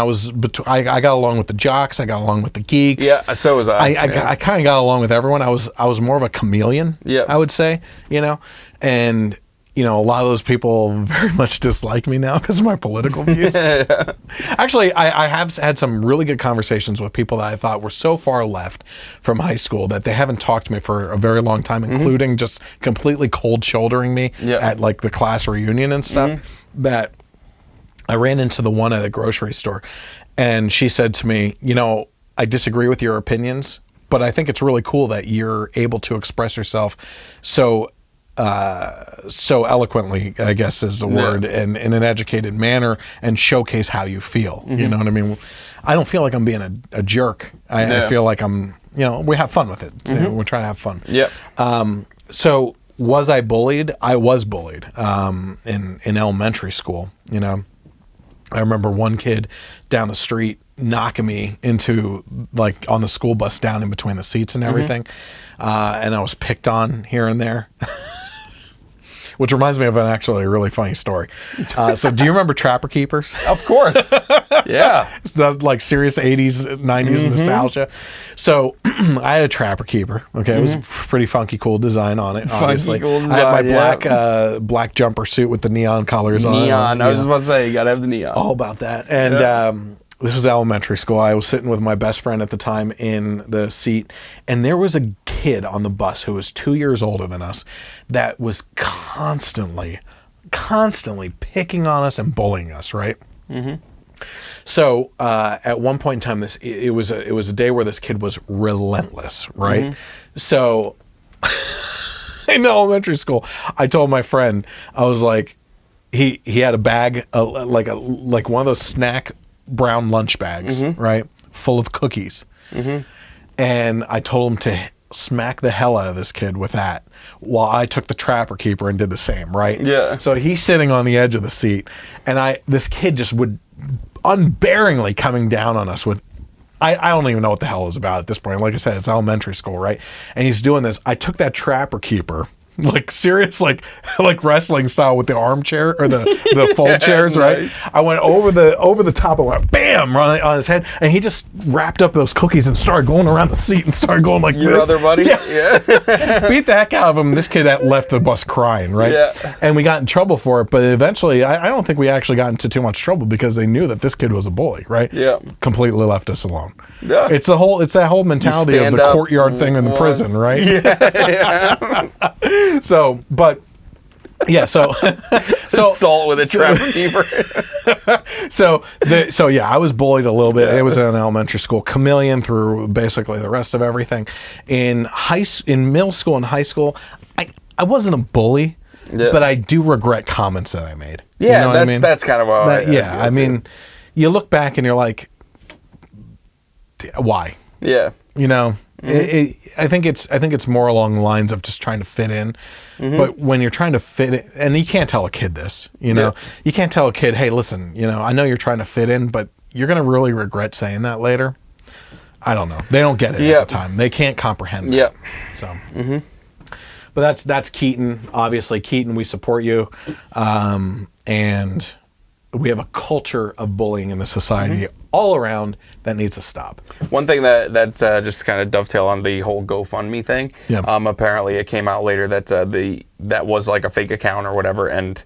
I got along with the jocks. I got along with the geeks. Yeah, so was I. I kind of got along with everyone. I was more of a chameleon, I would say, you know? And, you know, a lot of those people very much dislike me now because of my political views. Actually, I have had some really good conversations with people that I thought were so far left from high school that they haven't talked to me for a very long time, including just completely cold shouldering me at like the class reunion and stuff, that I ran into the one at a grocery store, and she said to me, you know, I disagree with your opinions, but I think it's really cool that you're able to express yourself so eloquently, I guess is the word, and in an educated manner, and showcase how you feel. You know what I mean? I don't feel like I'm being a jerk. I feel like I'm, you know, we have fun with it. You know, we're trying to have fun. Yeah. So was I bullied? I was bullied in elementary school, you know. I remember one kid down the street knocking me into, like, on the school bus down in between the seats and everything. And I was picked on here and there. Which reminds me of actually a really funny story. So do you remember Trapper Keepers? Of course. Yeah. Like serious 80s, 90s nostalgia. So I had a Trapper Keeper. Okay. It was a pretty funky, cool design on it. Obviously. Funky, cool design. I had my black jumper suit with the neon colors on it. Neon. I was just about to say, you got to have the neon. All about that. And this was elementary school. I was sitting with my best friend at the time in the seat, and there was a kid on the bus who was 2 years older than us that was constantly picking on us and bullying us, right? So at one point in time, it was a day where this kid was relentless, right? So in elementary school, I told my friend, I was like, he had a bag, like one of those snack brown lunch bags, right, full of cookies, and I told him to smack the hell out of this kid with that, while I took the Trapper Keeper and did the same, right? Yeah. So he's sitting on the edge of the seat, and this kid just would unbearingly coming down on us with, I don't even know what the hell it was about at this point. Like I said, it's elementary school, right? And he's doing this. I took that Trapper Keeper, like serious, like wrestling style with the armchair or the fold chairs, right? Nice. I went over the top. I went bam on his head, and he just wrapped up those cookies and started going around the seat and started going like Your this. other buddy? Yeah. Beat the heck out of him. This kid left the bus crying, right? Yeah. And we got in trouble for it, but eventually, I don't think we actually got into too much trouble because they knew that this kid was a bully, right? Yeah. Completely left us alone. Yeah. It's that whole mentality of the courtyard thing in the prison, right? Yeah. So, but yeah, so Assault with a Trapper Keeper. so yeah, I was bullied a little bit. It was in elementary school, chameleon through basically the rest of everything. In middle school and high school, I wasn't a bully, but I do regret comments that I made. Yeah, you know what that's kind of how I mean, you look back and you're like, why? Yeah. You know, I think it's more along the lines of just trying to fit in. But when you're trying to fit in, and you can't tell a kid this, you know, you can't tell a kid, hey, listen, you know, I know you're trying to fit in, but you're going to really regret saying that later. I don't know. They don't get it at the time. They can't comprehend that. Yep. So, but that's Keaton. Obviously, Keaton, we support you. And we have a culture of bullying in the society all around that needs to stop. One thing that just kind of dovetail on the whole GoFundMe thing. Yeah. Apparently, it came out later that that was like a fake account or whatever, and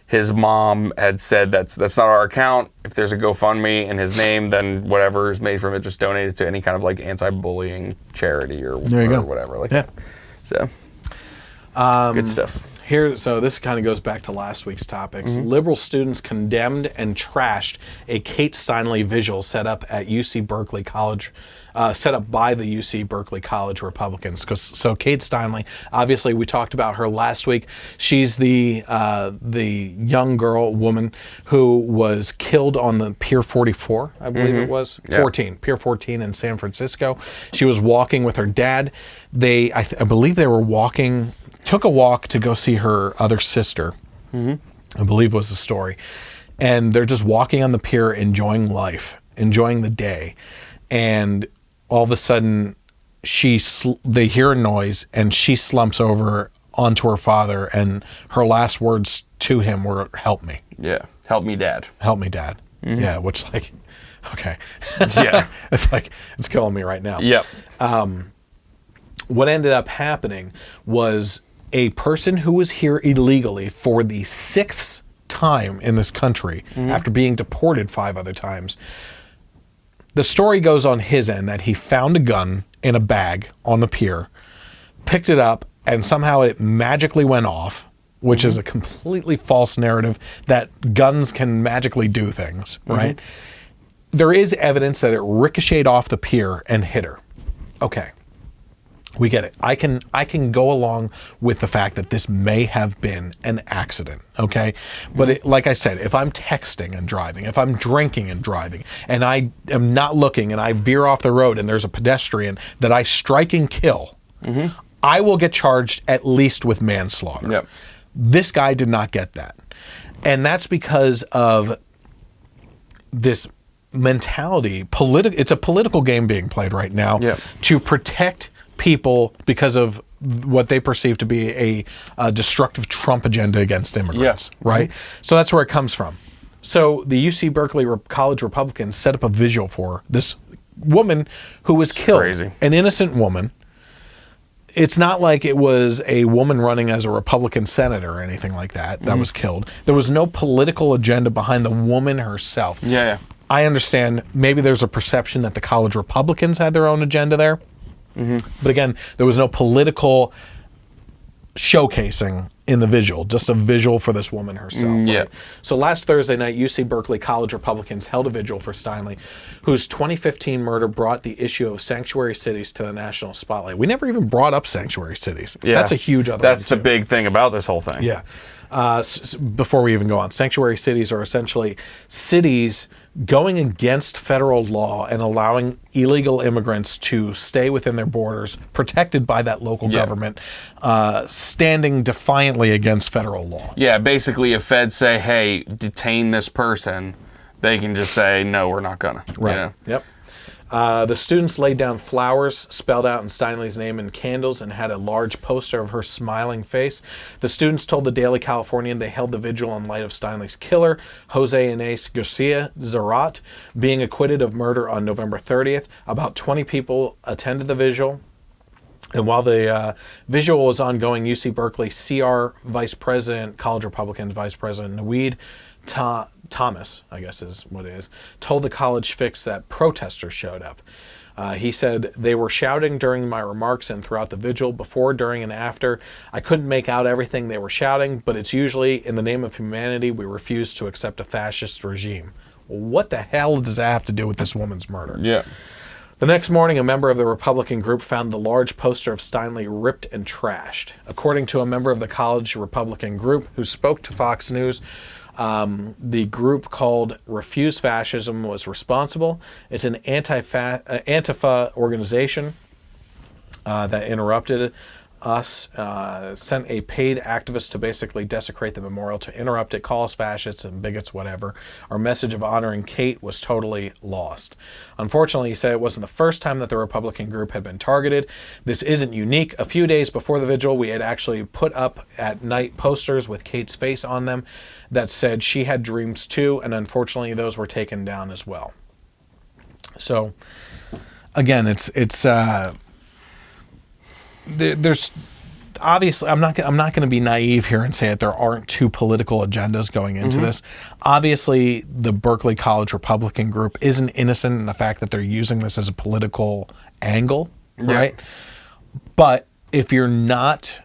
his mom had said that's not our account. If there's a GoFundMe in his name, then whatever is made from it, just donate it to any kind of like anti-bullying charity or whatever like that. So good stuff. So this kind of goes back to last week's topics. Liberal students condemned and trashed a Kate Steinle vigil set up at UC Berkeley College, set up by the UC Berkeley College Republicans. So Kate Steinle, obviously we talked about her last week. She's the young woman who was killed on the Pier 44, I believe it was, 14, Pier 14 in San Francisco. She was walking with her dad. I believe they were took a walk to go see her other sister, I believe was the story. And they're just walking on the pier, enjoying life, enjoying the day. And all of a sudden, they hear a noise, and she slumps over onto her father, and her last words to him were, "Help me." Yeah. Help me, Dad. Help me, Dad. Yeah, which, like, okay. Yeah. It's like, it's killing me right now. Yep. What ended up happening was a person who was here illegally for the 6th time in this country, after being deported 5 other times. The story goes on his end that he found a gun in a bag on the pier, picked it up, and somehow it magically went off, which is a completely false narrative that guns can magically do things, right? There is evidence that it ricocheted off the pier and hit her. Okay. We get it. I can go along with the fact that this may have been an accident, okay? But like I said, if I'm texting and driving, if I'm drinking and driving, and I am not looking and I veer off the road and there's a pedestrian that I strike and kill, I will get charged at least with manslaughter. Yep. This guy did not get that. And that's because of this mentality. It's a political game being played right now to protect people because of what they perceive to be a destructive Trump agenda against immigrants, right? So that's where it comes from. So the UC Berkeley College Republicans set up a vigil for this woman who was killed, crazy. An innocent woman. It's not like it was a woman running as a Republican senator or anything like that that was killed. There was no political agenda behind the woman herself. Yeah. I understand maybe there's a perception that the college Republicans had their own agenda there. But again, there was no political showcasing in the vigil, just a vigil for this woman herself. Yeah. Right? So last Thursday night, UC Berkeley College Republicans held a vigil for Steinle, whose 2015 murder brought the issue of sanctuary cities to the national spotlight. We never even brought up sanctuary cities. Yeah. That's a huge other That's one, the big thing about this whole thing. Yeah. Before we even go on, sanctuary cities are essentially cities going against federal law and allowing illegal immigrants to stay within their borders, protected by that local government, standing defiantly against federal law. Yeah, basically if feds say, hey, detain this person, they can just say, no, we're not gonna. Right. You know? Yep. The students laid down flowers spelled out in Steinle's name in candles and had a large poster of her smiling face. The students told the Daily Californian they held the vigil in light of Steinle's killer, Jose Inés Garcia Zarat, being acquitted of murder on November 30th. About 20 people attended the vigil. And while the vigil was ongoing, UC Berkeley CR Vice President, College Republicans Vice President Naweed Thomas, I guess is what it is, told the college fix that protesters showed up. He said, they were shouting during my remarks and throughout the vigil, before, during, and after. I couldn't make out everything they were shouting, but it's usually, in the name of humanity, we refuse to accept a fascist regime. Well, what the hell does that have to do with this woman's murder? Yeah. The next morning, a member of the Republican group found the large poster of Steinle ripped and trashed. According to a member of the college Republican group who spoke to Fox News, the group called Refuse Fascism was responsible. It's an Antifa organization that interrupted us, sent a paid activist to basically desecrate the memorial, to interrupt it, call us fascists and bigots, whatever. Our message of honoring Kate was totally lost. Unfortunately, he said it wasn't the first time that the Republican group had been targeted. This isn't unique. A few days before the vigil, we had actually put up at night posters with Kate's face on them that said she had dreams too, and unfortunately those were taken down as well. So again, there's obviously, I'm not going to be naive here and say that there aren't two political agendas going into this. Obviously, the Berkeley College Republican group isn't innocent in the fact that they're using this as a political angle, right? But if you're not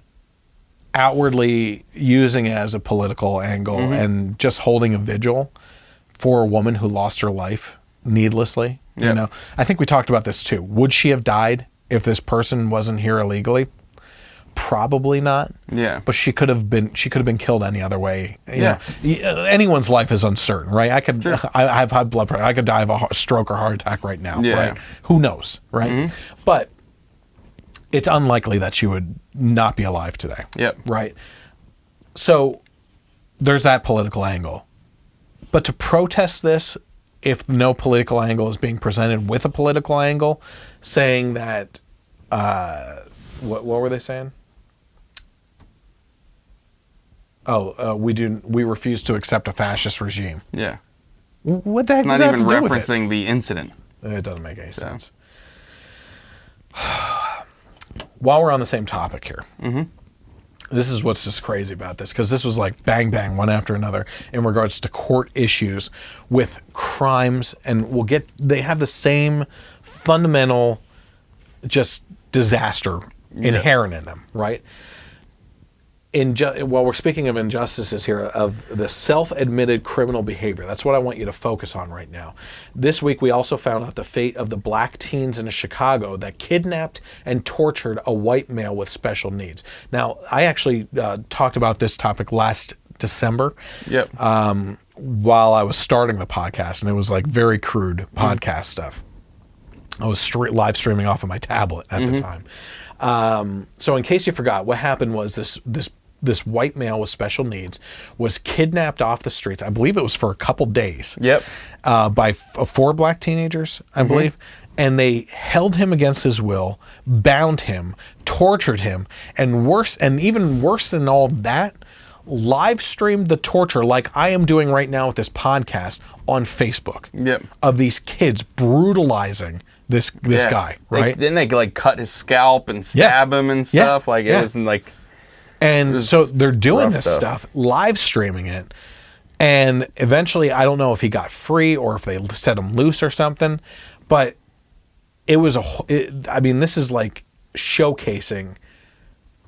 outwardly using it as a political angle and just holding a vigil for a woman who lost her life needlessly. You know, I think we talked about this too. Would she have died if this person wasn't here illegally? Probably not. Yeah. But she could have been killed any other way. You know, anyone's life is uncertain, right? I could I have high blood pressure. I could die of a stroke or heart attack right now, right? Who knows, right? But it's unlikely that she would not be alive today. Right? So there's that political angle. But to protest this, if no political angle is being presented with a political angle, saying that, what were they saying? We refuse to accept a fascist regime. Yeah. What the heck does that have to do with it? Not even referencing the incident. It doesn't make any sense. While we're on the same topic here, this is what's just crazy about this, because this was like bang, bang, one after another in regards to court issues with crimes, and they have the same fundamental just disaster inherent in them, right? While we're speaking of injustices here, of the self-admitted criminal behavior, that's what I want you to focus on right now. This week, we also found out the fate of the black teens in Chicago that kidnapped and tortured a white male with special needs. Now, I actually talked about this topic last December while I was starting the podcast, and it was like very crude podcast stuff. I was live streaming off of my tablet at the time. So in case you forgot, what happened was this white male with special needs was kidnapped off the streets. I believe it was for a couple days. By 4 black teenagers, I believe. And they held him against his will, bound him, tortured him, and even worse than all that, live streamed the torture like I am doing right now with this podcast on Facebook. Of these kids brutalizing this guy, right? Didn't they like cut his scalp and stab him and stuff? Like it wasn't like. And so they're doing this stuff, live streaming it, and eventually, I don't know if he got free or if they set him loose or something, but it was this is like showcasing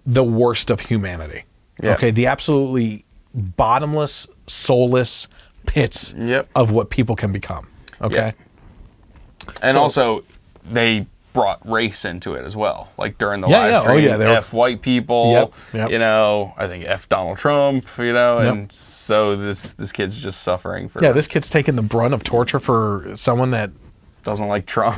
the worst of humanity. Okay, the absolutely bottomless, soulless pits of what people can become. Okay, and also they brought race into it as well, like during the live stream. F white people, you know, I think F Donald Trump, you know, and so this kid's just suffering for this kid's taking the brunt of torture for someone that doesn't like Trump.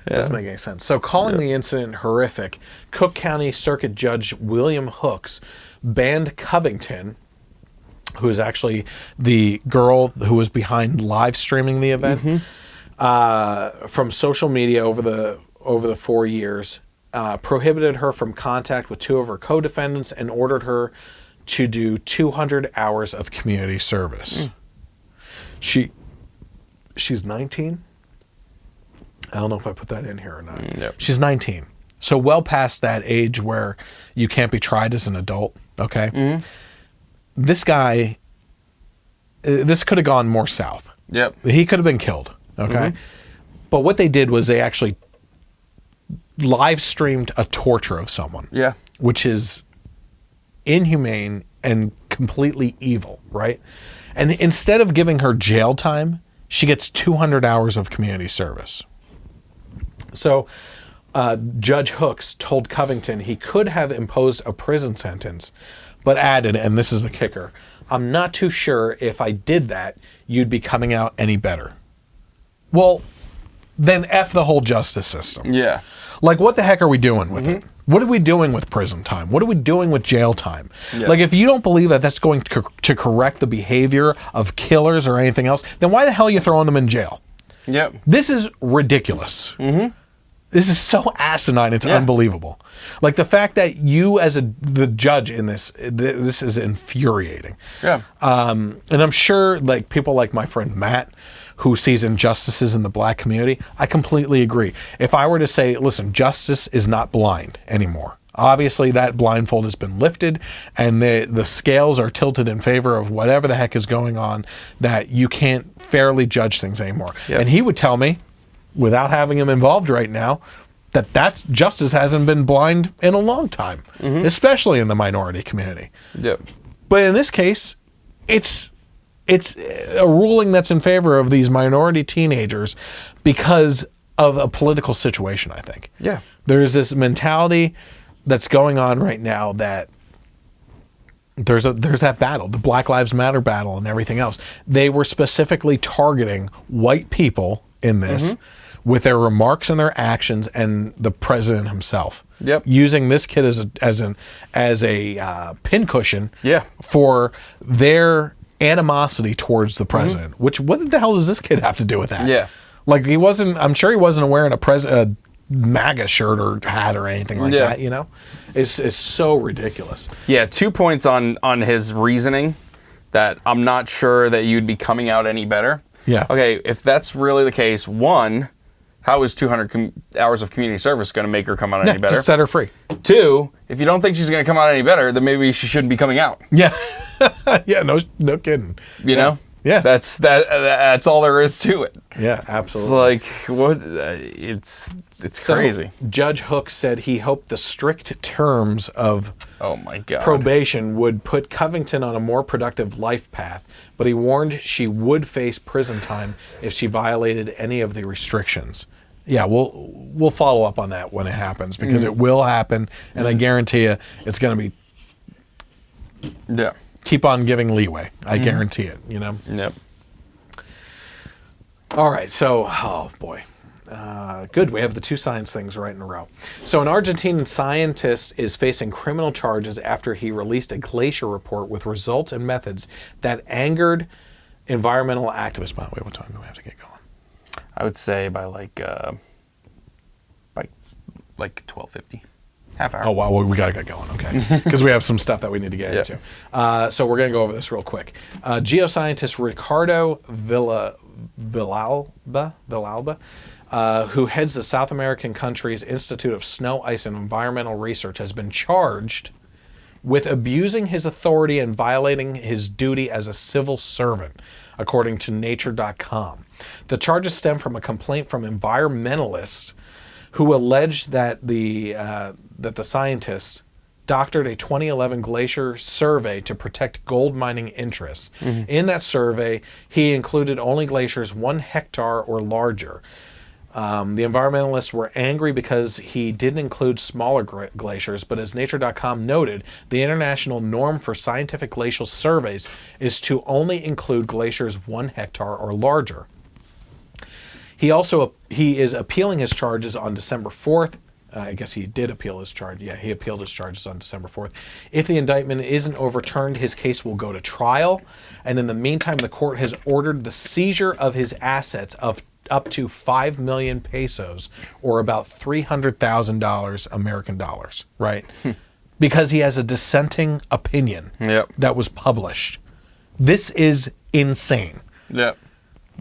Doesn't make any sense. So calling the incident horrific, Cook County Circuit Judge William Hooks banned Covington, who is actually the girl who was behind live streaming the event, from social media over the 4 years, prohibited her from contact with 2 of her co-defendants, and ordered her to do 200 hours of community service. She's 19. I don't know if I put that in here or not. She's 19. So well past that age where you can't be tried as an adult, okay? This guy, this could have gone more south. He could have been killed. Okay. But what they did was they actually live streamed a torture of someone. Which is inhumane and completely evil, right? And instead of giving her jail time, she gets 200 hours of community service. So Judge Hooks told Covington he could have imposed a prison sentence, but added, and this is the kicker, "I'm not too sure if I did that, you'd be coming out any better." Well, then F the whole justice system. Like, what the heck are we doing with it? What are we doing with prison time? What are we doing with jail time? Like, if you don't believe that that's going to correct the behavior of killers or anything else, then why the hell are you throwing them in jail? This is ridiculous. This is so asinine, it's unbelievable. Like, the fact that you as the judge in this is infuriating. And I'm sure, like, people like my friend Matt, who sees injustices in the black community, I completely agree. If I were to say, listen, justice is not blind anymore. Obviously, that blindfold has been lifted, and the scales are tilted in favor of whatever the heck is going on, that you can't fairly judge things anymore. And he would tell me, without having him involved right now, that's justice hasn't been blind in a long time, especially in the minority community. Yep. But in this case, it's a ruling that's in favor of these minority teenagers because of a political situation, I think. Yeah. There's this mentality that's going on right now that there's that battle, the Black Lives Matter battle and everything else. They were specifically targeting white people in this with their remarks and their actions, and the president himself. Yep. Using this kid as a pincushion Yeah. for their animosity towards the president. Which, what the hell does this kid have to do with that? Yeah. Like, I'm sure he wasn't wearing a MAGA shirt or hat or anything like that, you know? It's so ridiculous. Yeah, 2 points on his reasoning that I'm not sure that you'd be coming out any better. Yeah. Okay, if that's really the case, one, how is 200 hours of community service going to make her come out any better? Just set her free. Two, if you don't think she's going to come out any better, then maybe she shouldn't be coming out. Yeah. Yeah, no kidding. You know? Yeah. That's all there is to it. Yeah, absolutely. It's like, what? It's crazy. So, Judge Hook said he hoped the strict terms of Oh my God. probation would put Covington on a more productive life path, but he warned she would face prison time if she violated any of the restrictions. Yeah, we'll follow up on that when it happens, because it will happen, and I guarantee you it's going to be Yeah. keep on giving leeway. I guarantee it, you know? Yep. All right, so, oh boy. Good, we have the two science things right in a row. So an Argentinian scientist is facing criminal charges after he released a glacier report with results and methods that angered environmental activists. By the way, what time do we have to get going? I would say by like 12:50. Half hour. Oh, wow, well, we got to get going, okay. Because we have some stuff that we need to get into. So we're going to go over this real quick. Geoscientist Ricardo Villalba, who heads the South American country's Institute of Snow, Ice, and Environmental Research, has been charged with abusing his authority and violating his duty as a civil servant, according to Nature.com. The charges stem from a complaint from environmentalists who alleged that the scientist doctored a 2011 glacier survey to protect gold mining interests. In that survey, he included only glaciers 1 hectare or larger. The environmentalists were angry because he didn't include smaller glaciers, but as Nature.com noted, the international norm for scientific glacial surveys is to only include glaciers 1 hectare or larger. He is appealing his charges on December 4th. I guess he did appeal his charge. Yeah, he appealed his charges on December 4th. If the indictment isn't overturned, his case will go to trial. And in the meantime, the court has ordered the seizure of his assets of up to 5 million pesos, or about $300,000 American dollars, right? Because he has a dissenting opinion that was published. This is insane. Yep.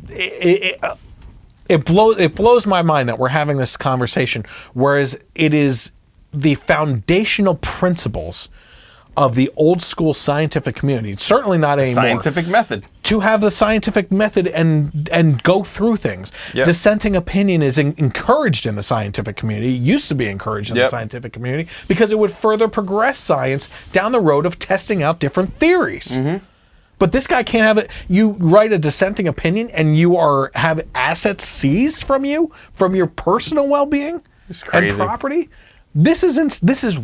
It blows my mind that we're having this conversation, whereas it is the foundational principles of the old school scientific community. It's certainly not anymore. Scientific method. To have the scientific method and go through things. Yep. Dissenting opinion is encouraged in the scientific community. It used to be encouraged in the scientific community because it would further progress science down the road of testing out different theories. But this guy can't have it. You write a dissenting opinion and you have assets seized from you, from your personal well-being and property. This is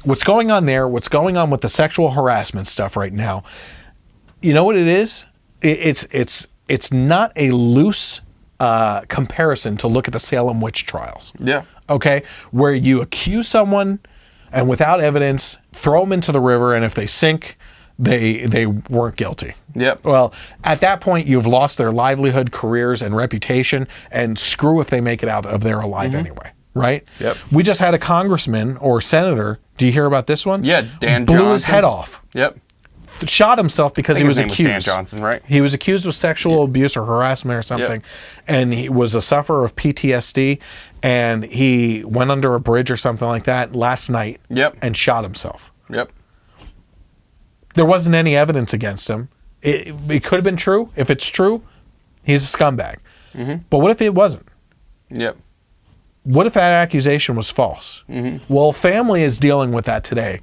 what's going on there. What's going on with the sexual harassment stuff right now. You know what it is? It's not a loose comparison to look at the Salem witch trials. Yeah. Okay, where you accuse someone and without evidence throw them into the river, and if they sink, they weren't guilty. Yep. Well, at that point, you've lost their livelihood, careers, and reputation, and screw if they make it out of there alive anyway, right? Yep. We just had a congressman or senator. Do you hear about this one? Yeah, Dan blew Johnson. his head off. Yep. Shot himself because he was his name accused. was Dan Johnson, right? He was accused of sexual abuse or harassment or something, and he was a sufferer of PTSD, and he went under a bridge or something like that last night and shot himself. Yep. There wasn't any evidence against him. It could have been true. If it's true, he's a scumbag. But what if it wasn't? Yep. What if that accusation was false? Well, family is dealing with that today,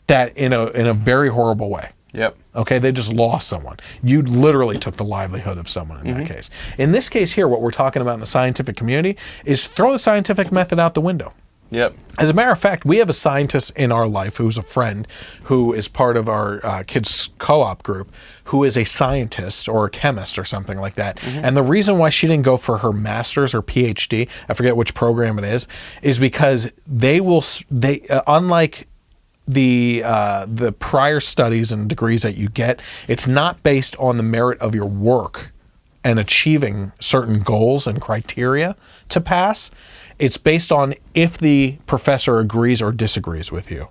that in a very horrible way. Yep. Okay, they just lost someone. You literally took the livelihood of someone in that case. In this case here, what we're talking about in the scientific community is throw the scientific method out the window. Yep. As a matter of fact, we have a scientist in our life who's a friend who is part of our kids' co-op group who is a scientist or a chemist or something like that. And the reason why she didn't go for her master's or PhD, I forget which program it is because they unlike the prior studies and degrees that you get, it's not based on the merit of your work and achieving certain goals and criteria to pass. It's based on if the professor agrees or disagrees with you.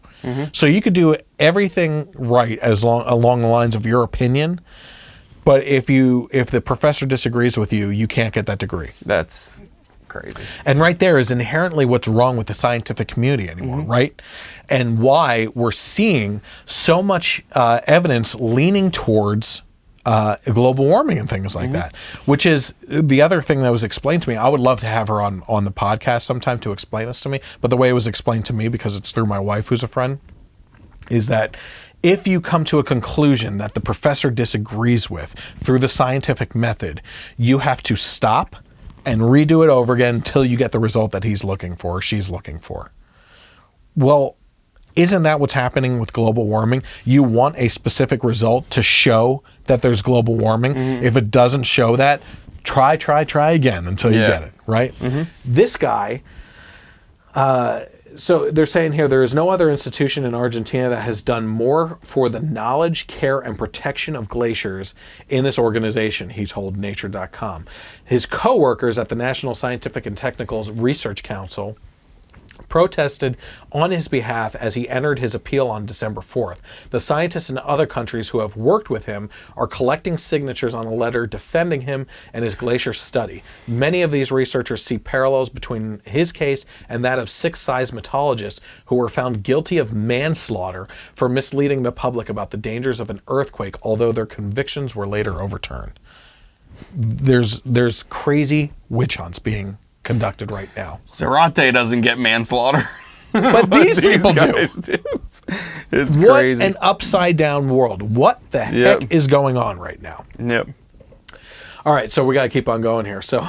So you could do everything right along the lines of your opinion, but if the professor disagrees with you, you can't get that degree. That's crazy. And right there is inherently what's wrong with the scientific community anymore, right? And why we're seeing so much evidence leaning towards global warming and things like that, which is the other thing that was explained to me. I would love to have her on the podcast sometime to explain this to me. But the way it was explained to me, because it's through my wife who's a friend, is that if you come to a conclusion that the professor disagrees with through the scientific method, you have to stop and redo it over again until you get the result that he's looking for or she's looking for. Well, isn't that what's happening with global warming? You want a specific result to show that there's global warming. If it doesn't show that, try again until you get it, right? This guy, so they're saying here, there is no other institution in Argentina that has done more for the knowledge, care, and protection of glaciers in this organization, he told Nature.com. His co-workers at the National Scientific and Technical Research Council protested on his behalf as he entered his appeal on December 4th. The scientists in other countries who have worked with him are collecting signatures on a letter defending him and his glacier study. Many of these researchers see parallels between his case and that of 6 seismologists who were found guilty of manslaughter for misleading the public about the dangers of an earthquake, although their convictions were later overturned. There's crazy witch hunts being conducted right now. Zarate doesn't get manslaughter. But these people do. It's what crazy. An upside down world. What the heck is going on right now? Yep. All right, so we got to keep on going here. So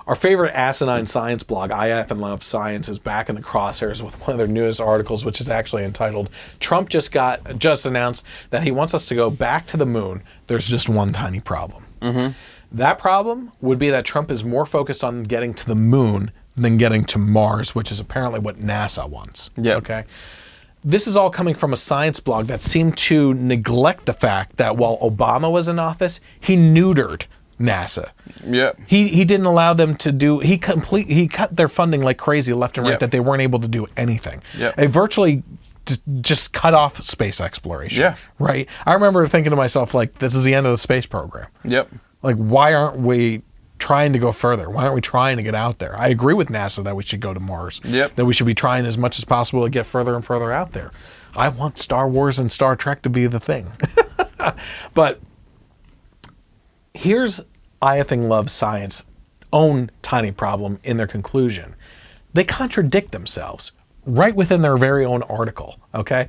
our favorite asinine science blog, I Effing Love Science, is back in the crosshairs with one of their newest articles, which is actually entitled, Trump just announced that he wants us to go back to the moon. There's just one tiny problem. That problem would be that Trump is more focused on getting to the moon than getting to Mars, which is apparently what NASA wants. Yeah. Okay. This is all coming from a science blog that seemed to neglect the fact that while Obama was in office, he neutered NASA. Yep. He didn't allow them to do. He cut their funding like crazy left and right, Yep. that they weren't able to do anything. Yep. They virtually just cut off space exploration. Yeah. Right. I remember thinking to myself, like, this is the end of the space program. Yep. Like, why aren't we trying to go further? Why aren't we trying to get out there? I agree with NASA that we should go to Mars. Yep. That we should be trying as much as possible to get further and further out there. I want Star Wars and Star Trek to be the thing. But here's I Effing Love Science own tiny problem in their conclusion. They contradict themselves right within their very own article, okay?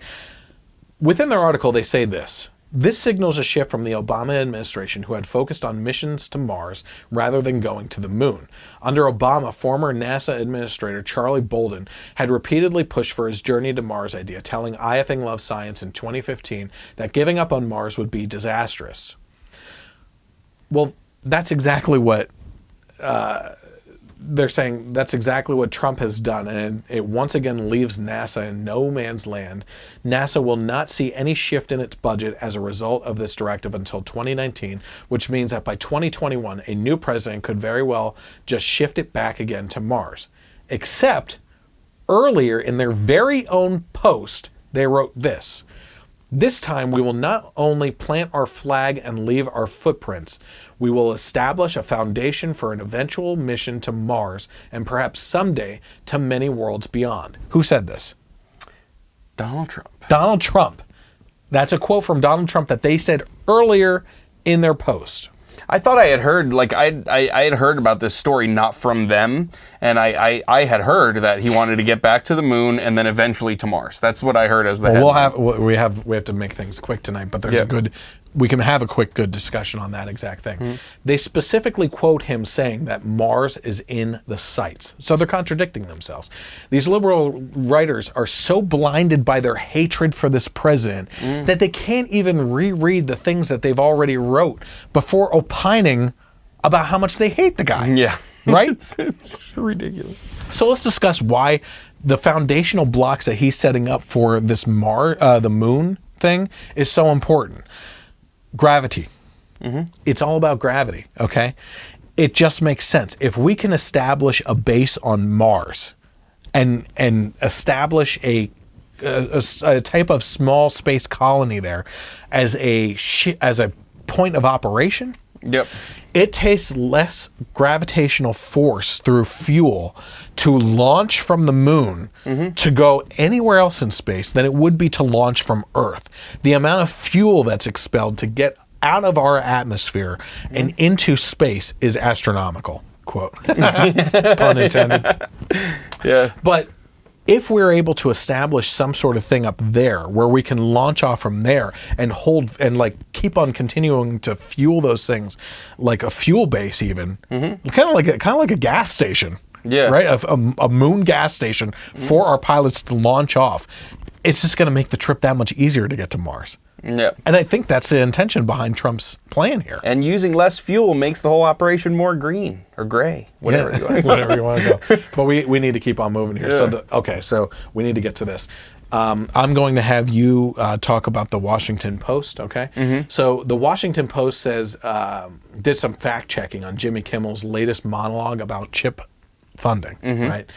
Within their article, they say this. This signals a shift from the Obama administration, who had focused on missions to Mars rather than going to the moon. Under Obama, former NASA administrator Charlie Bolden had repeatedly pushed for his Journey to Mars idea, telling I Effing Love Science in 2015 that giving up on Mars would be disastrous. Well, that's exactly what they're saying. That's exactly what Trump has done, and it once again leaves NASA in no man's land. NASA will not see any shift in its budget as a result of this directive until 2019, which means that by 2021, a new president could very well just shift it back again to Mars. Except, earlier in their very own post, they wrote this. This time, we will not only plant our flag and leave our footprints, we will establish a foundation for an eventual mission to Mars and perhaps someday to many worlds beyond. Who said this? Donald Trump. Donald Trump. That's a quote from Donald Trump that they said earlier in their post. I thought I had heard, like, I had heard about this story not from them, and I had heard that he wanted to get back to the moon and then eventually to Mars. That's what I heard as the headline. We have to make things quick tonight, but there's we can have a quick, good discussion on that exact thing. Mm-hmm. They specifically quote him saying that Mars is in the sights. So they're contradicting themselves. These liberal writers are so blinded by their hatred for this president that they can't even reread the things that they've already wrote before opining about how much they hate the guy. Yeah. Right? It's ridiculous. So let's discuss why the foundational blocks that he's setting up for this the moon thing is so important. Gravity. Mm-hmm. It's all about gravity, okay? It just makes sense. If we can establish a base on Mars and establish a type of small space colony there as a point of operation, yep, it takes less gravitational force through fuel to launch from the moon to go anywhere else in space than it would be to launch from Earth. The amount of fuel that's expelled to get out of our atmosphere and into space is astronomical. Quote. Pun intended. Yeah. But if we're able to establish some sort of thing up there where we can launch off from there and hold and like keep on continuing to fuel those things, like a fuel base even, kind of like a gas station, right? A moon gas station for our pilots to launch off. It's just going to make the trip that much easier to get to Mars. Yeah. And I think that's the intention behind Trump's plan here. And using less fuel makes the whole operation more green or gray, whatever you want. Whatever you want to go. But we need to keep on moving here. Yeah. So we need to get to this. I'm going to have you talk about the Washington Post, okay? Mm-hmm. So the Washington Post says, did some fact checking on Jimmy Kimmel's latest monologue about chip funding, right?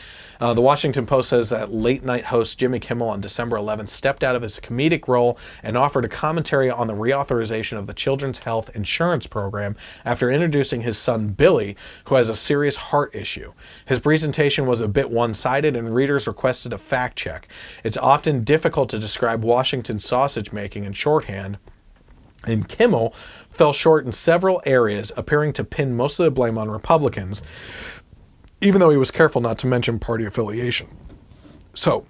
The Washington Post says that late-night host Jimmy Kimmel on December 11th stepped out of his comedic role and offered a commentary on the reauthorization of the Children's Health Insurance Program after introducing his son Billy, who has a serious heart issue. His presentation was a bit one-sided, and readers requested a fact check. It's often difficult to describe Washington sausage-making in shorthand, and Kimmel fell short in several areas, appearing to pin most of the blame on Republicans, even though he was careful not to mention party affiliation. So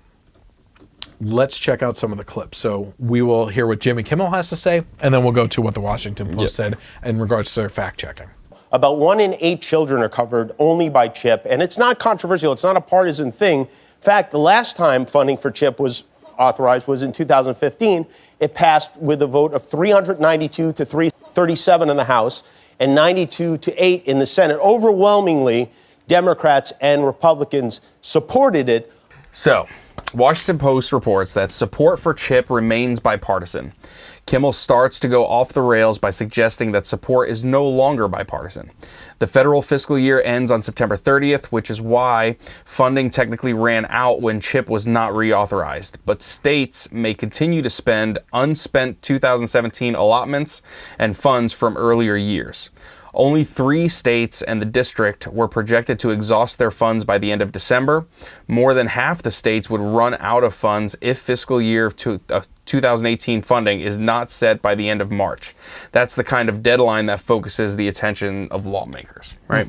let's check out some of the clips. So we will hear what Jimmy Kimmel has to say, and then we'll go to what the Washington Post said in regards to their fact-checking. About 1 in 8 children are covered only by CHIP, and it's not controversial. It's not a partisan thing. In fact, the last time funding for CHIP was authorized was in 2015. It passed with a vote of 392 to 337 in the House and 92 to 8 in the Senate. Overwhelmingly, Democrats and Republicans supported it. So, Washington Post reports that support for CHIP remains bipartisan. Kimmel starts to go off the rails by suggesting that support is no longer bipartisan. The federal fiscal year ends on September 30th, which is why funding technically ran out when CHIP was not reauthorized. But states may continue to spend unspent 2017 allotments and funds from earlier years. Only 3 states and the district were projected to exhaust their funds by the end of December. More than half the states would run out of funds if fiscal year 2018 funding is not set by the end of March. That's the kind of deadline that focuses the attention of lawmakers, right?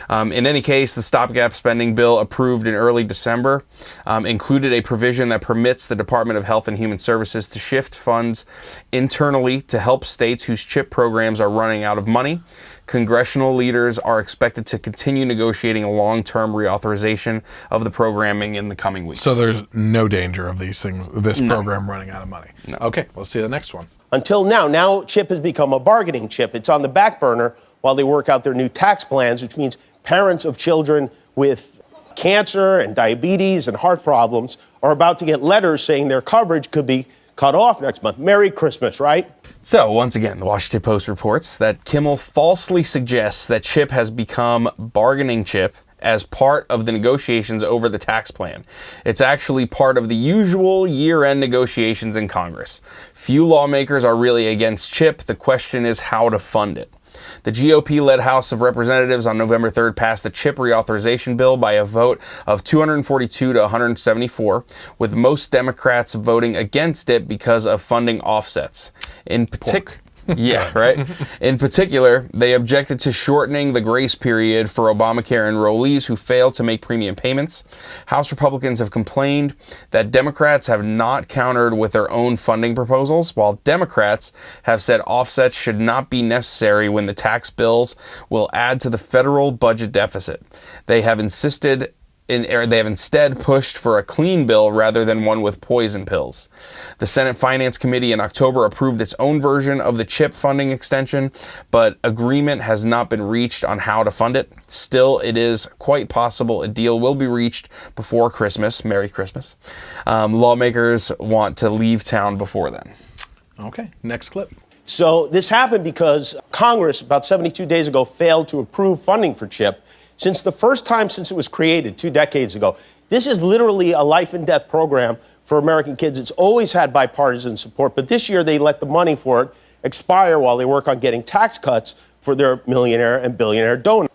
In any case, the stopgap spending bill approved in early December included a provision that permits the Department of Health and Human Services to shift funds internally to help states whose CHIP programs are running out of money. Congressional leaders are expected to continue negotiating a long-term reauthorization of the programming in the coming weeks. So there's no danger of this program running out of money. No. Okay, we'll see the next one. Until now CHIP has become a bargaining chip. It's on the back burner while they work out their new tax plans, which means parents of children with cancer and diabetes and heart problems are about to get letters saying their coverage could be cut off next month. Merry Christmas, right? So, once again, the Washington Post reports that Kimmel falsely suggests that CHIP has become bargaining chip as part of the negotiations over the tax plan. It's actually part of the usual year-end negotiations in Congress. Few lawmakers are really against CHIP. The question is how to fund it. The GOP-led House of Representatives on November 3rd passed the CHIP reauthorization bill by a vote of 242 to 174, with most Democrats voting against it because of funding offsets. In particular, Yeah, right. In particular, they objected to shortening the grace period for Obamacare enrollees who fail to make premium payments. House Republicans have complained that Democrats have not countered with their own funding proposals, while Democrats have said offsets should not be necessary when the tax bills will add to the federal budget deficit. They have instead pushed for a clean bill rather than one with poison pills. The Senate Finance Committee in October approved its own version of the CHIP funding extension, but agreement has not been reached on how to fund it. Still, it is quite possible a deal will be reached before Christmas. Merry Christmas. Lawmakers want to leave town before then. Okay, next clip. So this happened because Congress, about 72 days ago, failed to approve funding for CHIP. Since the first time since it was created 2 decades ago, this is literally a life and death program for American kids. It's always had bipartisan support, but this year they let the money for it expire while they work on getting tax cuts for their millionaire and billionaire donors.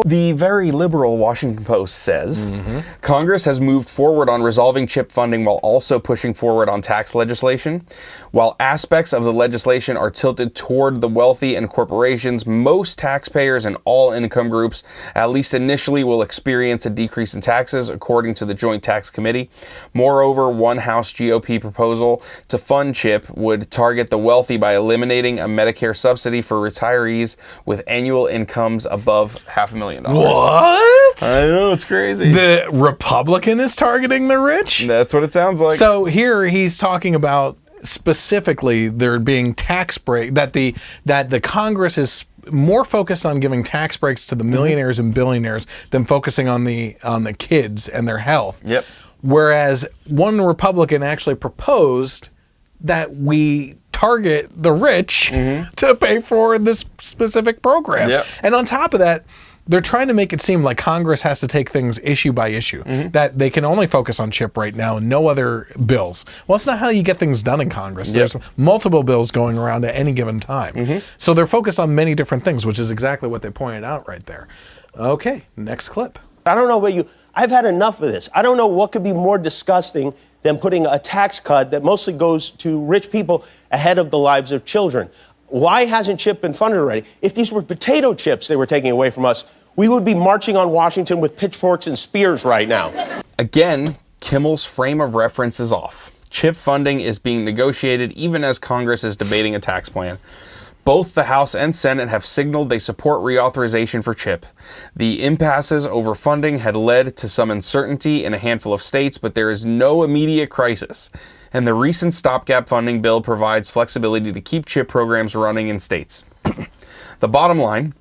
The very liberal Washington Post says Congress has moved forward on resolving CHIP funding while also pushing forward on tax legislation. While aspects of the legislation are tilted toward the wealthy and corporations, most taxpayers in all income groups, at least initially, will experience a decrease in taxes, according to the Joint Tax Committee. Moreover, one House GOP proposal to fund CHIP would target the wealthy by eliminating a Medicare subsidy for retirees with annual incomes above $500,000. What? I know, it's crazy. The Republican is targeting the rich? That's what it sounds like. So here he's talking about specifically there being tax break, that the Congress is more focused on giving tax breaks to the millionaires and billionaires than focusing on the kids and their health. Yep. Whereas one Republican actually proposed that we target the rich to pay for this specific program. Yep. And on top of that, they're trying to make it seem like Congress has to take things issue by issue, that they can only focus on CHIP right now and no other bills. Well, that's not how you get things done in Congress. Yep. There's multiple bills going around at any given time. So they're focused on many different things, which is exactly what they pointed out right there. Okay, next clip. I don't know about you. I've had enough of this. I don't know what could be more disgusting than putting a tax cut that mostly goes to rich people ahead of the lives of children. Why hasn't CHIP been funded already? If these were potato chips they were taking away from us, we would be marching on Washington with pitchforks and spears right now. Again, Kimmel's frame of reference is off. CHIP funding is being negotiated even as Congress is debating a tax plan. Both the House and Senate have signaled they support reauthorization for CHIP. The impasses over funding had led to some uncertainty in a handful of states, but there is no immediate crisis. And the recent stopgap funding bill provides flexibility to keep CHIP programs running in states. The bottom line,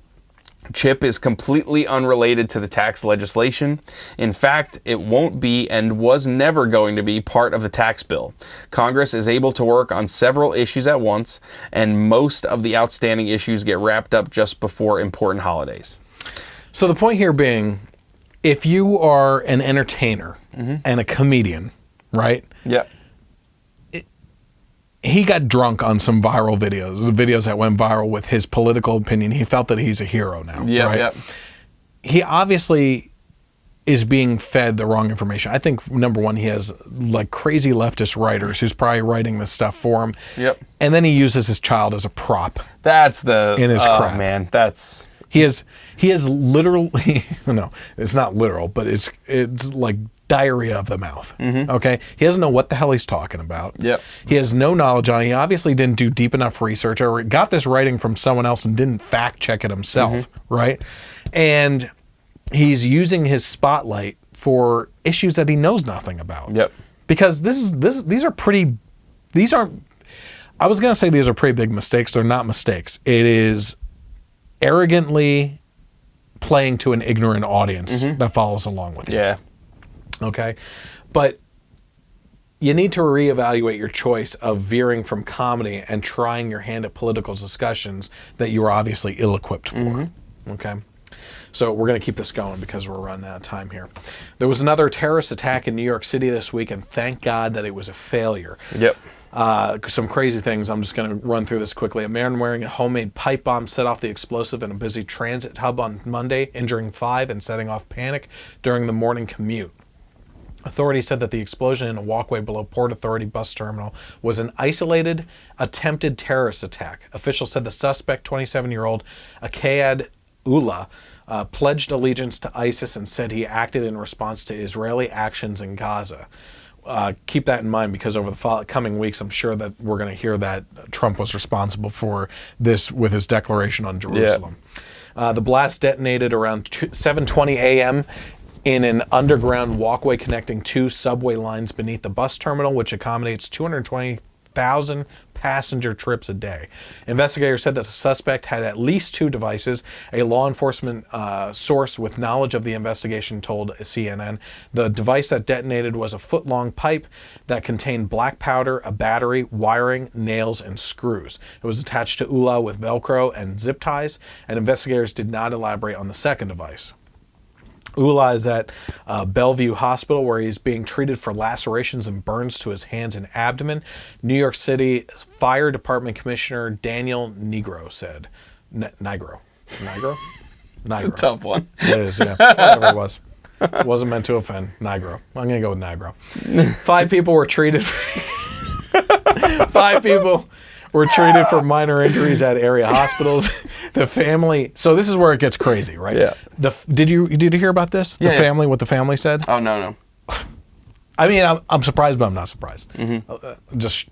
CHIP is completely unrelated to the tax legislation. In fact, it won't be and was never going to be part of the tax bill. Congress is able to work on several issues at once, and most of the outstanding issues get wrapped up just before important holidays. So the point here being, if you are an entertainer and a comedian, right? Yeah. He got drunk on some viral videos that went viral with his political opinion. He felt that he's a hero now, right? Yep. He obviously is being fed the wrong information. I think, number one, he has like crazy leftist writers who's probably writing this stuff for him. Yep. And then he uses his child as a prop. That's the... in his crap. Man, that's... He is literally, no, it's not literal, but it's like diarrhea of the mouth. Okay? He doesn't know what the hell he's talking about. Yep. He has no knowledge on it. He obviously didn't do deep enough research or got this writing from someone else and didn't fact check it himself, right? And he's using his spotlight for issues that he knows nothing about. Yep. Because these are I was going to say these are pretty big mistakes. They're not mistakes. It is arrogantly playing to an ignorant audience that follows along with you. Yeah. Okay? But you need to reevaluate your choice of veering from comedy and trying your hand at political discussions that you are obviously ill-equipped for. Okay? So we're going to keep this going because we're running out of time here. There was another terrorist attack in New York City this week, and thank God that it was a failure. Yep. Some crazy things. I'm just going to run through this quickly. A man wearing a homemade pipe bomb set off the explosive in a busy transit hub on Monday, injuring 5 and setting off panic during the morning commute. Authorities said that the explosion in a walkway below Port Authority bus terminal was an isolated, attempted terrorist attack. Officials said the suspect, 27-year-old Akayad Ullah, pledged allegiance to ISIS and said he acted in response to Israeli actions in Gaza. Keep that in mind, because over the coming weeks, I'm sure that we're going to hear that Trump was responsible for this with his declaration on Jerusalem. The blast detonated around 7:20 a.m. in an underground walkway connecting two subway lines beneath the bus terminal, which accommodates 220,000 passenger trips a day. Investigators said that the suspect had at least two devices. A law enforcement source with knowledge of the investigation told CNN the device that detonated was a foot-long pipe that contained black powder, a battery, wiring, nails, and screws. It was attached to Ullah with Velcro and zip ties, and investigators did not elaborate on the second device. Ullah is at Bellevue Hospital, where he's being treated for lacerations and burns to his hands and abdomen. New York City Fire Department Commissioner Daniel Negro said. Negro? It's a tough one. It is, yeah. Whatever it was. It wasn't meant to offend. Negro. I'm going to go with Negro. 5 people were treated. 5 people were treated for minor injuries at area hospitals. The family. So this is where it gets crazy, right? Yeah. Did you hear about this? The family, what the family said? Oh, no. I mean, I'm surprised, but I'm not surprised. Just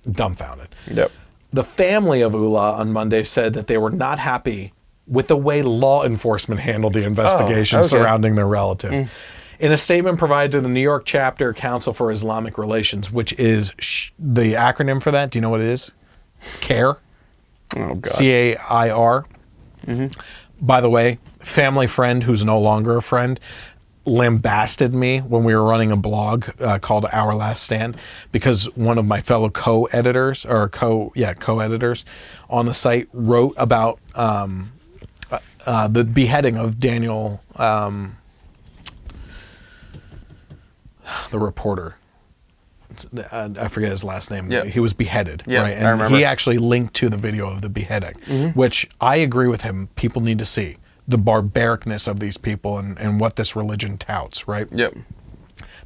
dumbfounded. Yep. The family of Ullah on Monday said that they were not happy with the way law enforcement handled the investigation surrounding their relative. In a statement provided to the New York Chapter Council for Islamic Relations, which is the acronym for that, do you know what it is? CAIR. Oh, God. CAIR. By the way, family friend who's no longer a friend lambasted me when we were running a blog called Our Last Stand, because one of my fellow co-editors on the site wrote about the beheading of Daniel, the reporter. I forget his last name. Yeah. He was beheaded, right? And I remember. he actually linked to the video of the beheading, which I agree with him. People need to see the barbaricness of these people and what this religion touts, right? Yep.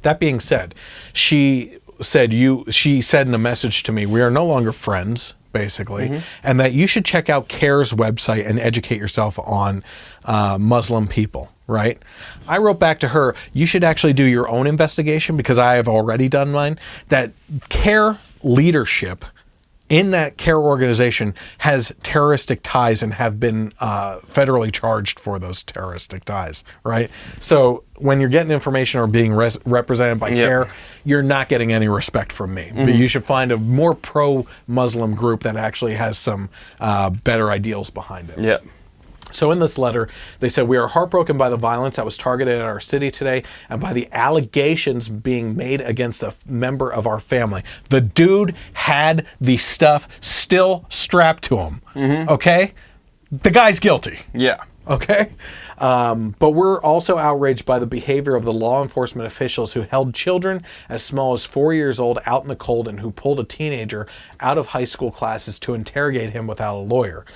That being said, she said in a message to me, we are no longer friends, basically, and that you should check out CAIR's website and educate yourself on Muslim people. Right? I wrote back to her, you should actually do your own investigation, because I have already done mine. That CAIR leadership in that CAIR organization has terroristic ties and have been federally charged for those terroristic ties, right? So when you're getting information or being represented by CAIR, you're not getting any respect from me. But you should find a more pro-Muslim group that actually has some better ideals behind it. Yep. So in this letter, they said, we are heartbroken by the violence that was targeted at our city today and by the allegations being made against a member of our family. The dude had the stuff still strapped to him, okay? The guy's guilty. Yeah. Okay? But we're also outraged by the behavior of the law enforcement officials who held children as small as 4 years old out in the cold and who pulled a teenager out of high school classes to interrogate him without a lawyer.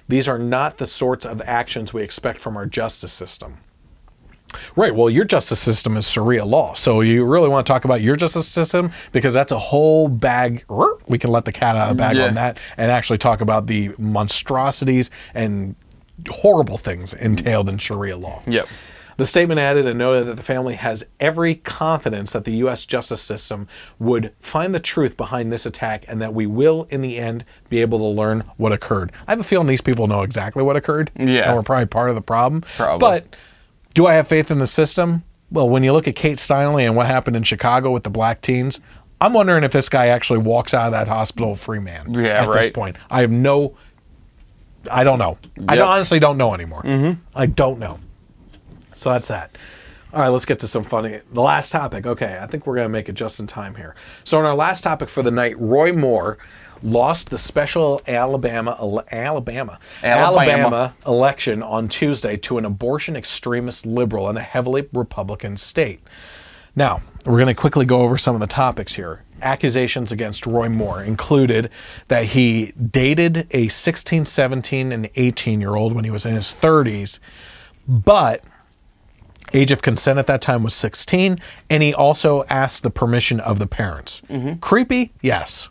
These are not the sorts of actions we expect from our justice system. Right, well, your justice system is Sharia law. So you really want to talk about your justice system? Because that's a whole bag. We can let the cat out of the bag on that and actually talk about the monstrosities and horrible things entailed in Sharia law. Yep. The statement added and noted that the family has every confidence that the U.S. justice system would find the truth behind this attack and that we will, in the end, be able to learn what occurred. I have a feeling these people know exactly what occurred. Yeah. And we're probably part of the problem. Probably. But do I have faith in the system? Well, when you look at Kate Steinle and what happened in Chicago with the black teens, I'm wondering if this guy actually walks out of that hospital a free man at this point. I don't know. I honestly don't know anymore. I don't know. So that's that. All right, let's get to the last topic. Okay, I think we're going to make it just in time here. So on our last topic for the night, Roy Moore lost the special Alabama election on Tuesday to an abortion extremist liberal in a heavily Republican state. Now, we're going to quickly go over some of the topics here. Accusations against Roy Moore included that he dated a 16, 17, and 18-year-old when he was in his 30s, but Age of consent at that time was 16, and he also asked the permission of the parents. Creepy? Yes.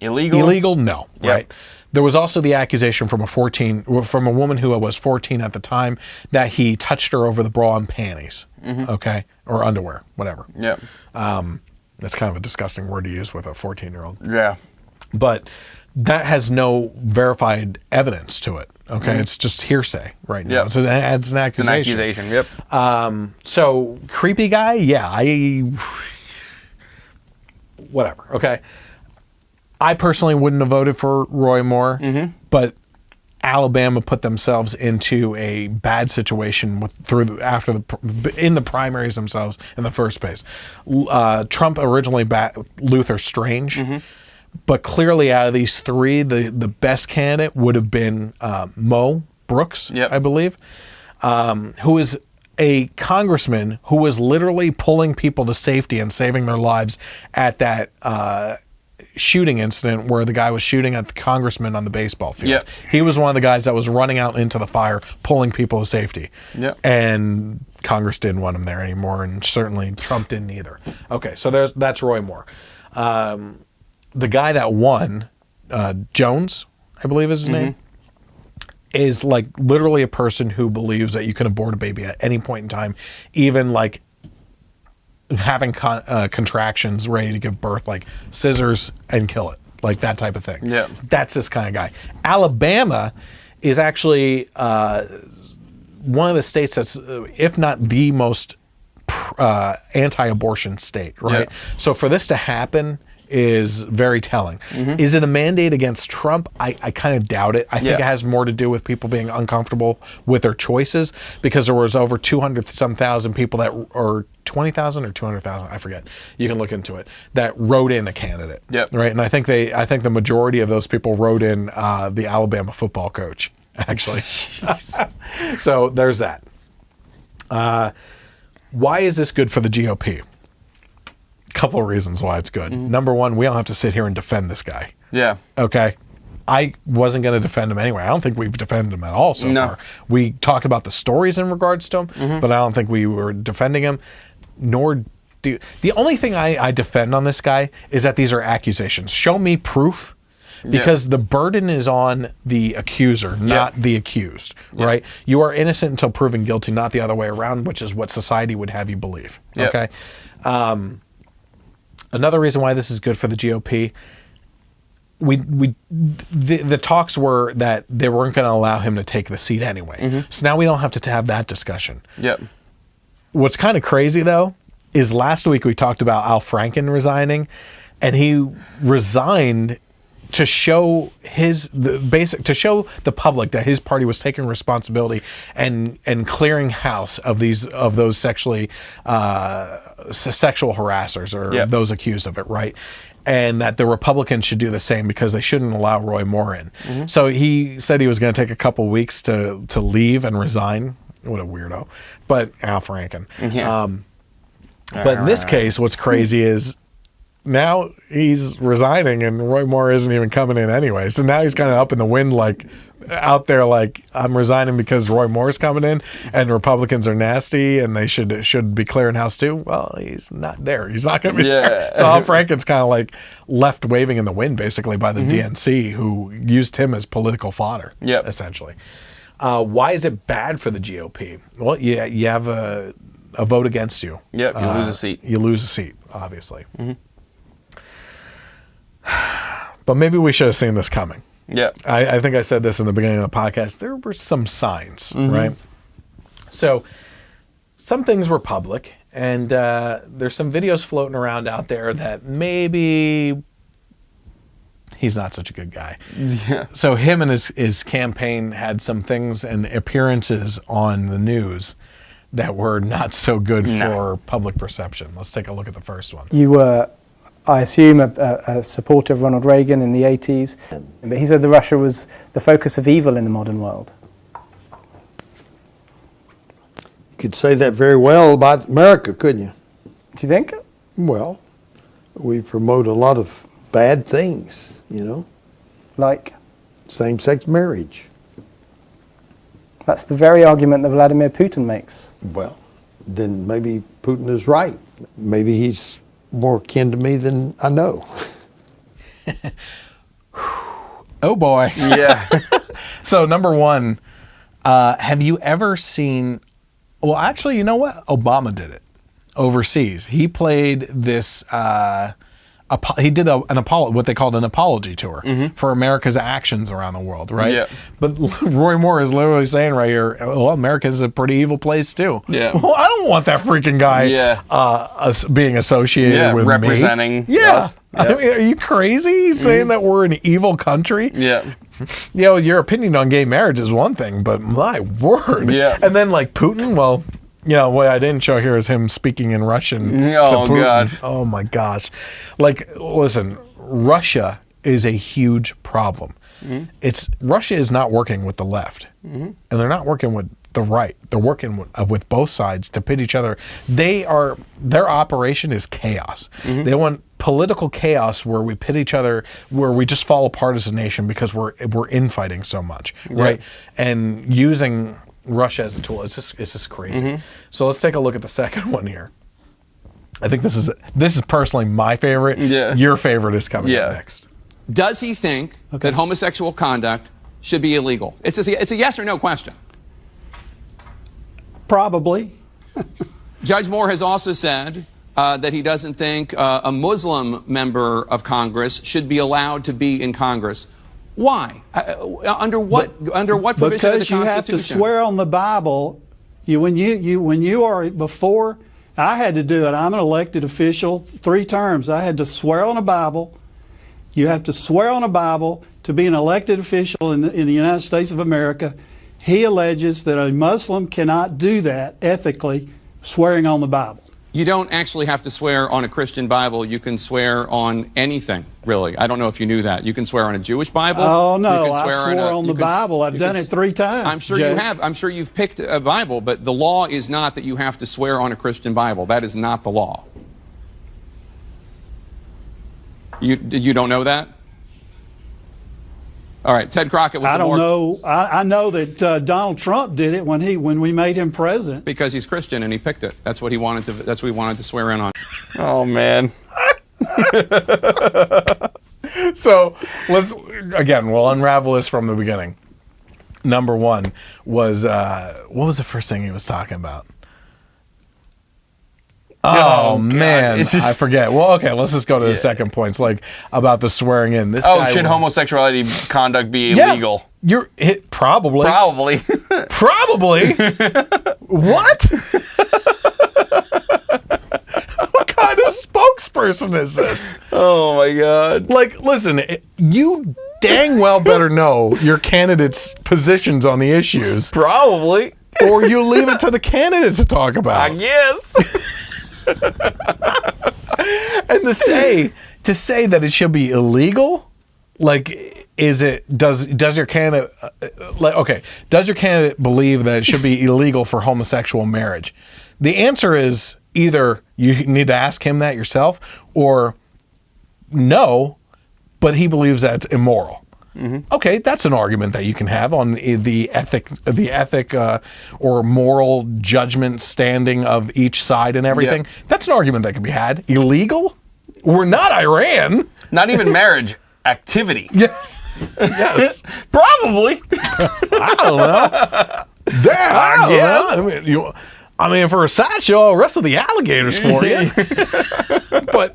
Illegal? Illegal? No. Yep. Right. There was also the accusation from a woman who was 14 at the time that he touched her over the bra and panties. Okay, or underwear, whatever. Yeah. That's kind of a disgusting word to use with a 14-year-old. Yeah. But that has no verified evidence to it. Okay, it's just hearsay right now. Yep. It's an accusation. It's an accusation. Yep. So creepy guy, yeah. Whatever. Okay. I personally wouldn't have voted for Roy Moore, but Alabama put themselves into a bad situation in the primaries themselves in the first place. Trump originally backed Luther Strange, but clearly out of these three, the best candidate would have been Mo Brooks, I believe, who is a congressman who was literally pulling people to safety and saving their lives at that shooting incident where the guy was shooting at the congressman on the baseball field. Yep. He was one of the guys that was running out into the fire, pulling people to safety. Yep. And Congress didn't want him there anymore, and certainly Trump didn't either. Okay, so that's Roy Moore. The guy that won, Jones, I believe is his name, is like literally a person who believes that you can abort a baby at any point in time, even like having contractions ready to give birth, like scissors and kill it, like that type of thing. Yeah. That's this kind of guy. Alabama is actually one of the states that's, if not the most anti-abortion state, right? Yeah. So for this to happen is very telling. Is it a mandate against Trump? I kind of doubt it. I think it has more to do with people being uncomfortable with their choices, because there was over 200-some thousand people that, or 20,000 or 200,000, I forget. You can look into it, that wrote in a candidate. Yep. Right. And I think the majority of those people wrote in the Alabama football coach, actually. So there's that. Why is this good for the GOP? Couple of reasons why it's good. Number one, we don't have to sit here and defend this guy. Yeah. Okay. I wasn't going to defend him anyway. I don't think we've defended him at all so far. We talked about the stories in regards to him, but I don't think we were defending him, nor do... The only thing I defend on this guy is that these are accusations. Show me proof, because the burden is on the accuser, not the accused, right? You are innocent until proven guilty, not the other way around, which is what society would have you believe. Okay? Another reason why this is good for the GOP, the talks were that they weren't going to allow him to take the seat anyway. So now we don't have to have that discussion. Yep. What's kind of crazy though is last week we talked about Al Franken resigning, and he resigned to show to show the public that his party was taking responsibility and clearing house of those sexual harassers or those accused of it, right? And that the Republicans should do the same, because they shouldn't allow Roy Moore in. So he said he was going to take a couple weeks to leave and resign. What a weirdo. But Al Franken. But in this case, what's crazy is now he's resigning and Roy Moore isn't even coming in anyway. So now he's kind of up in the wind, like out there, like, I'm resigning because Roy Moore's coming in and Republicans are nasty and they should be clearing house too. Well, he's not there. He's not going to be there. So Al Franken's kind of like left waving in the wind basically by the DNC, who used him as political fodder, essentially. Why is it bad for the GOP? Well, you have a vote against you. Yep, you lose a seat. You lose a seat, obviously. But maybe we should have seen this coming. Yeah. I think I said this in the beginning of the podcast. There were some signs, right? So some things were public, and there's some videos floating around out there that maybe he's not such a good guy. Yeah. So him and his campaign had some things and appearances on the news that were not so good for public perception. Let's take a look at the first one. You were, I assume, a supporter of Ronald Reagan in the 80s, but he said that Russia was the focus of evil in the modern world. You could say that very well about America, couldn't you? Do you think? Well, we promote a lot of bad things, you know. Like? Same-sex marriage. That's the very argument that Vladimir Putin makes. Well, then maybe Putin is right. Maybe he's more kin to me than I know. Oh boy. Yeah. So number one, have you ever seen, well, actually, you know what? Obama did it overseas. He played this, he did what they called an apology tour for America's actions around the world, right? Yeah. But Roy Moore is literally saying right here, well, America's a pretty evil place too. Yeah. Well, I don't want that freaking guy being associated with representing me. Yeah. us. I mean, are you crazy saying that we're an evil country? Yeah. You know, your opinion on gay marriage is one thing, but my word. Yeah. And then like Putin, well, you know, what I didn't show here is him speaking in Russian to Putin. God. Oh my gosh. Like, listen, Russia is a huge problem. Russia is not working with the left, and they're not working with the right. They're working with both sides to pit each other. Their operation is chaos. They want political chaos where we pit each other, where we just fall apart as a nation because we're infighting so much, right? And using Russia as a tool, it's just crazy. So let's take a look at the second one here. I think this is personally my favorite. Yeah. Your favorite is coming up next. Does he think that homosexual conduct should be illegal? It's a yes or no question. Probably. Judge Moore has also said that he doesn't think a Muslim member of Congress should be allowed to be in Congress. Why? Under what provision of the Constitution? Because you have to swear on the Bible. When you are before, I had to do it. I'm an elected official, 3 terms. I had to swear on the Bible. You have to swear on a Bible to be an elected official in the United States of America. He alleges that a Muslim cannot do that ethically, swearing on the Bible. You don't actually have to swear on a Christian Bible. You can swear on anything, really. I don't know if you knew that. You can swear on a Jewish Bible. Oh, no, you can I swore on the Bible. I've done it 3 times. I'm sure you have. I'm sure you've picked a Bible, but the law is not that you have to swear on a Christian Bible. That is not the law. You don't know that? All right, Ted Crockett. I don't know. I know that Donald Trump did it when we made him president. Because he's Christian and he picked it. That's what he wanted to. That's what he wanted to swear in on. Oh man. So we'll unravel this from the beginning. Number one was what was the first thing he was talking about? Oh man, I forget. Well, okay, let's just go to the second point. It's like about the swearing in. Should homosexuality conduct be illegal? Probably. Probably. Probably. What? What kind of spokesperson is this? Oh my God. Like, listen, you dang well better know your candidate's positions on the issues. Probably. Or you leave it to the candidate to talk about. I guess. And to say that it should be illegal, like, does your candidate does your candidate believe that it should be illegal for homosexual marriage? The answer is either you need to ask him that yourself, or no, but he believes that's immoral. Okay, that's an argument that you can have on the ethic or moral judgment standing of each side and everything. Yeah. That's an argument that can be had. Illegal? We're not Iran. Not even marriage. Activity. Yes. Yes. Probably. I don't know. Damn, I guess. I mean, for a sideshow, I'll wrestle the alligators for you. But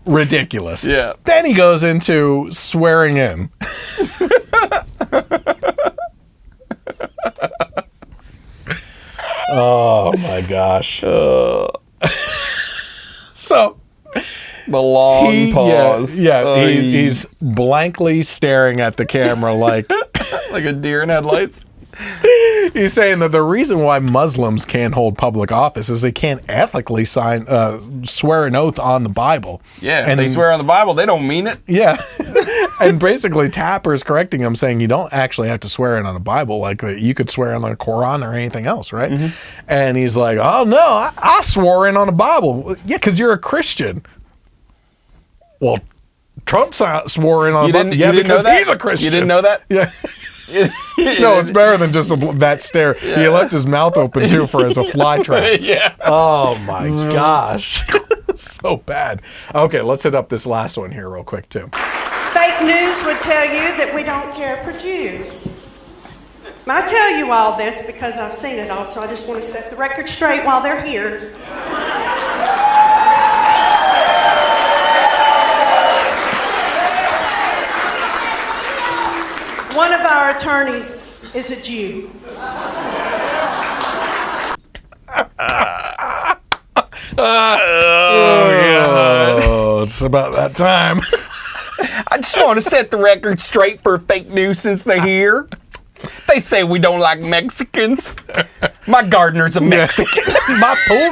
ridiculous. Yeah. Then he goes into swearing in. Oh my gosh. So the long pause. Yeah, he's blankly staring at the camera like like a deer in headlights. He's saying that the reason why Muslims can't hold public office is they can't ethically swear an oath on the Bible. Yeah, and if they swear on the Bible, they don't mean it. Yeah. And basically Tapper's correcting him, saying you don't actually have to swear it on the Bible. Like, you could swear on the Quran or anything else, right? And he's like, oh no, I swore in on the Bible. Yeah, because you're a Christian. Well, Trump swore in on the Bible. Yeah, because he's a Christian. You didn't know that? Yeah. No, it's better than just that stare. Yeah. He left his mouth open too for as a fly trap. Yeah. Oh my gosh. So bad. Okay, let's hit up this last one here real quick too. Fake news would tell you that we don't care for Jews. I tell you all this because I've seen it all, so I just want to set the record straight while they're here. One of our attorneys is a Jew. Oh, it's about that time. I just want to set the record straight for fake news since they're here. They say we don't like Mexicans. My gardener's a Mexican. My pool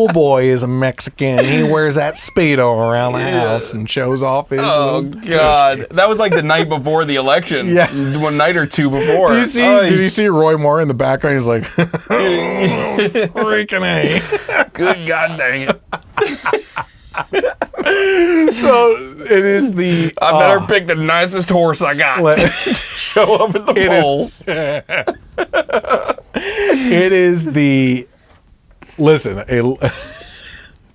boy is a Mexican. He wears that Speedo around the house and shows off his God. That was like the night before the election. Yeah. 1 night or two before. Did you see Roy Moore in the background? He's like, freaking A. Good God dang it. So it is the... I better pick the nicest horse I got to show up at the polls. It is the... Listen, it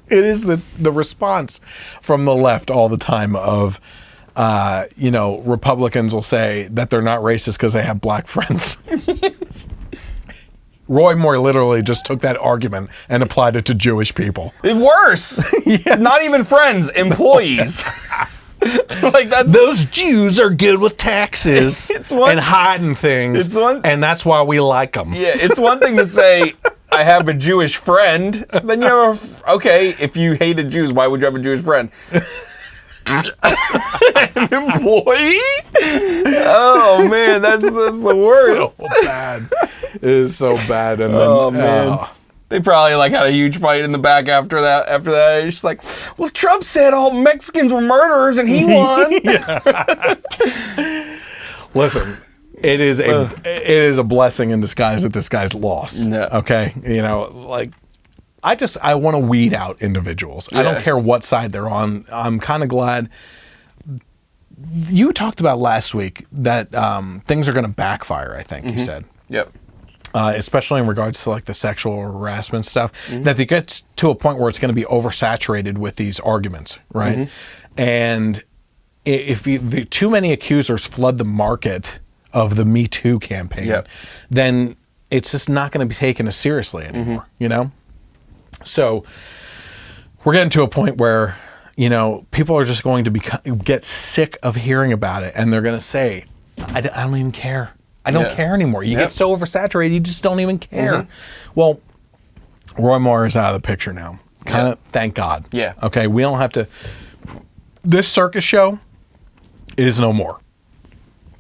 is the response from the left all the time of, Republicans will say that they're not racist because they have black friends. Roy Moore literally just took that argument and applied it to Jewish people. Worse. Yes. Not even friends, employees. Like those Jews are good with taxes and hiding things, and that's why we like them. Yeah, it's one thing to say I have a Jewish friend. Then you have if you hated Jews, why would you have a Jewish friend? An employee? Oh man, that's the worst. So bad. It is so bad. And man. They probably had a huge fight in the back after that. It's just like, well, Trump said all Mexicans were murderers and he won. Listen, it is a blessing in disguise that this guy's lost. Yeah. Okay, I want to weed out individuals. Yeah. I don't care what side they're on. I'm kind of glad. You talked about last week that things are going to backfire. I think you said. Yep. Especially in regards to the sexual harassment stuff, that it gets to a point where it's going to be oversaturated with these arguments, right? And if too many accusers flood the market of the Me Too campaign, then it's just not going to be taken as seriously anymore, So we're getting to a point where, people are just going to get sick of hearing about it, and they're going to say, I don't even care. I don't care anymore. You get so oversaturated, you just don't even care. Well, Roy Moore is out of the picture now. Thank God. Yeah. Okay, we don't have to... This circus show is no more.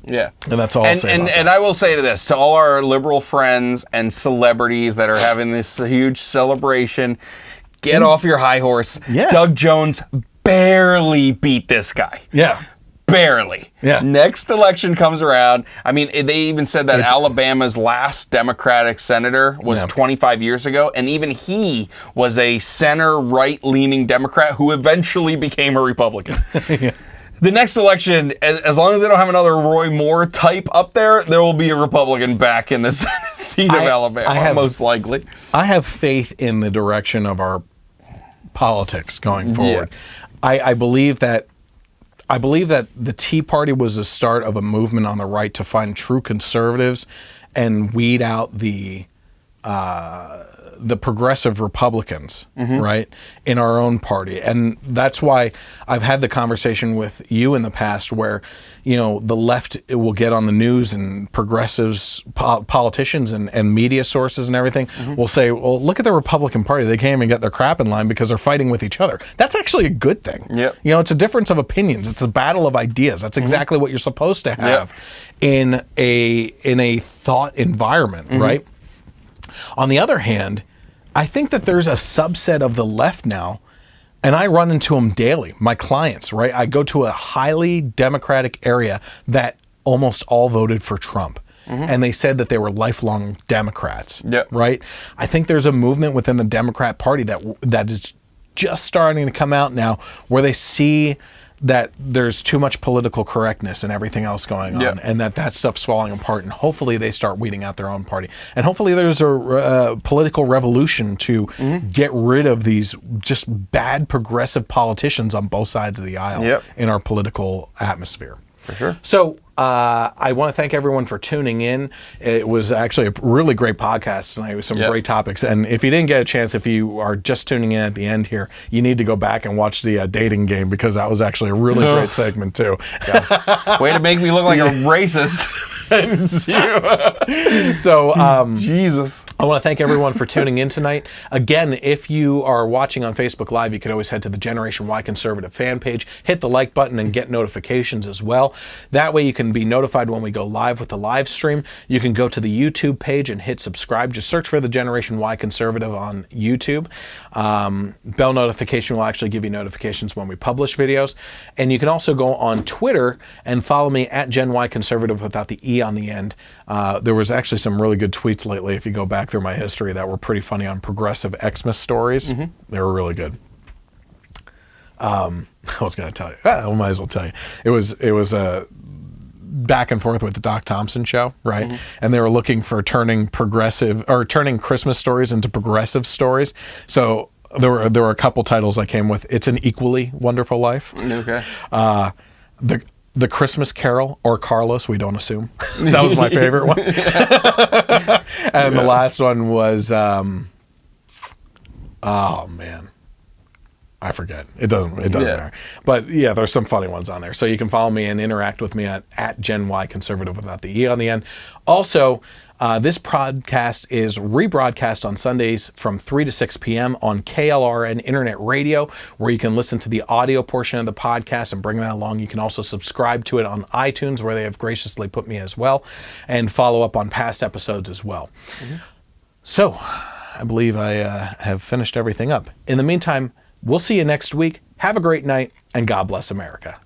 Yeah. And that's all I'll say about and I will say to all our liberal friends and celebrities that are having this huge celebration, get off your high horse. Yeah. Doug Jones barely beat this guy. Yeah. Barely. Yeah. Next election comes around. I mean, they even said that Alabama's last Democratic senator was 25 years ago, and even he was a center right-leaning Democrat who eventually became a Republican. The next election, as long as they don't have another Roy Moore type up there will be a Republican back in the Senate seat of Alabama, most likely. I have faith in the direction of our politics going forward. I believe that the Tea Party was the start of a movement on the right to find true conservatives and weed out the progressive Republicans, right, in our own party. And that's why I've had the conversation with you in the past where, the left will get on the news and progressives, politicians and media sources and everything will say, well, look at the Republican Party. They can't even get their crap in line because they're fighting with each other. That's actually a good thing. Yep. It's a difference of opinions. It's a battle of ideas. That's exactly what you're supposed to have in a thought environment, right? On the other hand, I think that there's a subset of the left now, and I run into them daily, my clients, right? I go to a highly Democratic area that almost all voted for Trump. And they said that they were lifelong Democrats, right? I think there's a movement within the Democrat Party that is just starting to come out now where they see that there's too much political correctness and everything else going on, and that stuff's falling apart, and hopefully they start weeding out their own party, and hopefully there's a political revolution to get rid of these just bad progressive politicians on both sides of the aisle in our political atmosphere. For sure. So I want to thank everyone for tuning in. It was actually a really great podcast tonight with some great topics. And if you didn't get a chance, if you are just tuning in at the end here, you need to go back and watch the dating game, because that was actually a really great segment too. Way to make me look like a racist. So, Jesus. I want to thank everyone for tuning in tonight. Again, if you are watching on Facebook Live, you could always head to the Generation Y Conservative fan page, hit the like button, and get notifications as well. That way you can be notified when we go live with the live stream. You can go to the YouTube page and hit subscribe. Just search for the Generation Y Conservative on YouTube. Bell notification will actually give you notifications when we publish videos. And you can also go on Twitter and follow me at Gen Y Conservative without the E on the end. There was actually some really good tweets lately, if you go back through my history, that were pretty funny on progressive Xmas stories. They were really good. I was going to tell you. I might as well tell you. It was a back and forth with the Doc Thompson show, right? And they were looking for turning Christmas stories into progressive stories. So there were a couple titles I came with. It's an Equally Wonderful Life. Okay. The Christmas Carol, or Carlos, we don't assume. That was my favorite one. And the last one was, oh man, I forget. It doesn't matter. But yeah, there's some funny ones on there. So you can follow me and interact with me at Gen Y Conservative without the E on the end. Also, this podcast is rebroadcast on Sundays from 3 to 6 p.m. on KLRN Internet Radio, where you can listen to the audio portion of the podcast and bring that along. You can also subscribe to it on iTunes, where they have graciously put me as well, and follow up on past episodes as well. So I believe I have finished everything up. In the meantime, we'll see you next week. Have a great night, and God bless America.